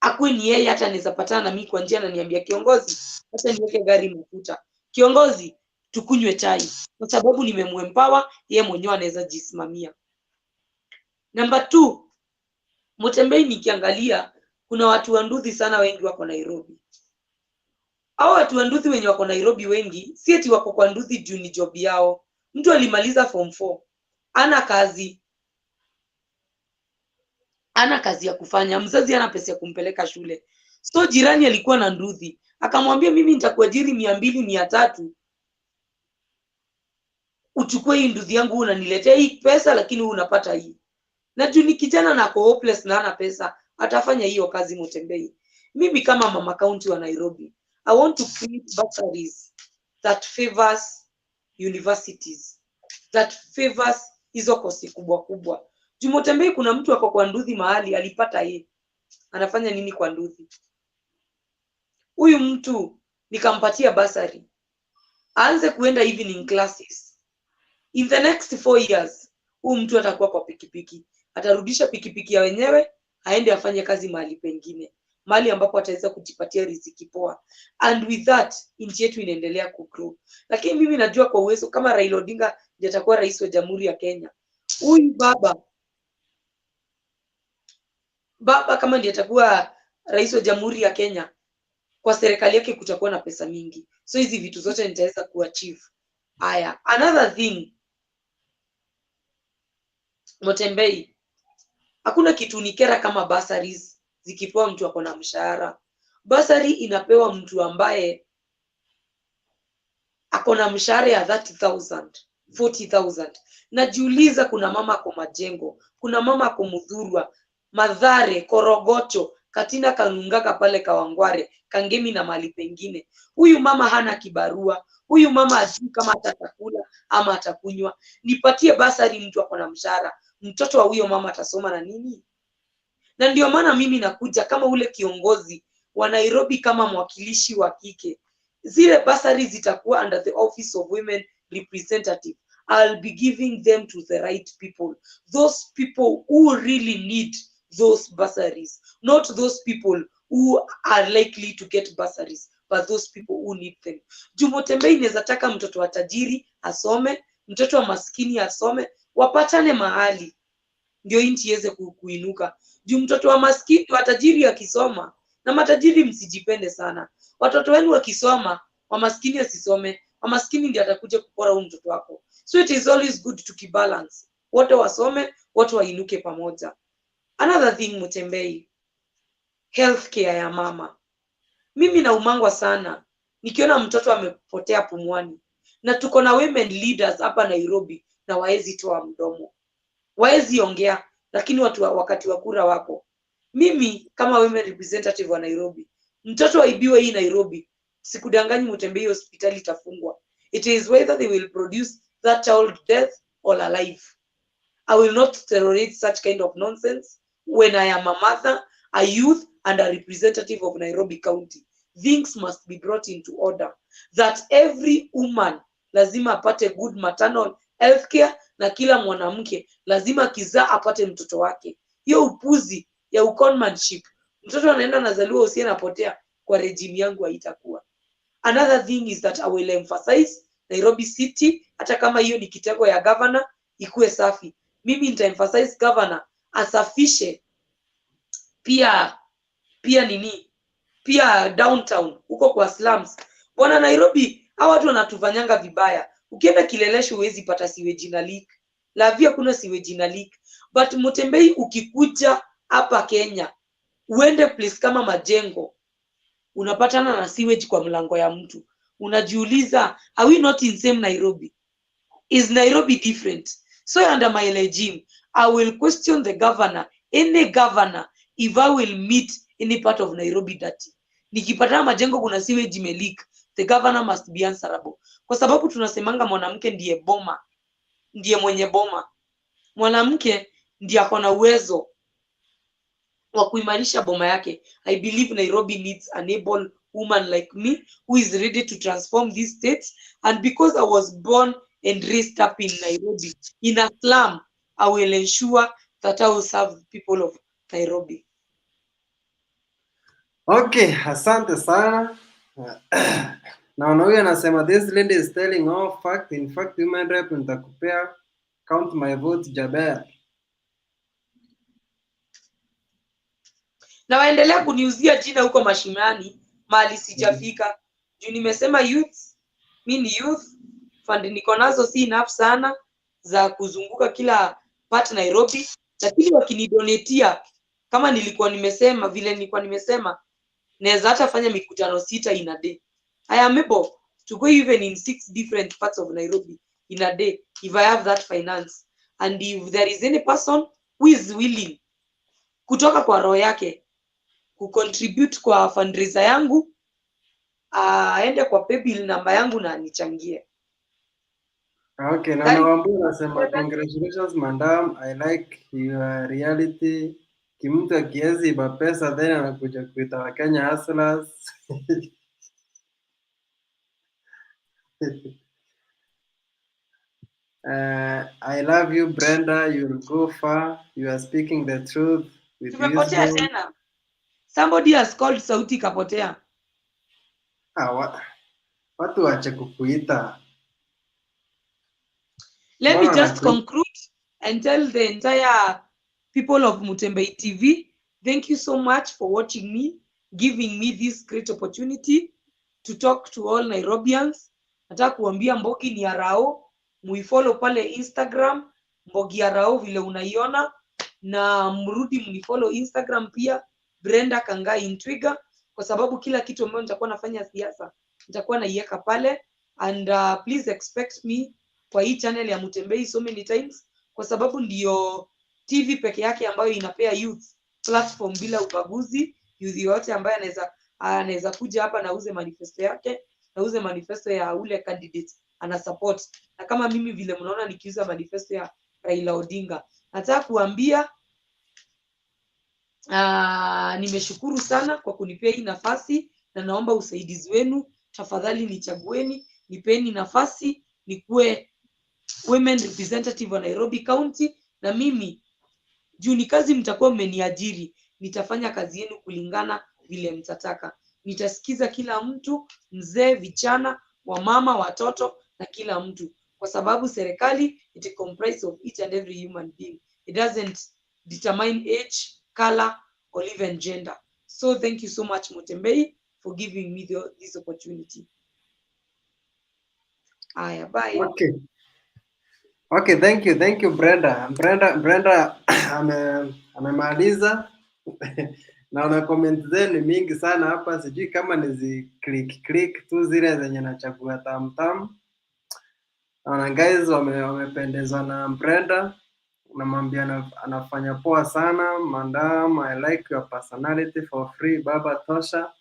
akue ni yeye, hata anaweza patana na mimi kwa njia na niambia kiongozi, hata niweke gari mafuta, kiongozi tukunywe chai, kwa sababu nimemempower yeye mwenyewe anaweza jisimamia. Number 2, Mutembei nikiangalia kuna watu wa Nduthi sana wengi wako Nairobi. Hao watu wa Nduthi wenye wako Nairobi wengi, si eti wako kwa Nduthi juu ni job yao. Mtu alimaliza form 4, ana kazi ya kufanya, mzazi ana pesa ya kumpeleka shule. So jirani alikuwa na Nduthi, akamwambia mimi nitakuajiri 200 300, uchukue hii Nduthi yangu unaniletea hii pesa, lakini unapata hii. Na juu ni kijana na ako hopeless na ana pesa, atafanya hiyo kazi Mutembei. Mimi kama mama county wa Nairobi, I want to create bursaries that favors universities, that favors hizo kosi kubwa kubwa. Juu Mutembei kuna mtu ako kwa Nduthi mahali alipata yeye, anafanya nini kwa Nduthi? Huyu mtu nikampatia bursary, aanze kuenda evening classes. In the next 4 years, huyu mtu atakuwa kwa pikipiki, atarudisha pikipiki ya wenyewe, aende afanye kazi mahali pengine, mahali ambapo ataweza kujipatia riziki poa. And with that, nchi yetu inaendelea kugrow. Lakini mimi najua kwa uwezo kama Raila Odinga ndiye atakuwa rais wa Jamhuri ya Kenya, huyu baba kama ndiye atakuwa rais wa Jamhuri ya Kenya, kwa serikali yake kutakuwa na pesa mingi. So hizi vitu zote nitaweza kuachieve. Haya, another thing, Mutembei, hakuna kitu nikera kama bursaries zikipewa mtu ako na mshahara. Bursary inapewa mtu ambaye ako na mshahara ya 30,000, 40,000. Najiuliza, kuna mama ako Majengo, kuna mama ako Mudhurwa, Madhare, Korogocho, Katina, Kanungaka pale Kawangware, Kangemi na mali pengine. Huyu mama hana kibarua, huyu mama ajui kama atakula ama atakunywa. Nipatie bursary mtu ako na mshahara, mtoto wa huyo mama atasoma na nini? Na ndio maana mimi nakuja kama ule kiongozi wa Nairobi, kama mwakilishi wa kike. Zile bursaries zitakuwa under the office of women representative. I'll be giving them to the right people, those people who really need those bursaries, not those people who are likely to get bursaries, but those people who need them. Mutembei inaweza taka mtoto wa tajiri asome, mtoto wa maskini asome, wapatane mahali ndio nchi iweze kuinuka. Mtoto wa maskini wa tajiri akisoma, na matajiri msijipende sana, watoto wenu wakisoma, wa maskini asisome, wa maskini ndiye atakuja kupora huyu mtoto wako. So it is always good to keep balance, wote wasome, wote wainuke pamoja. Another thing Mutembei, healthcare ya mama. Mimi naumangwa sana nikiona mtoto amepotea pumwani, na tuko na women leaders hapa Nairobi na waezi toa mdomo, waezi ongea, lakini watu wakati wa kura wako. Mimi kama women representative wa Nairobi, mtoto aibiwe hii Nairobi, sikudanganyi Mutembei hospitali itafungwa. It is whether they will produce that child death or alive. I will not tolerate such kind of nonsense when I am a mother, a youth, and a representative of Nairobi County. Things must be brought into order, that every woman lazima apate good maternal health care, na kila mwanamke lazima kizaa apate mtoto wake. Hiyo upuzi ya uconmanship, mtoto anaenda nazaliwa usiye napotea, kwa regime yangu haitakuwa. Another thing is that I will emphasize Nairobi City, hata kama hiyo ni kitengo ya governor, ikuwe safi. Mimi nita emphasize governor asafishe pia downtown huko kwa slums. Bwana Nairobi, hao watu wanatufanyanga vibaya. Ukienda Kilelesho huwezi pata sewage na leak. Lavia kuna sewage na leak. But Mutembei ukikuja hapa Kenya, uende place kama Majengo, unapatana na sewage kwa mlango ya mtu. Unajiuliza, are we not in same Nairobi? Is Nairobi different? So under my regime, I will question the governor, any governor, if I will meet any part of Nairobi dirty. Nikipatana Majengo kuna sewage imeleak, the governor must be answerable. Kwa sababu tunasemanga mwanamke ndiye boma, ndiye mwenye boma. Mwanamke ndiye ako na uwezo wa kuimarisha boma yake. I believe Nairobi needs an able woman like me who is ready to transform these states. And because I was born and raised up in Nairobi, in a slum, I will ensure that I will serve the people of Nairobi. Okay, asante sana. Naona huyu anasema this lady is telling all fact. In fact, human rep nitakupea count my vote Jaber. Na waendelea kuniuzia jina huko mashimani mali sijafika. Juu nimesema youth, mi ni youth fund niko nazo si enough sana za kuzunguka kila part Nairobi, lakini wakinidonetia kama nilikuwa nimesema vile nilikuwa nimesema naweza hata fanya mikutano 6 in a day. I am able to go even in 6 different parts of Nairobi in a day if I have that finance, and if there is any person who is willing kutoka kwa roho yake kucontribute kwa fundraiser yangu, aende kwa paybill namba yangu na anichangie. Okay, na Wambui anasema congratulations madam, I like your reality. Kimtu akiezi iba pesa then anakuja kuita Wakenya hustlers. I love you Brenda, you'll go far. You are speaking the truth with Tumepotea wisdom. tena. Somebody has called sauti kapotea. Watu wache kukuita. Let me just conclude and tell the entire people of Mutembei TV, thank you so much for watching me, giving me this great opportunity to talk to all Nairobians. Nataka kuambia Mbogi ni arao, muifollow pale Instagram, Mbogi arao vile unaiona, na mrudi mnifollow Instagram pia, Brendah Kangai in Twiga, kwa sababu kila kitu ambayo nitakuwa nafanya siasa, nitakuwa naiweka pale, and please expect me kwa hii channel ya Mutembei so many times, kwa sababu ndio TV peke yake ambayo inapea youth platform bila ubaguzi. Youth yote ambaye anaweza kuja hapa na uze manifesto yake, na uze manifesto ya ule candidate ana support. Na kama mimi vile mnaona nikiuza manifesto ya Raila Odinga, nataka kuambia nimeshukuru sana kwa kunipea hii nafasi, na naomba usaidizi wenu. Tafadhali nichagueni, nipeni nafasi nikuwe women representative wa Nairobi County, na mimi juu ni kazi mtakuwa mmeniajiri, nitafanya kazi yenu kulingana vile mtataka. Nitasikiza kila mtu, mzee, vijana, wamama, watoto na kila mtu, kwa sababu serikali it comprise of each and every human being. It doesn't determine age, color or even gender. So thank you so much Mutembei for giving me this opportunity. Aya, bye. Okay, thank you Brenda. Brenda amemaliza. Naona comment zenu mingi sana hapa, sijui kama nizi click tu zile zenye nachagua tam. Naona guys wamependezwa na Brenda, namwambia anafanya poa sana. Madam, I like your personality for free. Baba tosha,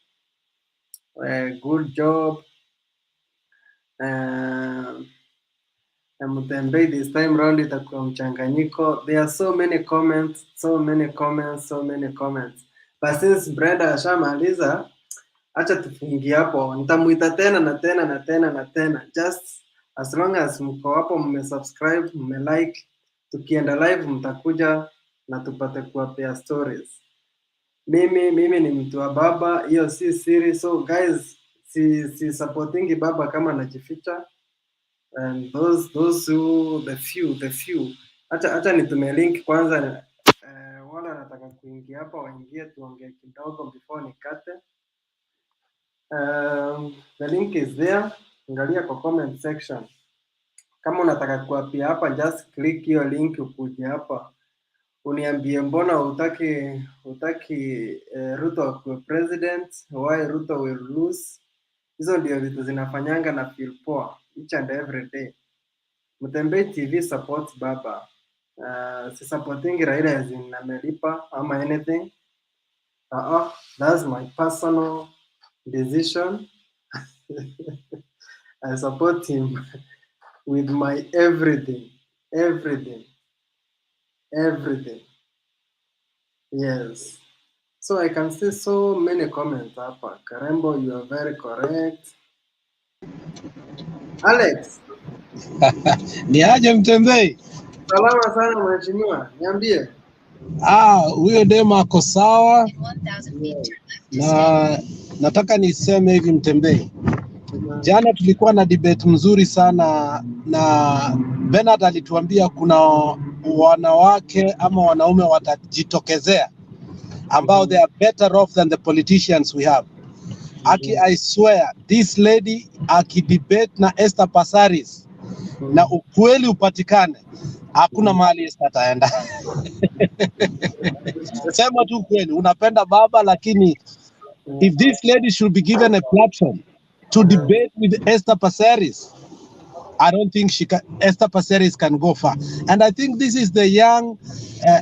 good job. Mutembei this time round itakuwa mchanganyiko. There are so many comments. But since Brenda ashamaliza, acha tufungie hapo. Nitamuita tena na tena. Just as long as mko hapo, mmesubscribe, mmelike, tukienda live mtakuja na tupate kuwapea stories. Mimi ni mtu wa baba, hiyo si siri. So guys, si supportingi baba kama najificha. And those who the few, acha nitume link kwanza. Wala nataka kuingia hapa waingie tuongee kidogo before nikate. The link is there, angalia kwa comment section. Kama unataka kuapia hapa, just click hiyo link ukuje hapa uniambie mbona utaki Ruto akuwe president, why Ruto will lose. Hizo ndio vitu zinafanyanga na feel poa each and every day. Mutembei TV support baba. Si supporting Raila as in amelipa ama anything. That's my personal decision. I support him with my everything. Yes. So I can see so many comments hapa. Karembo, you are very correct. Alex. Ni aje Mtembei? Salama sana mheshimiwa. Niambie. Huyo dema ako sawa, na nataka niseme hivi Mtembei. Jana tulikuwa na debate mzuri sana na Bernard alituambia kuna wanawake ama wanaume watajitokezea ambao they are better off than the politicians we have. I swear this lady debate na Esther Passaris na ukweli upatikane, hakuna mahali Esther ataenda. Sema tu kweli, unapenda baba, lakini if this lady should be given a platform to debate with Esther Passaris, I don't think Esther Passaris can go far. And I think this is the young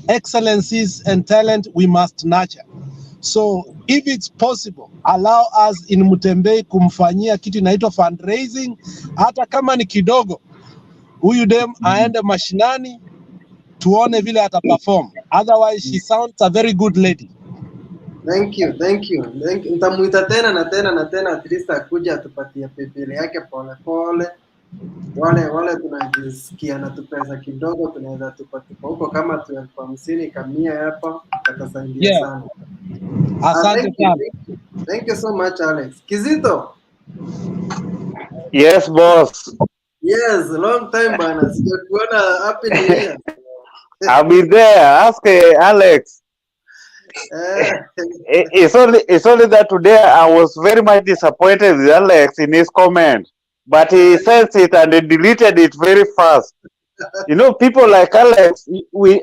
excellencies and talent we must nurture. So if it's possible, allow us in Mutembei kumfanyia kitu inaitwa fundraising, hata kama ni kidogo. Huyu dem aende mashinani, tuone vile ataperform. Otherwise, she sounds a very good lady. Thank you. Nitamuita tena na tena at least akuja atupatie pepele yake pole pole. Wale tunajisikia na tupesa kidogo tunaweza tupatupa huko kama 50 kamia hapa atasaidia sana. Asante sana. Thank you so much, Alex. Kizito. Yes, boss. Yes, long time bana. Sijakuona. Happy New Year. I'll be there. Ask Alex. It's only that today I was very much disappointed with Alex in his comment, but he sensed it and he deleted it very fast. You know, people like Alex,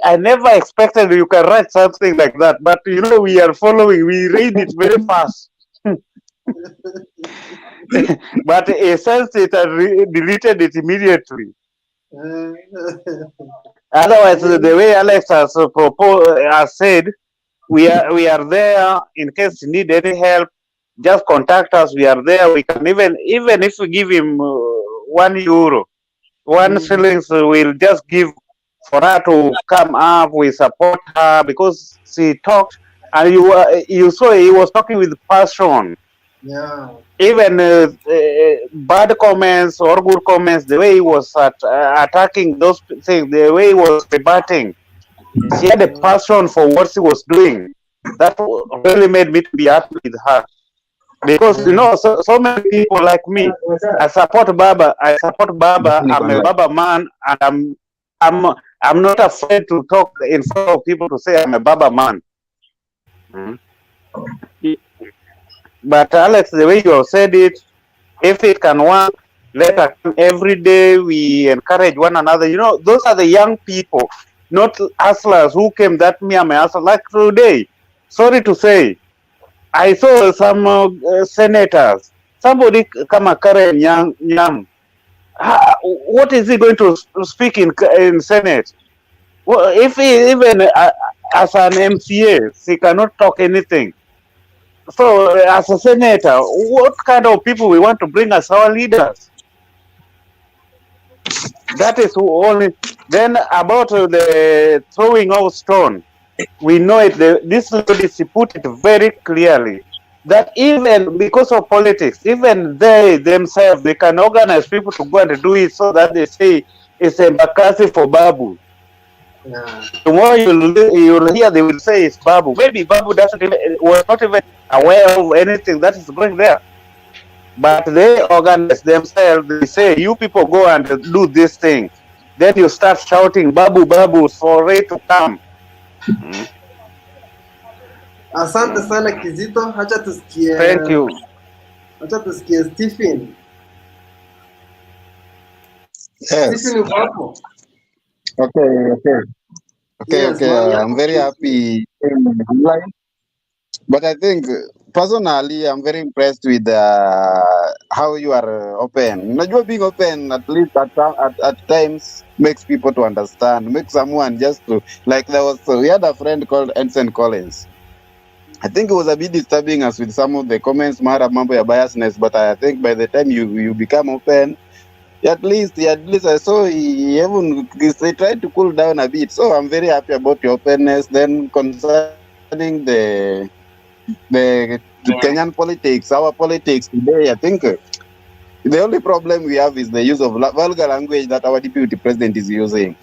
I never expected you can write something like that, but you know, we are following, we read it very fast. But he sensed it and deleted it immediately. Otherwise, the way Alex has said, we are there in case you need any help. Just contact us. We are there. We can even if we give him €1, 1 shillings, we'll just give for her to come up. We support her because she talked, and you saw he was talking with passion. Yeah. Even bad comments or good comments, the way he was attacking those things, the way he was debating, she had a passion for what she was doing. That really made me to be happy with her. Because you know, so many people like me, I support Baba. I'm a Baba man, and I'm not afraid to talk in front of people to say I'm a Baba man. But Alex, the way you have said it, if it can work, let us every day we encourage one another. You know, those are the young people, not hustlers who came that me I'm a hustler. Like today, sorry to say, I saw some senators. Somebody come a Karen Nyam. What is he going to speak in Senate? Well, if he, even as an MCA, he cannot talk anything. So, as a senator, what kind of people we want to bring as our leaders? That is only. Then about the throwing of stone, we know it. This lady, she put it very clearly that even because of politics, even they themselves, they can organize people to go and do it so that they say it's a Bakasi for Babu. Yeah. Tomorrow you'll hear they will say it's Babu. Maybe Babu was not even aware of anything that is going there. But they organize themselves. They say, you people go and do this thing. Then you start shouting, Babu, Babu, for it to come. Asante sana Kizito. Hacha tusikie. Thank you. Hacha tusikie Stephen. Yes. Stephen uko hapo? Okay. Yes, I'm very happy online. But I think personally, I'm very impressed with how you are open. Najua being open, at least at times, makes people to understand, makes someone just to, like we had a friend called Ensign Collins. I think it was a bit disturbing us with some of the comments, mara mambo ya biasness, but I think by the time you become open, at least I saw he tried to cool down a bit. So I'm very happy about your openness. Then concerning the Kenyan politics, our politics today, I think the only problem we have is the use of vulgar language that our deputy president is using.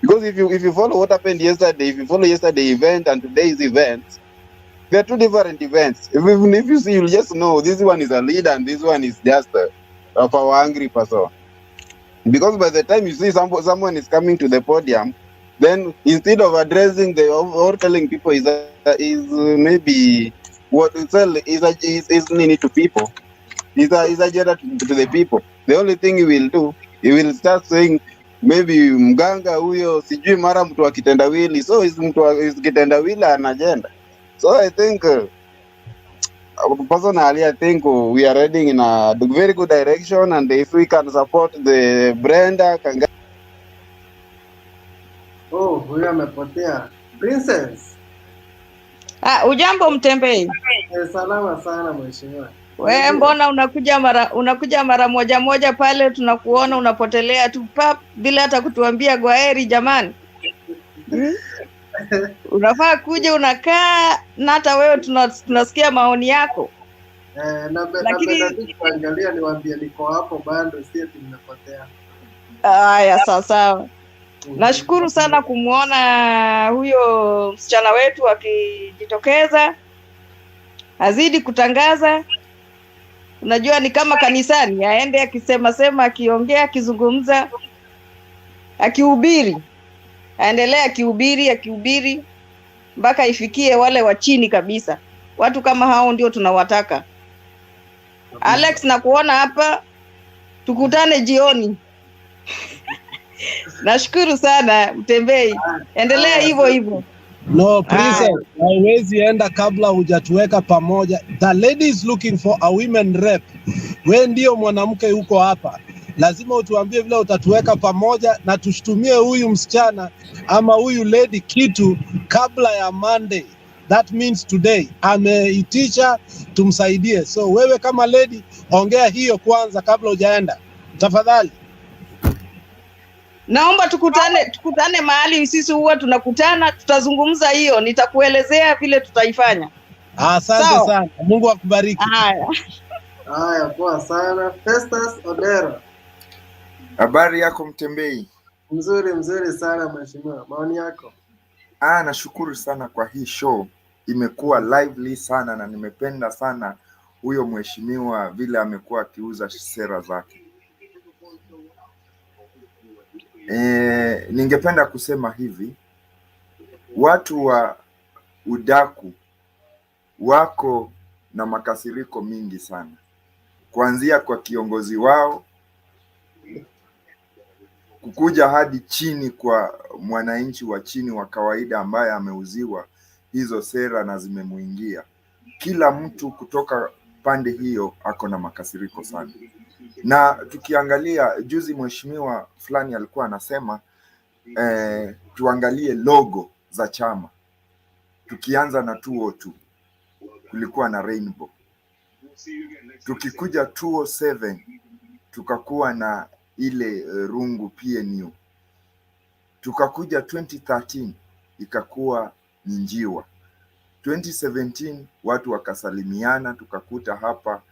Because if you follow what happened yesterday, if you follow yesterday's event and today's event, they're two different events. Even if you see, you'll just know this one is a leader and this one is just a power angry person. Because by the time you see someone is coming to the podium, then instead of addressing or telling people is maybe what to tell is need to people, is agenda to the people. The only thing he will do, he will start saying maybe mganga huyo sijui mara mtu wa kitendawili, so is mtu wa kitendawili ana agenda. So I think personally, I think we are heading in a very good direction, and if we can support the Brendah Kangai. Oh, huyo amepotea. Princess. Ujambo Mtembei? Salama sana mheshimiwa. We mbona unakuja mara moja pale, tunakuona unapotelea tu pap bila hata kutuambia kwaheri jamani. Unafaa kuja unakaa na hata wewe tunasikia maoni yako. Lakini kuangalia niwaambie niko hapo bado, si eti nimepotea. Haya, sawa. Nashukuru sana kumuona huyo msichana wetu akijitokeza, azidi kutangaza. Unajua ni kama kanisani, aende akisema, akiongea, akizungumza, akihubiri, aendelee akihubiri mpaka ifikie wale wa chini kabisa. Watu kama hao ndio tunawataka. Alex, nakuona hapa, tukutane jioni. Nashukuru sana Mtembei, endelea hivyo. No, Princess, haiwezi enda kabla hujatuweka pamoja. The lady is looking for a women rep. We ndio mwanamke huko hapa, lazima utuambie vile utatuweka pamoja na tushtumie huyu msichana ama huyu lady kitu kabla ya Monday. That means today. Ameitisha tumsaidie. So wewe kama lady ongea hiyo kwanza kabla hujaenda. Tafadhali. Naomba tukutane mahali sisi huwa tunakutana, tutazungumza hiyo, nitakuelezea vile tutaifanya. Asante sana. Mungu akubariki. Haya, poa sana. Festus Odero. Habari yako Mtembei? Mzuri sana mheshimiwa. Maoni yako? Nashukuru sana kwa hii show. Imekuwa lively sana na nimependa sana huyo mheshimiwa vile amekuwa akiuza sera zake. Ningependa kusema hivi, watu wa udaku wako na makasiriko mingi sana, kuanzia kwa kiongozi wao kukuja hadi chini kwa mwananchi wa chini wa kawaida ambaye ameuziwa hizo sera na zimemuingia. Kila mtu kutoka pande hiyo ako na makasiriko sana. Na tukiangalia juzi mheshimiwa fulani alikuwa anasema tuangalie logo za chama. Tukianza na 202 kulikuwa na rainbow. Tukikuja 207 tukakuwa na ile rungu PNU. Tukakuja 2013 ikakuwa ni njiwa. 2017 watu wakasalimiana, tukakuta hapa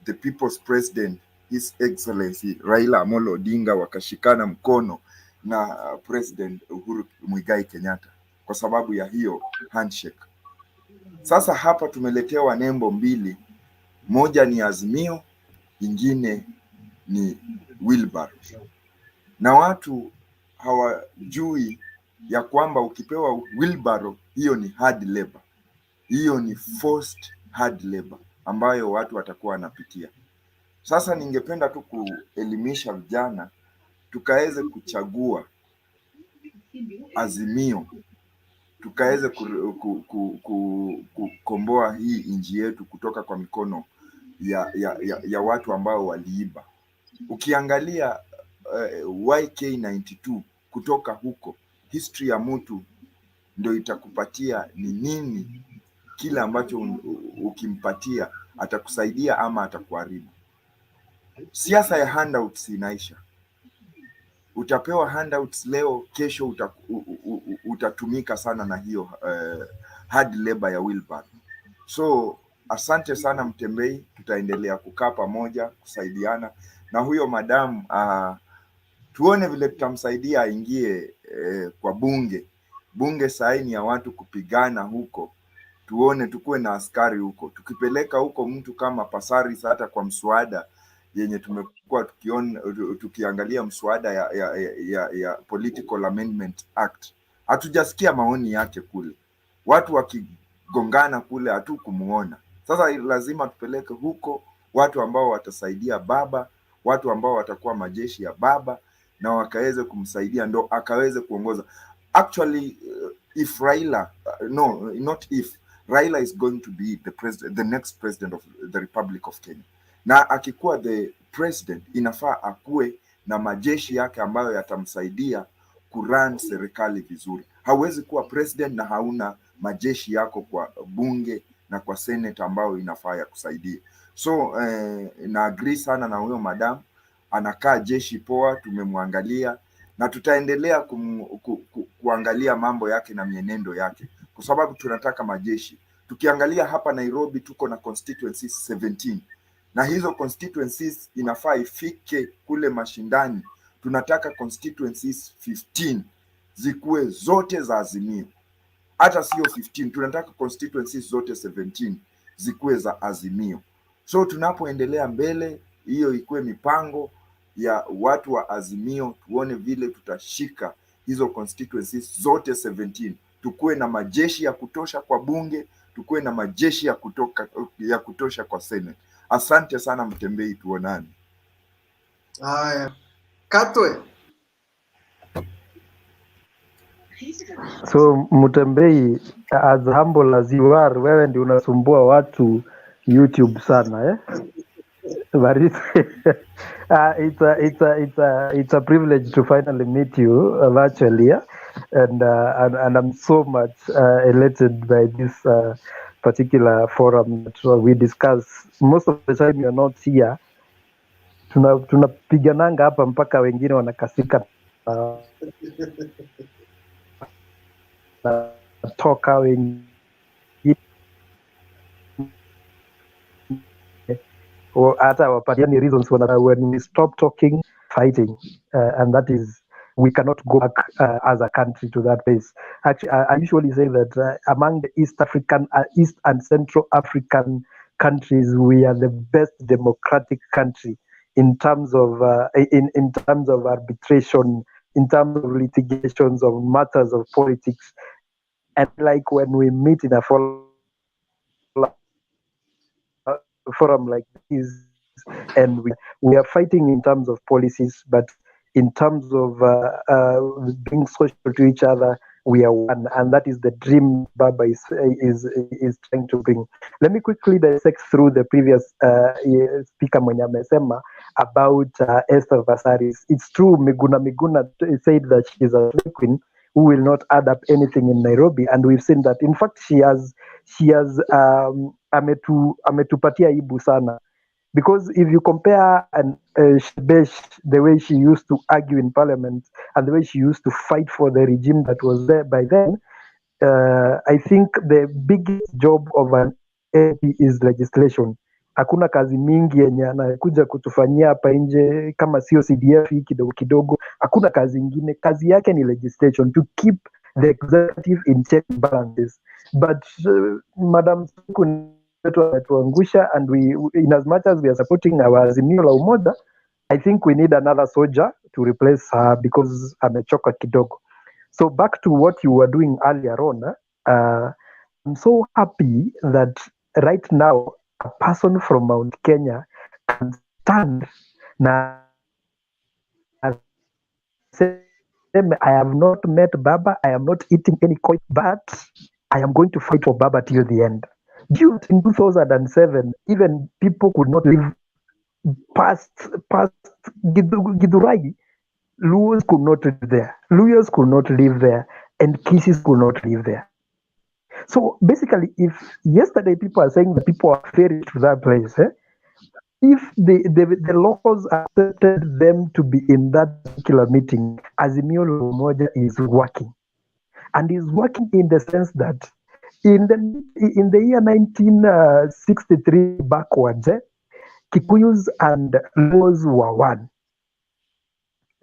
the people's president His Excellency Raila Amolo Odinga wakashikana mkono na President Uhuru Muigai Kenyatta kwa sababu ya hiyo handshake. Sasa hapa tumeletewa nembo mbili, moja ni Azimio, ingine ni wheelbarrow. Na watu hawajui ya kwamba ukipewa wheelbarrow hiyo ni hard labor. Hiyo ni forced hard labor ambayo watu watakuwa wanapitia. Sasa ningependa tu kuelimisha vijana tukaweze kuchagua Azimio, tukaweze kukomboa hii nchi yetu kutoka kwa mikono ya watu ambao waliiba. Ukiangalia YK92 kutoka huko, history ya mtu ndio itakupatia ni nini kile ambacho ukimpatia atakusaidia ama atakuharibu. Siasa ya handouts inaisha. Utapewa handouts leo, kesho utatumika sana na hiyo hard labor ya wheelbarrow. So asante sana Mtembei, tutaendelea kukaa pamoja kusaidiana na huyo madamu tuone vile tutamsaidia aingie kwa bunge. Bunge sahi ni ya watu kupigana huko, tuone tukuwe na askari huko. Tukipeleka huko mtu kama Pasaris, hata kwa mswada yenye tumekuwa tukiangalia mswada ya Political Amendment Act, hatujasikia maoni yake kule. Watu wakigongana kule hatukumuona. Sasa lazima tupeleke huko watu ambao watasaidia baba, watu ambao watakuwa majeshi ya baba, na wakaweze kumsaidia ndo akaweze kuongoza. Actually, if Raila, no, not if, Raila is going to be the next president of the Republic of Kenya. Na akikuwa the president, inafaa akuwe na majeshi yake ambayo yatamsaidia kuran serikali vizuri. Hauwezi kuwa president na hauna majeshi yako kwa bunge na kwa senate ambayo inafaa ya kusaidia. So na agree sana na huyo madam, anakaa jeshi poa, tumemwangalia na tutaendelea kuangalia mambo yake na mienendo yake, kwa sababu tunataka majeshi. Tukiangalia hapa Nairobi tuko na constituencies 17, na hizo constituencies inafaa ifike kule mashindani. Tunataka constituencies 15 zikuwe zote za Azimio, hata sio 15, tunataka constituencies zote 17 zikuwe za Azimio. So tunapoendelea mbele, hiyo ikuwe mipango ya watu wa Azimio, tuone vile tutashika hizo constituencies zote 17, tukuwe na majeshi ya kutosha kwa bunge, tukuwe na majeshi ya kutosha kwa Senate. Asante sana Mtembei, tuonane. Haya, Katwe. So Mtembei, as humble as you are, wewe ndio unasumbua watu YouTube sana But it's a privilege to finally meet you virtually, and I'm so much elated by this particular forum that we discuss. Most of the time you're not here. Tunapigananga hapa mpaka wengine wanakasika toka wengine hata wapatiani reasons when we stop talking, fighting, and that is, we cannot go back as a country to that place. Actually, I usually say that among the East and Central African countries, we are the best democratic country in terms of in terms of arbitration, in terms of litigations of matters of politics, and like when we meet in a forum like this, and we are fighting in terms of policies, but in terms of being social to each other, we are one, and that is the dream Baba is trying to bring. Let me quickly dissect through the previous speaker mwenye amesema about Esther Vasaris. It's true, Miguna said that she is a queen who will not add up anything in Nairobi, and we've seen that. In fact, she has ametupatia ibu sana, because if you compare Shebesh, the way she used to argue in parliament and the way she used to fight for the regime that was there by then, I think the biggest job of an MP is legislation. Hakuna kazi mingi yenye anakuja kutufanyia hapa nje kama sio CDF kidogo kidogo. Hakuna kazi ingine, kazi yake ni legislation, to keep the executive in check and balances. But Madam ametuangusha, and we, in as much as we are supporting our Azimio la Umoja, I think we need another soldier to replace her because amechoka kidogo. So back to what you were doing earlier on, I'm so happy that right now a person from Mount Kenya can stand now and say, I have not met Baba, I am not eating any coin, but I am going to fight for Baba till the end. Due in 2007, even people could not live past Githurai. Luos could not live there. Luyas could not live there, and Kisis could not live there. So basically, if yesterday people are saying that people are ferried to that place, if the locals accepted them to be in that particular meeting, Azimio la Umoja is working, and is working in the sense that in the year 1963 backwards, Kikuyus and Luos were one.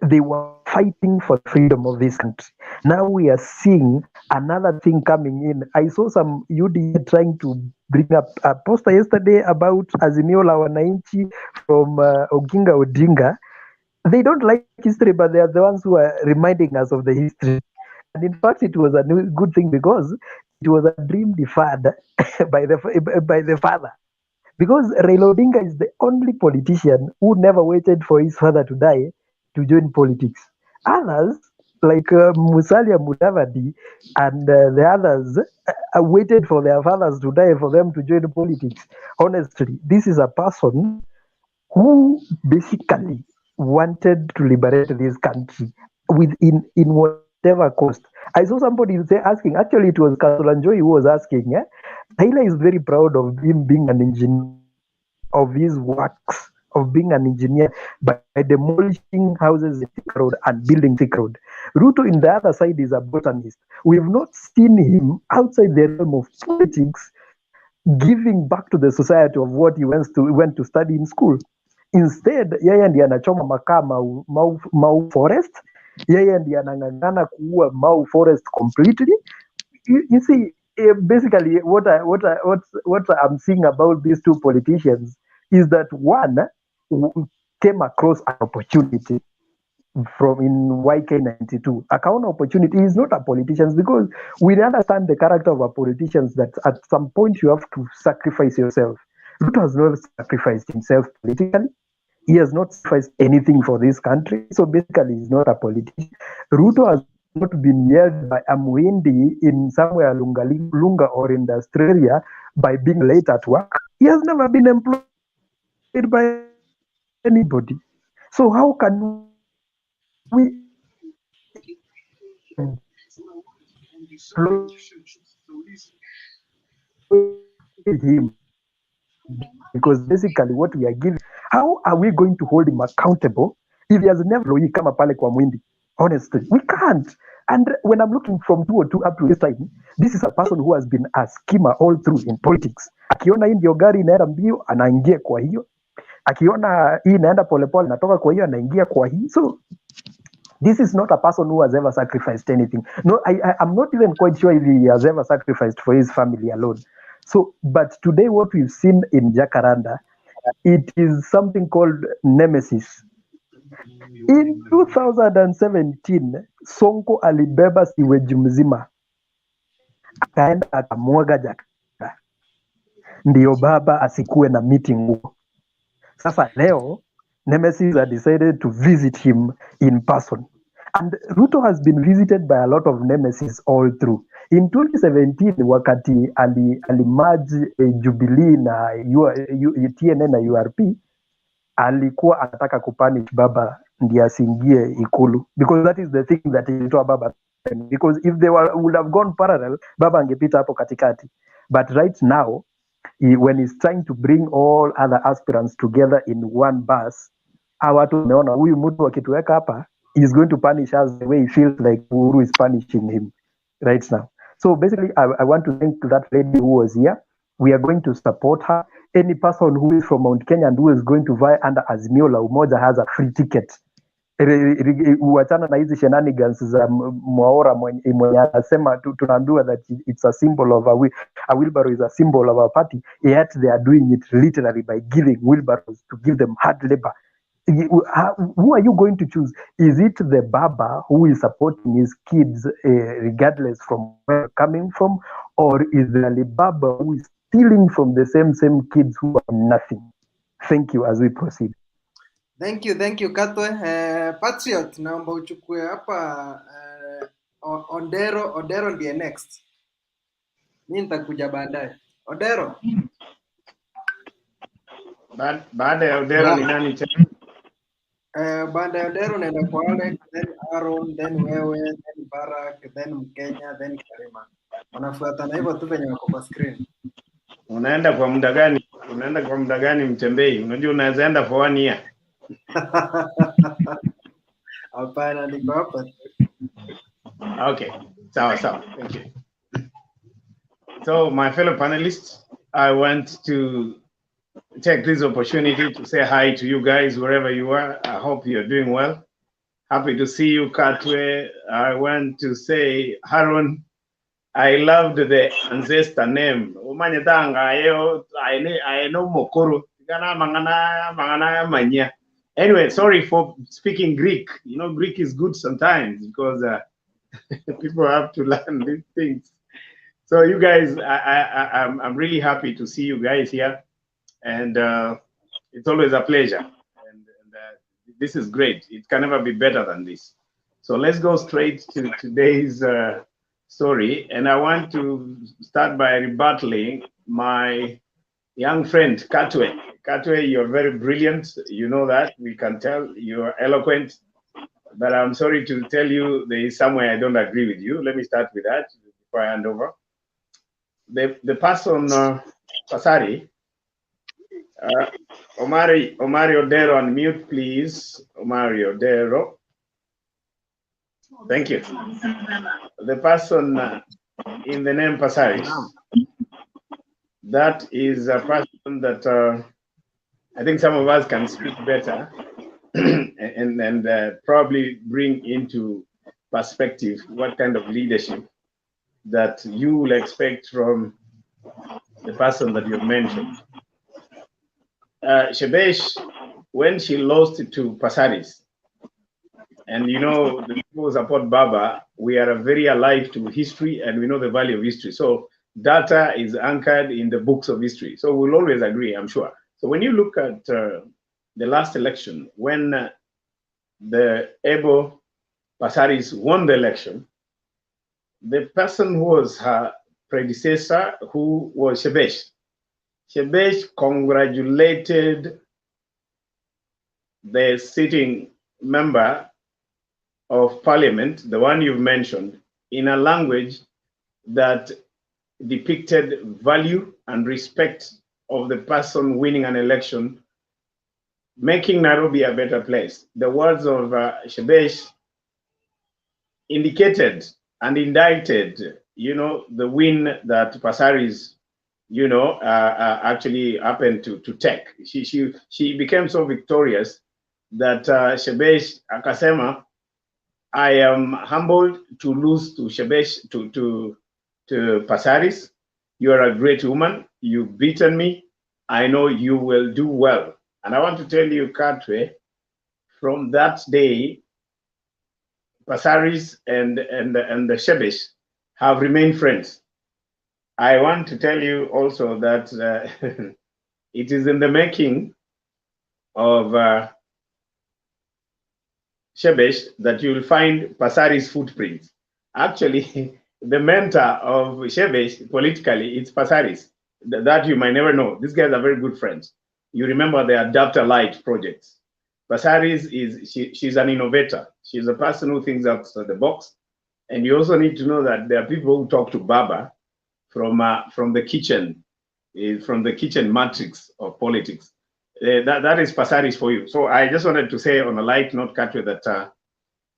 they were fighting for the freedom of this country. Now we are seeing another thing coming in. I saw some UDA trying to bring up a poster yesterday about Azimio la Wananchi from Oginga Odinga. They don't like history, but they are the ones who are reminding us of the history. And in fact, it was a good thing because it was a dream deferred by the father. Because Raila Odinga is the only politician who never waited for his father to die to join politics. Others, like Musalia Mudavadi and the others, waited for their fathers to die for them to join politics. Honestly, this is a person who basically wanted to liberate this country in whatever cost. I saw somebody say asking, actually it was Kasolanjoy who was asking, Raila is very proud of him being an engineer, of his works, of being an engineer by demolishing houses in Thick Road and building Thick Road. Ruto in the other side is a botanist. We have not seen him outside the realm of politics giving back to the society of what he went to study in school. Instead, yeye ndiye anachoma makaa Mau forest, yeye ndiye anang'ang'ana kuua Mau forest completely. You see, basically what I'm seeing about these two politicians is that one came across an opportunity from in YK92. Account opportunity is not a politician, because we understand the character of a politician that at some point you have to sacrifice yourself. Ruto has not sacrificed himself politically. He has not sacrificed anything for this country. So basically, he's not a politician. Ruto has not been yelled by Amwindi in somewhere Lunga or in Australia by being late at work. He has never been employed by anybody. So how can we employ him? Because basically what we are giving, how are we going to hold him accountable if he has never come up pale kwa Mwindi? Honestly, we can't. And when I'm looking from 202 up to this time, this is a person who has been a schemer all through in politics. Akiona hii ndio gari inaenda mbio, anaingia kwa hiyo. Akiona hii inaenda polepole, natoka kwa hiyo, anaingia kwa hii. So this is not a person who has ever sacrificed anything. No, I'm not even quite sure if he has ever sacrificed for his family alone. So, but today what we've seen in Jacaranda, it is something called nemesis. In 2017, Sonko alibeba siweji mzima, akaenda akamwaga Jakaranda, ndio baba asikuwe na meeting huko. Sasa leo, nemesis had decided to visit him in person. And Ruto has been visited by a lot of nemesis all through. In 2017, wakati alimerge Jubilee na TNA na URP, alikuwa anataka kupunish baba ndiye asiingie ikulu, because that is the thing that ilitoa baba, because if they would have gone parallel, baba angepita hapo katikati. But right now, when he's trying to bring all other aspirants together in one bus, hawa watu wameona huyu mtu akituweka hapa, he's going to punish us the way he feels like Uhuru is punishing him right now. So basically, I want to thank that lady who was here. We are going to support her. Any person who is from Mount Kenya and who is going to vie under Azimio la Umoja has a free ticket. Uachana na hizi shenanigans za Mwaora mwenye anasema tunaambiwa that it's a symbol of a wheelbarrow is a symbol of our party, yet they are doing it literally by giving wheelbarrows to give them hard labor. Who are you going to choose? Is it the baba who is supporting his kids regardless from where they're coming from, or is the Alibaba who is stealing from the same kids who are nothing? Thank you as we proceed. Thank you Katwe. Patriot, naomba uchukue hapa Odero ndiye next. Mimi nitakuja baadaye. Odero. Baada ya Odero ni nani tena? Baada ya Odero naenda kwa Alex, then Aaron, then wewe, then Barak, then Mkenya, then Karima. Wanafuatana hivyo tu venye wako kwa screen. Unaenda kwa muda gani? Unaenda kwa muda gani Mtembei? Unajua unaweza enda for 1 year. Hapana, niko hapa. Okay. Sawa. Thank you. So my fellow panelists, I want to take this opportunity to say hi to you guys wherever you are. I hope you're doing well. Happy to see you, Katwe. I want to say, Haron, I loved the ancestor name. I know Mokoro. Anyway, sorry for speaking Greek. You know, Greek is good sometimes because people have to learn these things. So you guys, I'm really happy to see you guys here, and it's always a pleasure. And this is great. It can never be better than this. So let's go straight to today's story, and I want to start by rebuttaling my young friend Katwe. Katwe, you're very brilliant. You know that. We can tell you're eloquent. But I'm sorry to tell you there is somewhere I don't agree with you. Let me start with that before I hand over. The person, Pasari, Omari Odero, unmute, please. Omari Odero. Thank you. The person in the name Pasari, that is a person that I think some of us can speak better and probably bring into perspective what kind of leadership that you will expect from the person that you've mentioned. Shebesh, when she lost to Pasaris, and you know, the people who support Baba, we are very alive to history and we know the value of history. So data is anchored in the books of history. So we'll always agree, I'm sure. So when you look at the last election, when the Ebo Pasaris won the election, the person who was her predecessor, who was Shebesh, Shebesh congratulated the sitting member of parliament, the one you've mentioned, in a language that depicted value and respect of the person winning an election, making Nairobi a better place. The words of Shebesh indicated and indicted, you know, the win that Pasaris, you know, actually happened to take. She became so victorious that Shebesh akasema, I am humbled to lose to Shebesh, to Pasaris. You are a great woman. You've beaten me. I know you will do well. And I want to tell you, Katwe, from that day, Pasaris and the Shebesh have remained friends. I want to tell you also that it is in the making of Shebesh that you will find Pasaris' footprints. Actually, the mentor of Shebesh politically, it's Pasaris. That you might never know. These guys are very good friends. You remember the Adapter Light projects. Pasaris she's an innovator. She's a person who thinks outside the box. And you also need to know that there are people who talk to Baba from the kitchen matrix of politics. That is Pasaris for you. So I just wanted to say on a light note, Katwe, that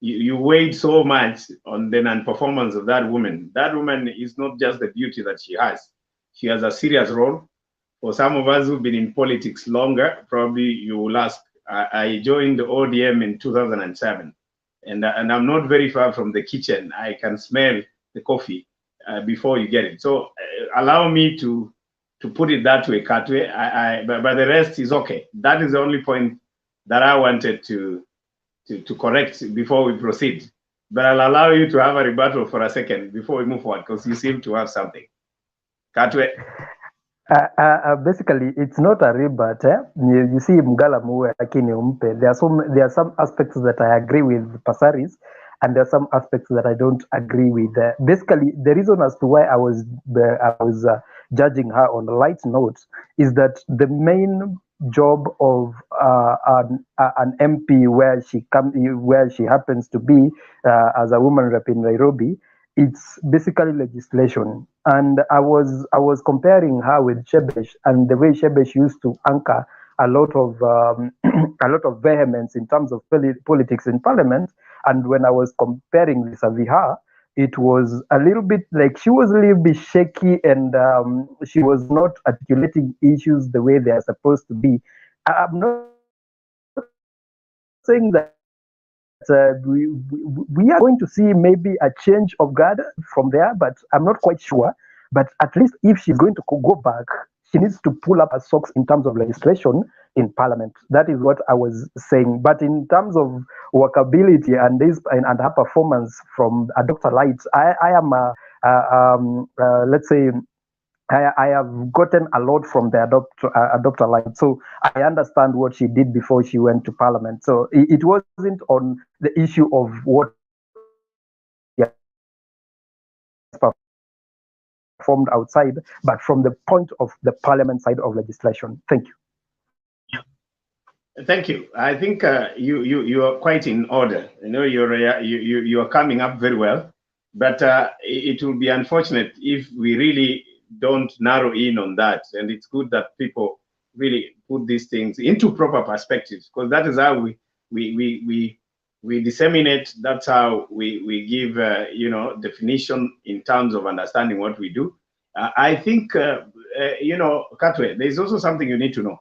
you weighed so much on the non-performance of that woman. That woman is not just the beauty that she has. She has a serious role. For some of us who've been in politics longer, probably you will ask, I joined the ODM in 2007, and I'm not very far from the kitchen. I can smell the coffee before you get it. So allow me to put it that way, Katwe. But the rest is okay. That is the only point that I wanted to correct before we proceed. But I'll allow you to have a rebuttal for a second before we move forward, because you seem to have something. Katwe. Basically, it's not a rebut. You see, Mgala Muwe lakini umpe. There are some aspects that I agree with Pasaris, and there are some aspects that I don't agree with. Basically, the reason as to why I was judging her on a light note is that the main job of an MP where she happens to be as a woman rep in Nairobi, it's basically legislation. And I was comparing her with Shebesh, and the way Shebesh used to anchor a lot of a lot of vehemence in terms of politics in parliament. And when I was comparing this with her, it was a little bit like she was a little bit shaky, and she was not articulating issues the way they are supposed to be. I'm not saying that we are going to see maybe a change of guard from there, but I'm not quite sure. But at least if she's going to go back, she needs to pull up her socks in terms of legislation in Parliament. That is what I was saying. But in terms of workability and her performance from Dr. Light, I am let's say I have gotten a lot from the Dr. Light. So I understand what she did before she went to Parliament. So it wasn't on the issue of what performed outside, but from the point of the Parliament side of legislation. Thank you. Thank you. I think you are quite in order. You know, you are coming up very well, but it will be unfortunate if we really don't narrow in on that. And it's good that people really put these things into proper perspectives, because that is how we disseminate. That's how we give you know, definition in terms of understanding what we do. I think you know, Katwe, there is also something you need to know.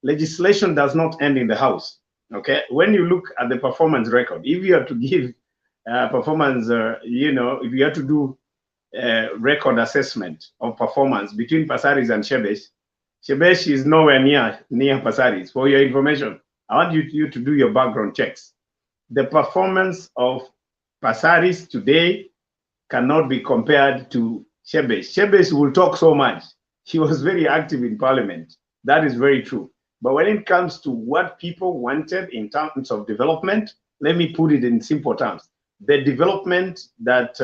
Legislation does not end in the House. Okay, when you look at the performance record, if you have to give performance, you know, if you have to do record assessment of performance between Passaris and Shebesh, Shebesh is nowhere near Passaris. For your information, I want you to do your background checks. The performance of Passaris today cannot be compared to Shebesh. Shebesh will talk so much. She was very active in Parliament. That is very true. But when it comes to what people wanted in terms of development, let me put it in simple terms. The development that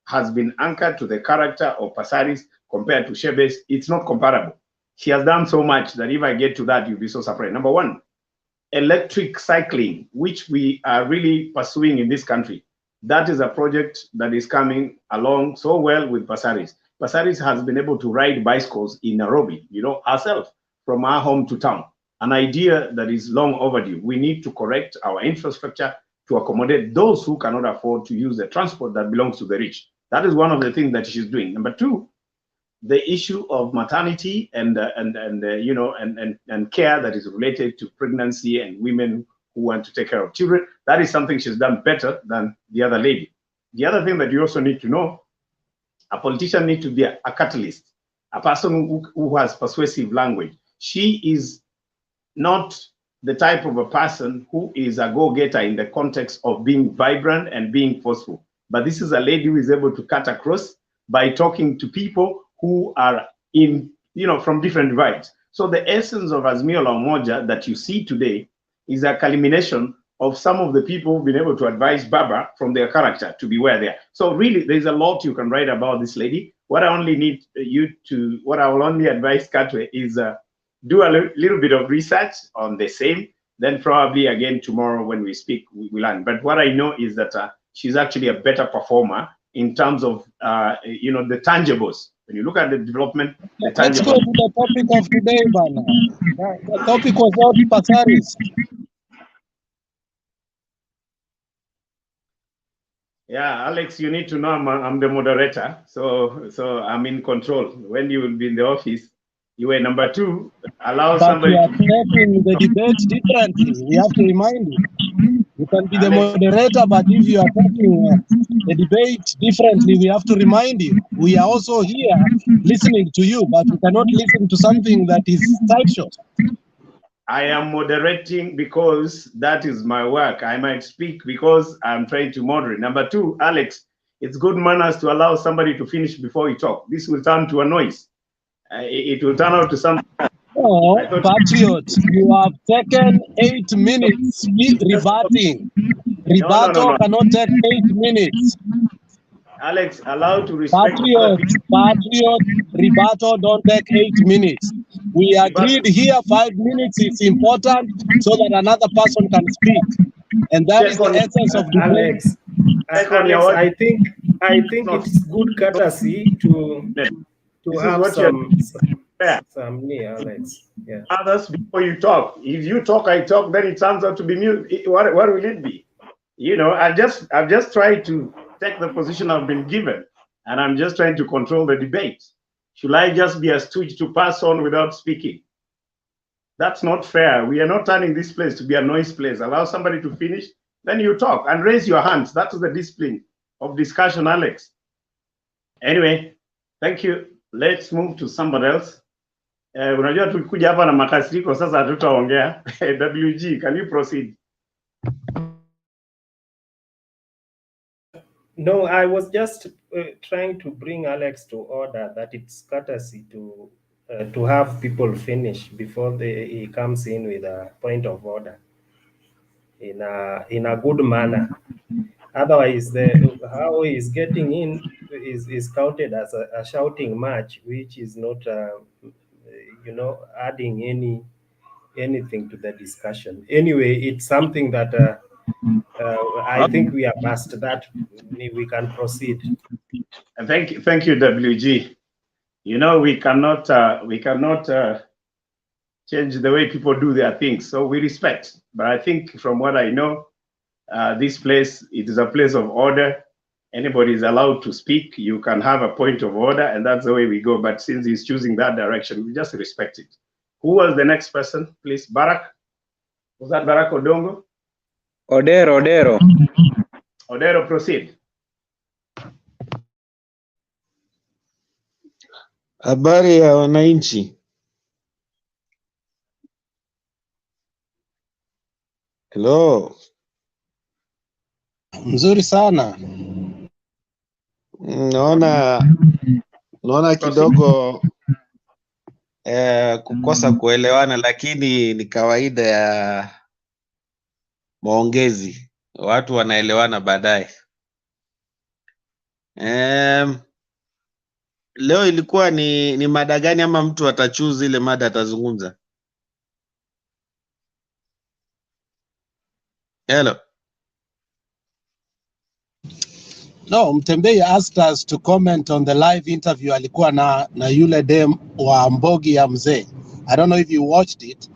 has been anchored to the character of Passaris compared to Shebesh, it's not comparable. She has done so much that if I get to that, you'll be so surprised. Number one, electric cycling, which we are really pursuing in this country. That is a project that is coming along so well with Passaris. Passaris has been able to ride bicycles in Nairobi, you know, herself, from our home to town. An idea that is long overdue. We need to correct our infrastructure to accommodate those who cannot afford to use the transport that belongs to the rich. That is one of the things that she's doing. Number two, the issue of maternity and you know, and care that is related to pregnancy and women who want to take care of children. That is something she's done better than the other lady. The other thing that you also need to know, a politician needs to be a catalyst, a person who has persuasive language. She is not the type of a person who is a go-getter in the context of being vibrant and being forceful. But this is a lady who is able to cut across by talking to people who are in, you know, from different divides. So the essence of Azimio la Umoja that you see today is a culmination of some of the people who've been able to advise Baba from their character to be where they are. So really, there's a lot you can write about this lady. What I only need you to, what I will only advise Katwe is do a little bit of research on the same, then probably again tomorrow when we speak, we learn. But what I know is that she's actually a better performer in terms of, you know, the tangibles. When you look at the development, the tangibles. Let's go to the topic of today, Bana. The topic was not Passaris. Yeah, Alex, you need to know I'm the moderator, so I'm in control. When you will be in the office, you were number two. Allow But somebody. we are taking the debate differently. We have to remind you. You can be the moderator, but if you are taking the debate differently, we have to remind you. We are also here listening to you, but we cannot listen to something that is sideshot. I am moderating because that is my work. I might speak because I'm trying to moderate. Number two, Alex, it's good manners to allow somebody to finish before you talk. This will turn to a noise. It will turn out to something. Oh, Patriot, you have taken 8 minutes rebutting. Rebuttal cannot take 8 minutes. Alex, allow to respect. Patriot, rebuttal don't take 8 minutes. We agreed here 5 minutes is important so that another person can speak. And that is the essence of debate. Alex, I think it's good courtesy to have some Alex. Yeah. Others before you talk. If you talk, I talk, then it turns out to be mute. What will it be? You know, I've just tried to take the position I've been given, and I'm just trying to control the debate. Should I just be a stooge to pass on without speaking? That's not fair. We are not turning this place to be a noise place. Allow somebody to finish, then you talk and raise your hands. That is the discipline of discussion, Alex. Anyway, thank you. Let's move to somebody else. Unajua tulikuja hapa na makasiriko, sasa hatutaongea. WG, can you proceed? No, I was just trying to bring Alex to order that it's courtesy to have people finish before he comes in with a point of order in a good manner. Otherwise, how he's getting in is counted as a shouting match, which is not, adding anything to the discussion. Anyway, it's something that I think we are past that. We can proceed. Thank you, WG. You know, we cannot change the way people do their things, so we respect. But I think from what I know, this place, it is a place of order. Anybody is allowed to speak. You can have a point of order, and that's the way we go. But since he's choosing that direction, we just respect it. Who was the next person, please? Barak? Was that Barak Odongo? Odero. Odero, proceed. Habari ya wananchi. Hello. Mzuri sana. Naona kidogo kukosa kuelewana, lakini ni kawaida ya maongezi. Watu wanaelewana baadaye. Leo ilikuwa ni mada gani, ama mtu atachoose ile mada atazungumza? Hello. No, Mtembei asked us to comment on the live interview alikuwa na yule dem wa Mbogi ya mzee. I don't know if you watched it.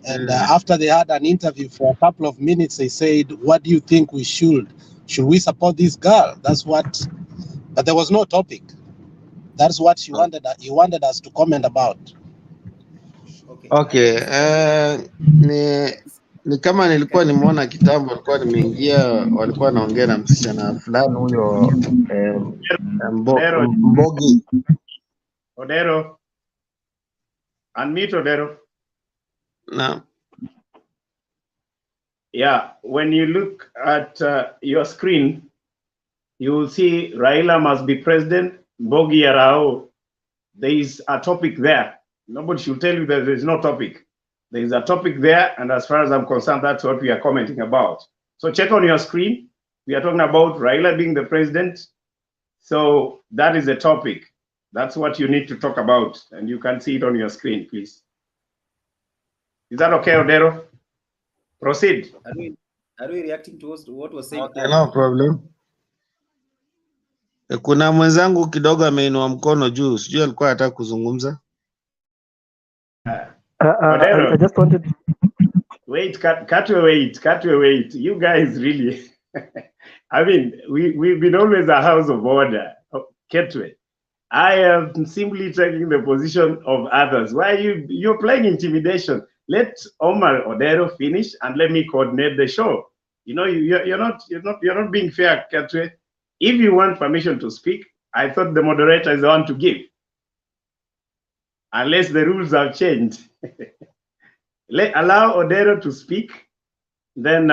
And after they had an interview for a couple of minutes, they said, what do you think we should we support this girl? That's what, but there was no topic. That's what he wanted us to comment about. Okay. Ni kama nilikuwa nimeona kitambo, alikuwa nimeingia, walikuwa naongea na msichana fulani huyo Mbogi. Odero. Unmute Odero. No. Yeah, when you look at your screen, you will see Raila must be president, Mbogi Yarao. There is a topic there. Nobody should tell you that there is no topic. There is a topic there, and as far as I'm concerned, that's what we are commenting about. So check on your screen. We are talking about Raila being the president. So that is a topic. That's what you need to talk about, and you can see it on your screen, please. Is that okay, Odero? Proceed. Are we reacting to what was said? Okay, no problem. Kuna mwenzangu kidogo ameinua mkono juu, sijui alikuwa anataka kuzungumza. I just wanted to... Wait, cut your wait. You guys really, I mean, we've been always a house of order. Ketwe. I am simply taking the position of others. Why you're playing intimidation? Let Omar Odero finish and let me coordinate the show. You know, you're not being fair, Ketwe. If you want permission to speak, I thought the moderator is the one to give. Unless the rules have changed. Allow Odero to speak, then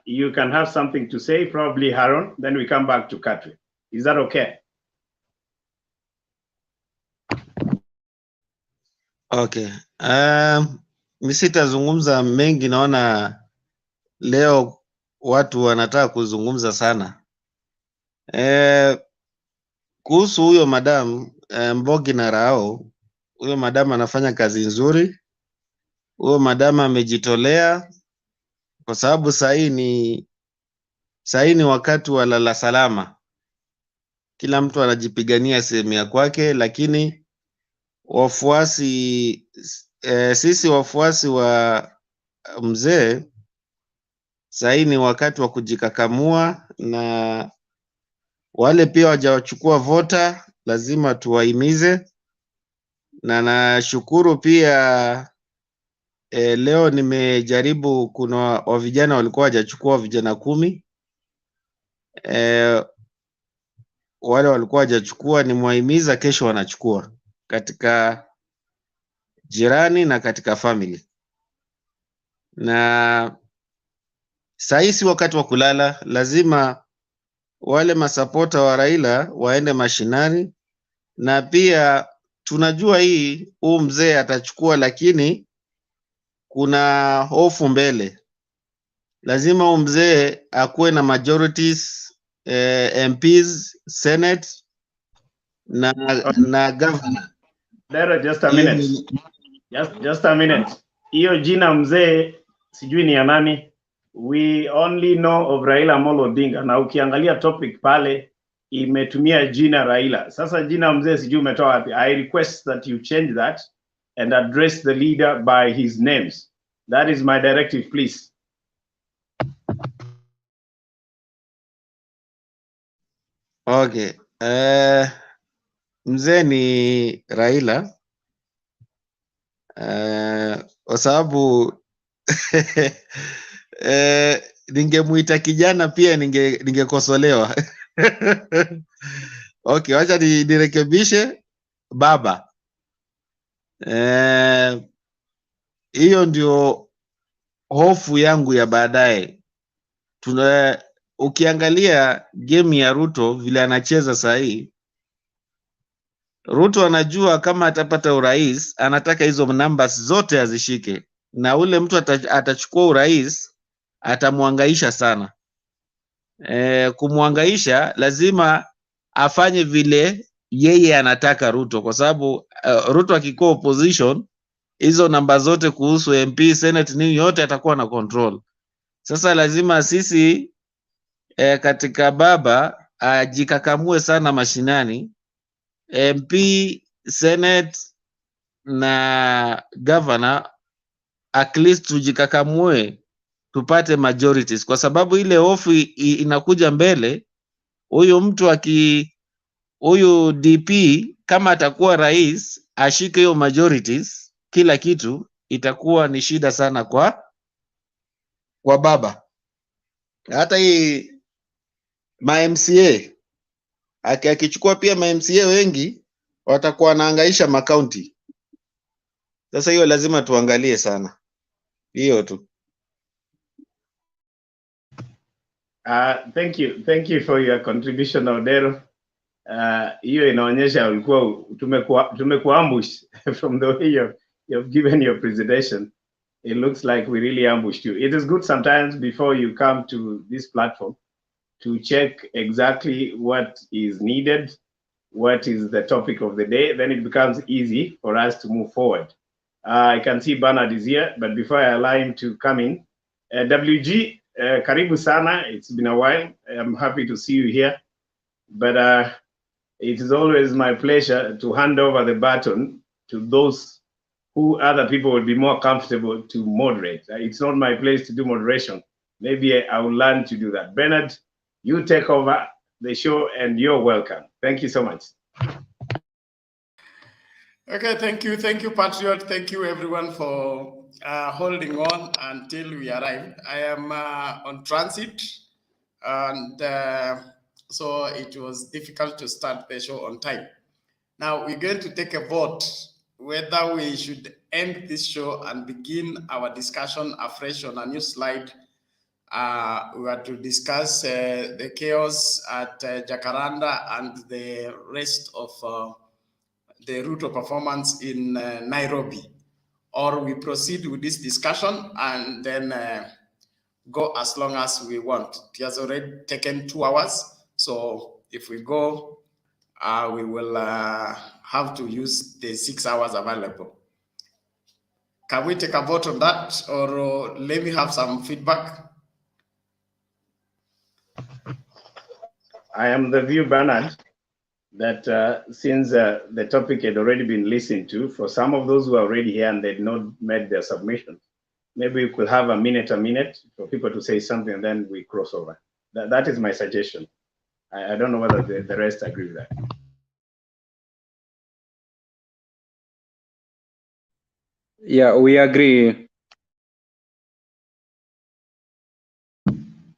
you can have something to say, probably Haron, then we come back to Katri. Is that okay? Okay. Sitazungumza mengi, naona leo watu wanataka kuzungumza sana. Kuhusu huyo madam Mbogi na Rao, huyo madam anafanya kazi nzuri. Huyo madam amejitolea kwa sababu sahi ni wakati wa lala salama. Kila mtu anajipigania sehemu ya kwake, lakini wafuasi sisi wafuasi wa mzee sahi ni wakati wa kujikakamua, na wale pia wajawachukua vota lazima tuwahimize. Na nashukuru pia leo nimejaribu, kuna wa vijana walikuwa hajachukua vijana 10. Wale walikuwa hajachukua nimewahimiza kesho wanachukua katika jirani na katika family. Na sasa si wakati wa kulala, lazima wale masapota wa Raila waende mashinani, na pia tunajua huu mzee atachukua, lakini kuna hofu mbele. Lazima huu mzee akuwe na majorities, MPs, Senate na governor. Dero, just a minute. Just a minute. Hiyo jina mzee sijui ni ya nani. We only know of Raila Amolo Odinga, na ukiangalia topic pale imetumia jina Raila. Sasa jina mzee sijui umetoa wapi. I request that you change that and address the leader by his names. That is my directive, please. Okay. Mzee ni Raila. Kwa sababu ningemuita kijana pia ningekosolewa. Okay, wacha nirekebishe baba. Hiyo ndio hofu yangu ya baadaye. Ukiangalia game ya Ruto vile anacheza saa hii, Ruto anajua kama atapata urais, anataka hizo numbers zote azishike, na ule mtu atachukua urais atamwangaisha sana. Kumwangaisha lazima afanye vile yeye anataka Ruto, kwa sababu Ruto akikuwa opposition, hizo namba zote kuhusu MP, Senate, nini yote atakuwa na control. Sasa lazima sisi katika baba ajikakamue sana mashinani, MP, Senate na governor, at least tujikakamue tupate majorities, kwa sababu ile hofu inakuja mbele. Huyu DP kama atakuwa rais ashike hiyo majorities, kila kitu itakuwa ni shida sana kwa baba. Hata hii ma MCA akichukua pia ma MCA wengi watakuwa wanahangaisha makaunti. Sasa hiyo lazima tuangalie sana hiyo tu. Thank you for your contribution, Odero. Hiyo inaonyesha ulikuwa tumekuambush from the way you've given your presentation. It looks like we really ambushed you. It is good sometimes before you come to this platform to check exactly what is needed, what is the topic of the day. Then it becomes easy for us to move forward. I can see Bernard is here, but before I allow him to come in, WG, karibu sana. It's been a while. I'm happy to see you here, but it is always my pleasure to hand over the baton to those who other people would be more comfortable to moderate. It's not my place to do moderation. Maybe I will learn to do that. Bernard, you take over the show and you're welcome. Thank you so much. Okay, thank you, Patriot. Thank you, everyone, for holding on until we arrive. I am on transit, and so it was difficult to start the show on time. Now we're going to take a vote whether we should end this show and begin our discussion afresh on a new slide. We are to discuss the chaos at Jacaranda and the rest of the Ruto performance in Nairobi, or we proceed with this discussion and then go as long as we want. It has already taken 2 hours, so if we go, we will have to use the 6 hours available. Can we take a vote on that, or let me have some feedback? I am the view, Bernard, that since the topic had already been listened to, for some of those who are already here and they'd not made their submission, maybe we could have a minute for people to say something and then we cross over. That is my suggestion. I don't know whether the rest agree with that. Yeah, we agree.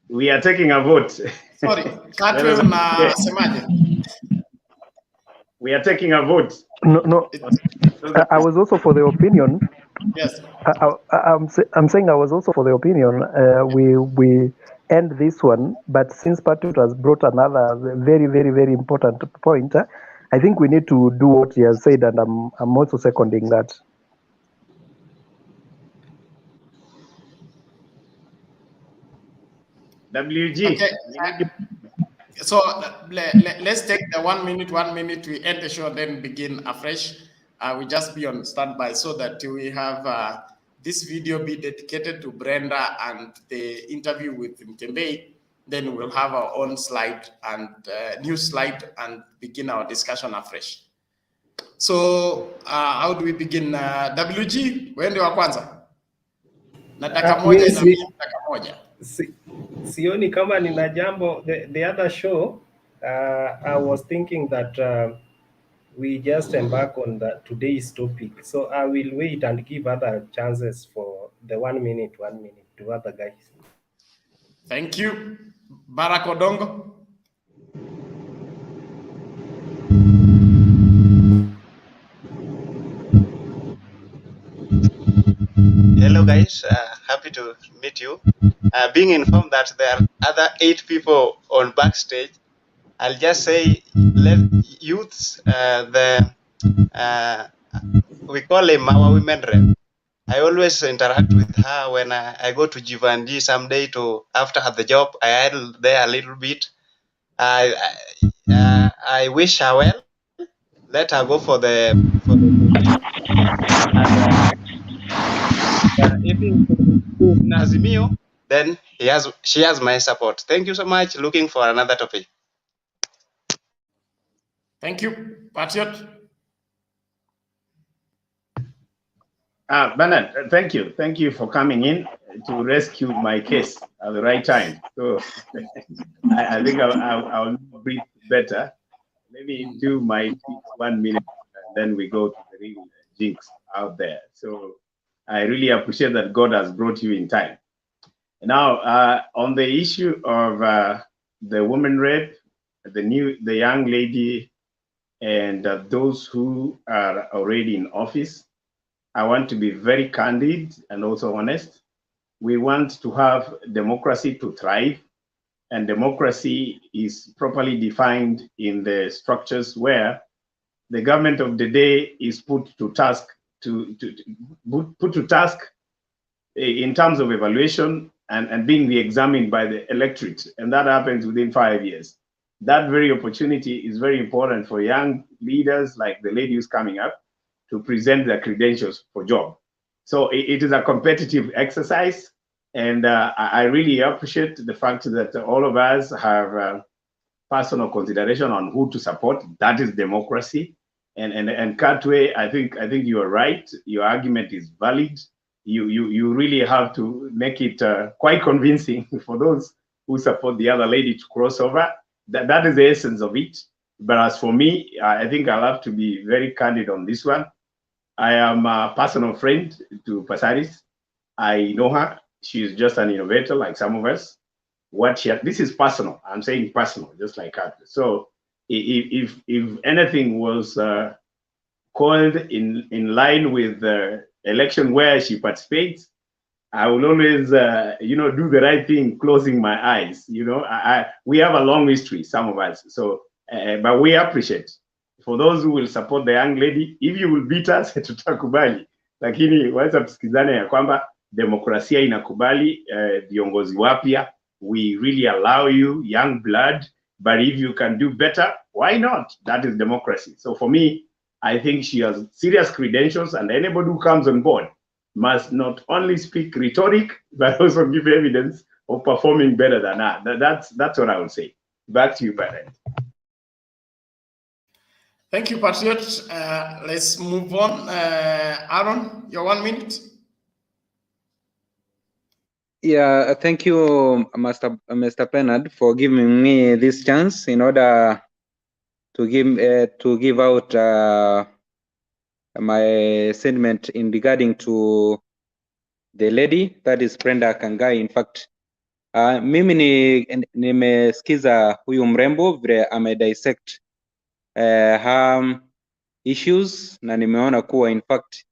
We are taking a vote. Sorry, Katwe unasemaje? We are taking a vote. No, I was also for the opinion. Yes. I'm saying I was also for the opinion. We end this one, but since Patriot has brought another very important point, I think we need to do what he has said, and I'm also seconding that. WG. Okay. So let's take the 1 minute, we end the show, then begin afresh. We just be on standby so that we have this video be dedicated to Brenda and the interview with Mtembei. Then we'll have our own slide and new slide and begin our discussion afresh. So how do we begin? WG, wewe wa kwanza. Na dakika moja na dakika moja. Sioni kama nina jambo. The other show, I was thinking that we just embark on today's topic. So I will wait and give other chances for the 1 minute to other guys. Thank you. Barack Odongo. Hello guys, happy to meet you. Being informed that there are other 8 people on backstage, I'll just say let youths, we call him our women rep. I always interact with her when I go to Givenchy someday to after the job. I idle there a little bit. I wish her well. Let her go for the if it's Nazimio, then she has my support. Thank you so much. Looking for another topic. Thank you, Patriot. Bernard, thank you. Thank you for coming in to rescue my case at the right time. So I think I'll breathe better. Let me do my 1 minute, and then we go to the real jinx out there. So I really appreciate that God has brought you in time. Now, on the issue of the woman rep, the young lady, and those who are already in office, I want to be very candid and also honest. We want to have democracy to thrive, and democracy is properly defined in the structures where the government of the day is put to task in terms of evaluation and being re-examined by the electorate, and that happens within 5 years. That very opportunity is very important for young leaders like the lady who's coming up to present their credentials for job. So it is a competitive exercise, and I really appreciate the fact that all of us have personal consideration on who to support. That is democracy. And Katwe, I think you are right. Your argument is valid. You really have to make it quite convincing for those who support the other lady to cross over. That is the essence of it. But as for me, I think I'll have to be very candid on this one. I am a personal friend to Pasaris. I know her. She is just an innovator like some of us. This is personal. I'm saying personal, just like her. So if anything was called in line with the election where she participates, I will always, do the right thing, closing my eyes. We have a long history, some of us. So, but we appreciate for those who will support the young lady. If you will beat us, tutakubali. Lakini wacha tusikizane ya kwamba demokrasia inakubali viongozi wapya. We really allow you young blood, but if you can do better, why not? That is democracy. So for me, I think she has serious credentials, and anybody who comes on board must not only speak rhetoric, but also give evidence of performing better than her. That's what I would say. Back to you, Bernard. Thank you, Patriot. Let's move on. Aaron, your 1 minute. Yeah, thank you, Mr. Bernard, for giving me this chance in order to give out my sentiment in regarding to the lady, that is Brendah Kangai. In fact, Mimi nimesikiza huyu mrembo vile amedissect her issues na nimeona kuwa in fact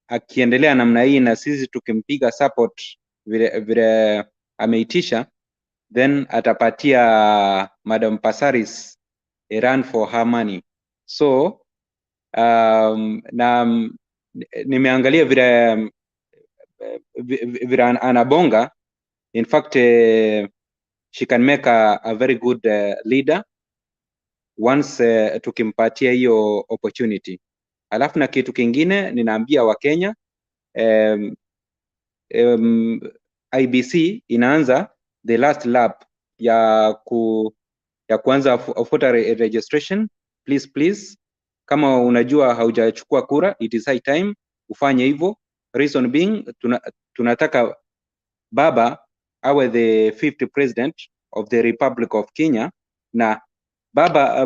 akiendelea namna hii na sisi tukimpiga support vile ameitisha, then atapatia Madam Pasaris a run for her money. So na nimeangalia vile anabonga. In fact, she can make a very good leader once tukimpatia hiyo opportunity. Alafu na kitu kingine ninaambia Wakenya, IBC inaanza the last lap ya kuanza voter registration. Please, kama unajua haujachukua kura, it is high time ufanye hivyo. Reason being, tunataka baba awe the 50th president of the Republic of Kenya, na baba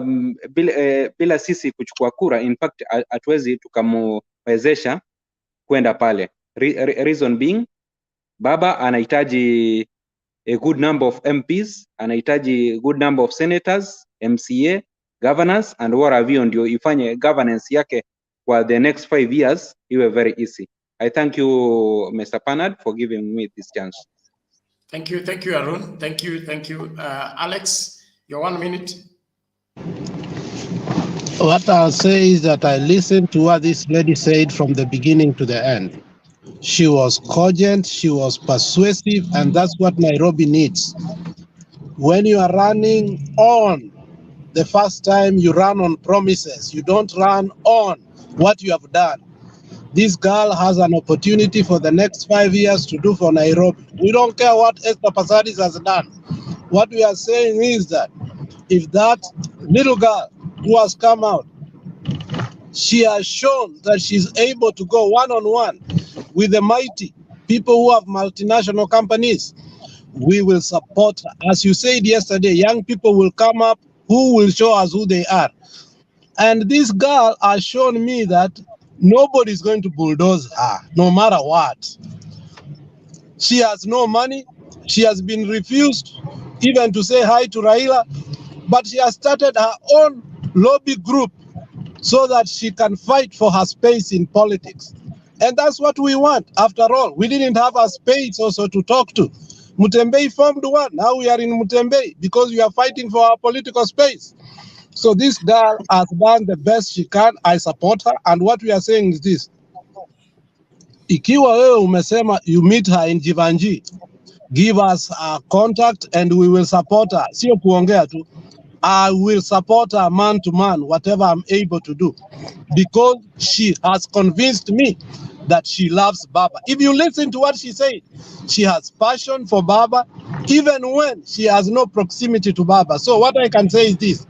bila sisi kuchukua kura, in fact hatuwezi tukamwezesha kwenda pale. Reason being, baba anahitaji a good number of MPs, anahitaji good number of senators, MCA, governors and what have you, ndio ifanye governance yake for the next 5 years iwe very easy. I thank you, Mr. Panad, for giving me this chance. Thank you, Arun. Thank you. Alex, your 1 minute. What I'll say is that I listened to what this lady said from the beginning to the end. She was cogent, she was persuasive, and that's what Nairobi needs. When you are running on, the first time you run on promises, you don't run on what you have done. This girl has an opportunity for the next 5 years to do for Nairobi. We don't care what Esther Passaris has done. What we are saying is that if that little girl who has come out, she has shown that she's able to go one-on-one with the mighty people who have multinational companies, we will support her. As you said yesterday, young people will come up who will show us who they are. And this girl has shown me that nobody is going to bulldoze her, no matter what. She has no money. She has been refused even to say hi to Raila, but she has started her own lobby group so that she can fight for her space in politics. And that's what we want. After all, we didn't have a space also to talk to. Mutembei formed one. Now we are in Mutembei because we are fighting for our political space. So this girl has done the best she can. I support her. And what we are saying is this. Ikiwa wewe umesema you meet her in Jivanji, give us a contact and we will support her. Sio kuongea tu. I will support her man to man, whatever I'm able to do, because she has convinced me that she loves Baba. If you listen to what she said, she has passion for Baba, even when she has no proximity to Baba. So what I can say is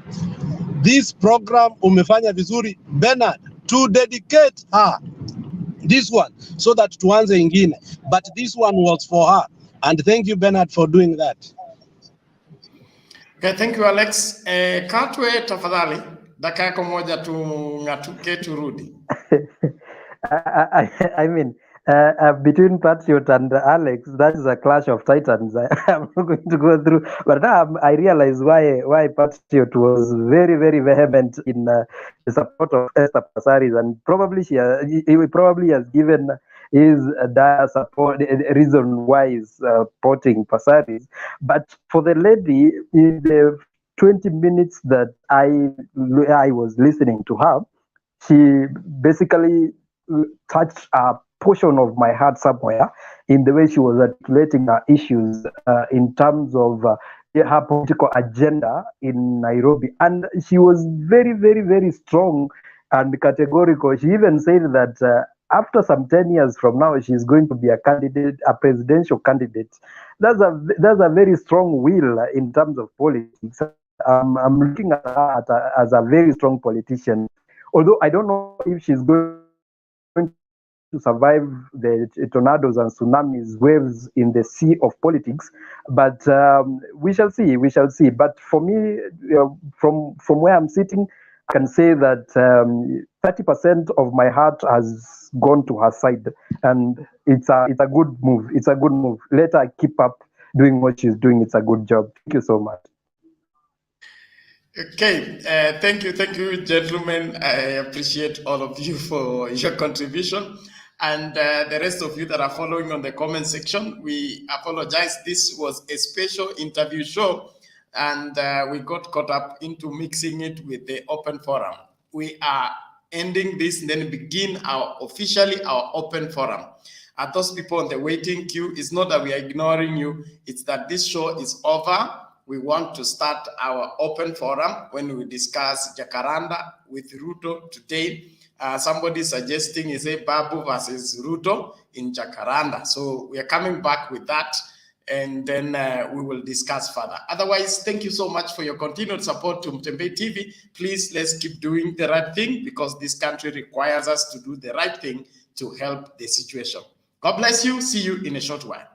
this program umefanya vizuri, Bernard, to dedicate her this one so that tuanze ingine, but this one was for her. And thank you, Bernard, for doing that. Okay, thank you, Alex. Katwe tafadhali, dakika yako moja tung'atuke turudi. I mean, between Patriot and Alex, that is a clash of titans. I'm not going to go through, but now I realize why Patriot was very, very vehement in the support of Esther Passaris, and probably he probably has given his support reason why he's supporting Passaris. But for the lady, in the 20 minutes that I was listening to her, she basically touched a portion of my heart somewhere in the way she was articulating her issues in terms of her political agenda in Nairobi. And she was very, very, very strong and categorical. She even said that after some 10 years from now, she's going to be a candidate, a presidential candidate. That's a very strong will in terms of politics. I'm looking at her as a very strong politician. Although I don't know if she's going to survive the tornadoes and tsunamis, waves in the sea of politics, but we shall see. But for me, from where I'm sitting, I can say that 30% of my heart has gone to her side, and it's a good move. It's a good move. Let her keep up doing what she's doing. It's a good job. Thank you so much. Okay, thank you, gentlemen. I appreciate all of you for your contribution. And the rest of you that are following on the comment section, we apologize. This was a special interview show, and we got caught up into mixing it with the open forum. We are ending this and then begin officially our open forum. And those people on the waiting queue, it's not that we are ignoring you, it's that this show is over. We want to start our open forum when we discuss Jacaranda with Ruto today. Somebody suggesting is a Babu versus Ruto in Jacaranda. So we are coming back with that, and then we will discuss further. Otherwise, thank you so much for your continued support to Mtembe TV. Please, let's keep doing the right thing, because this country requires us to do the right thing to help the situation. God bless you. See you in a short while.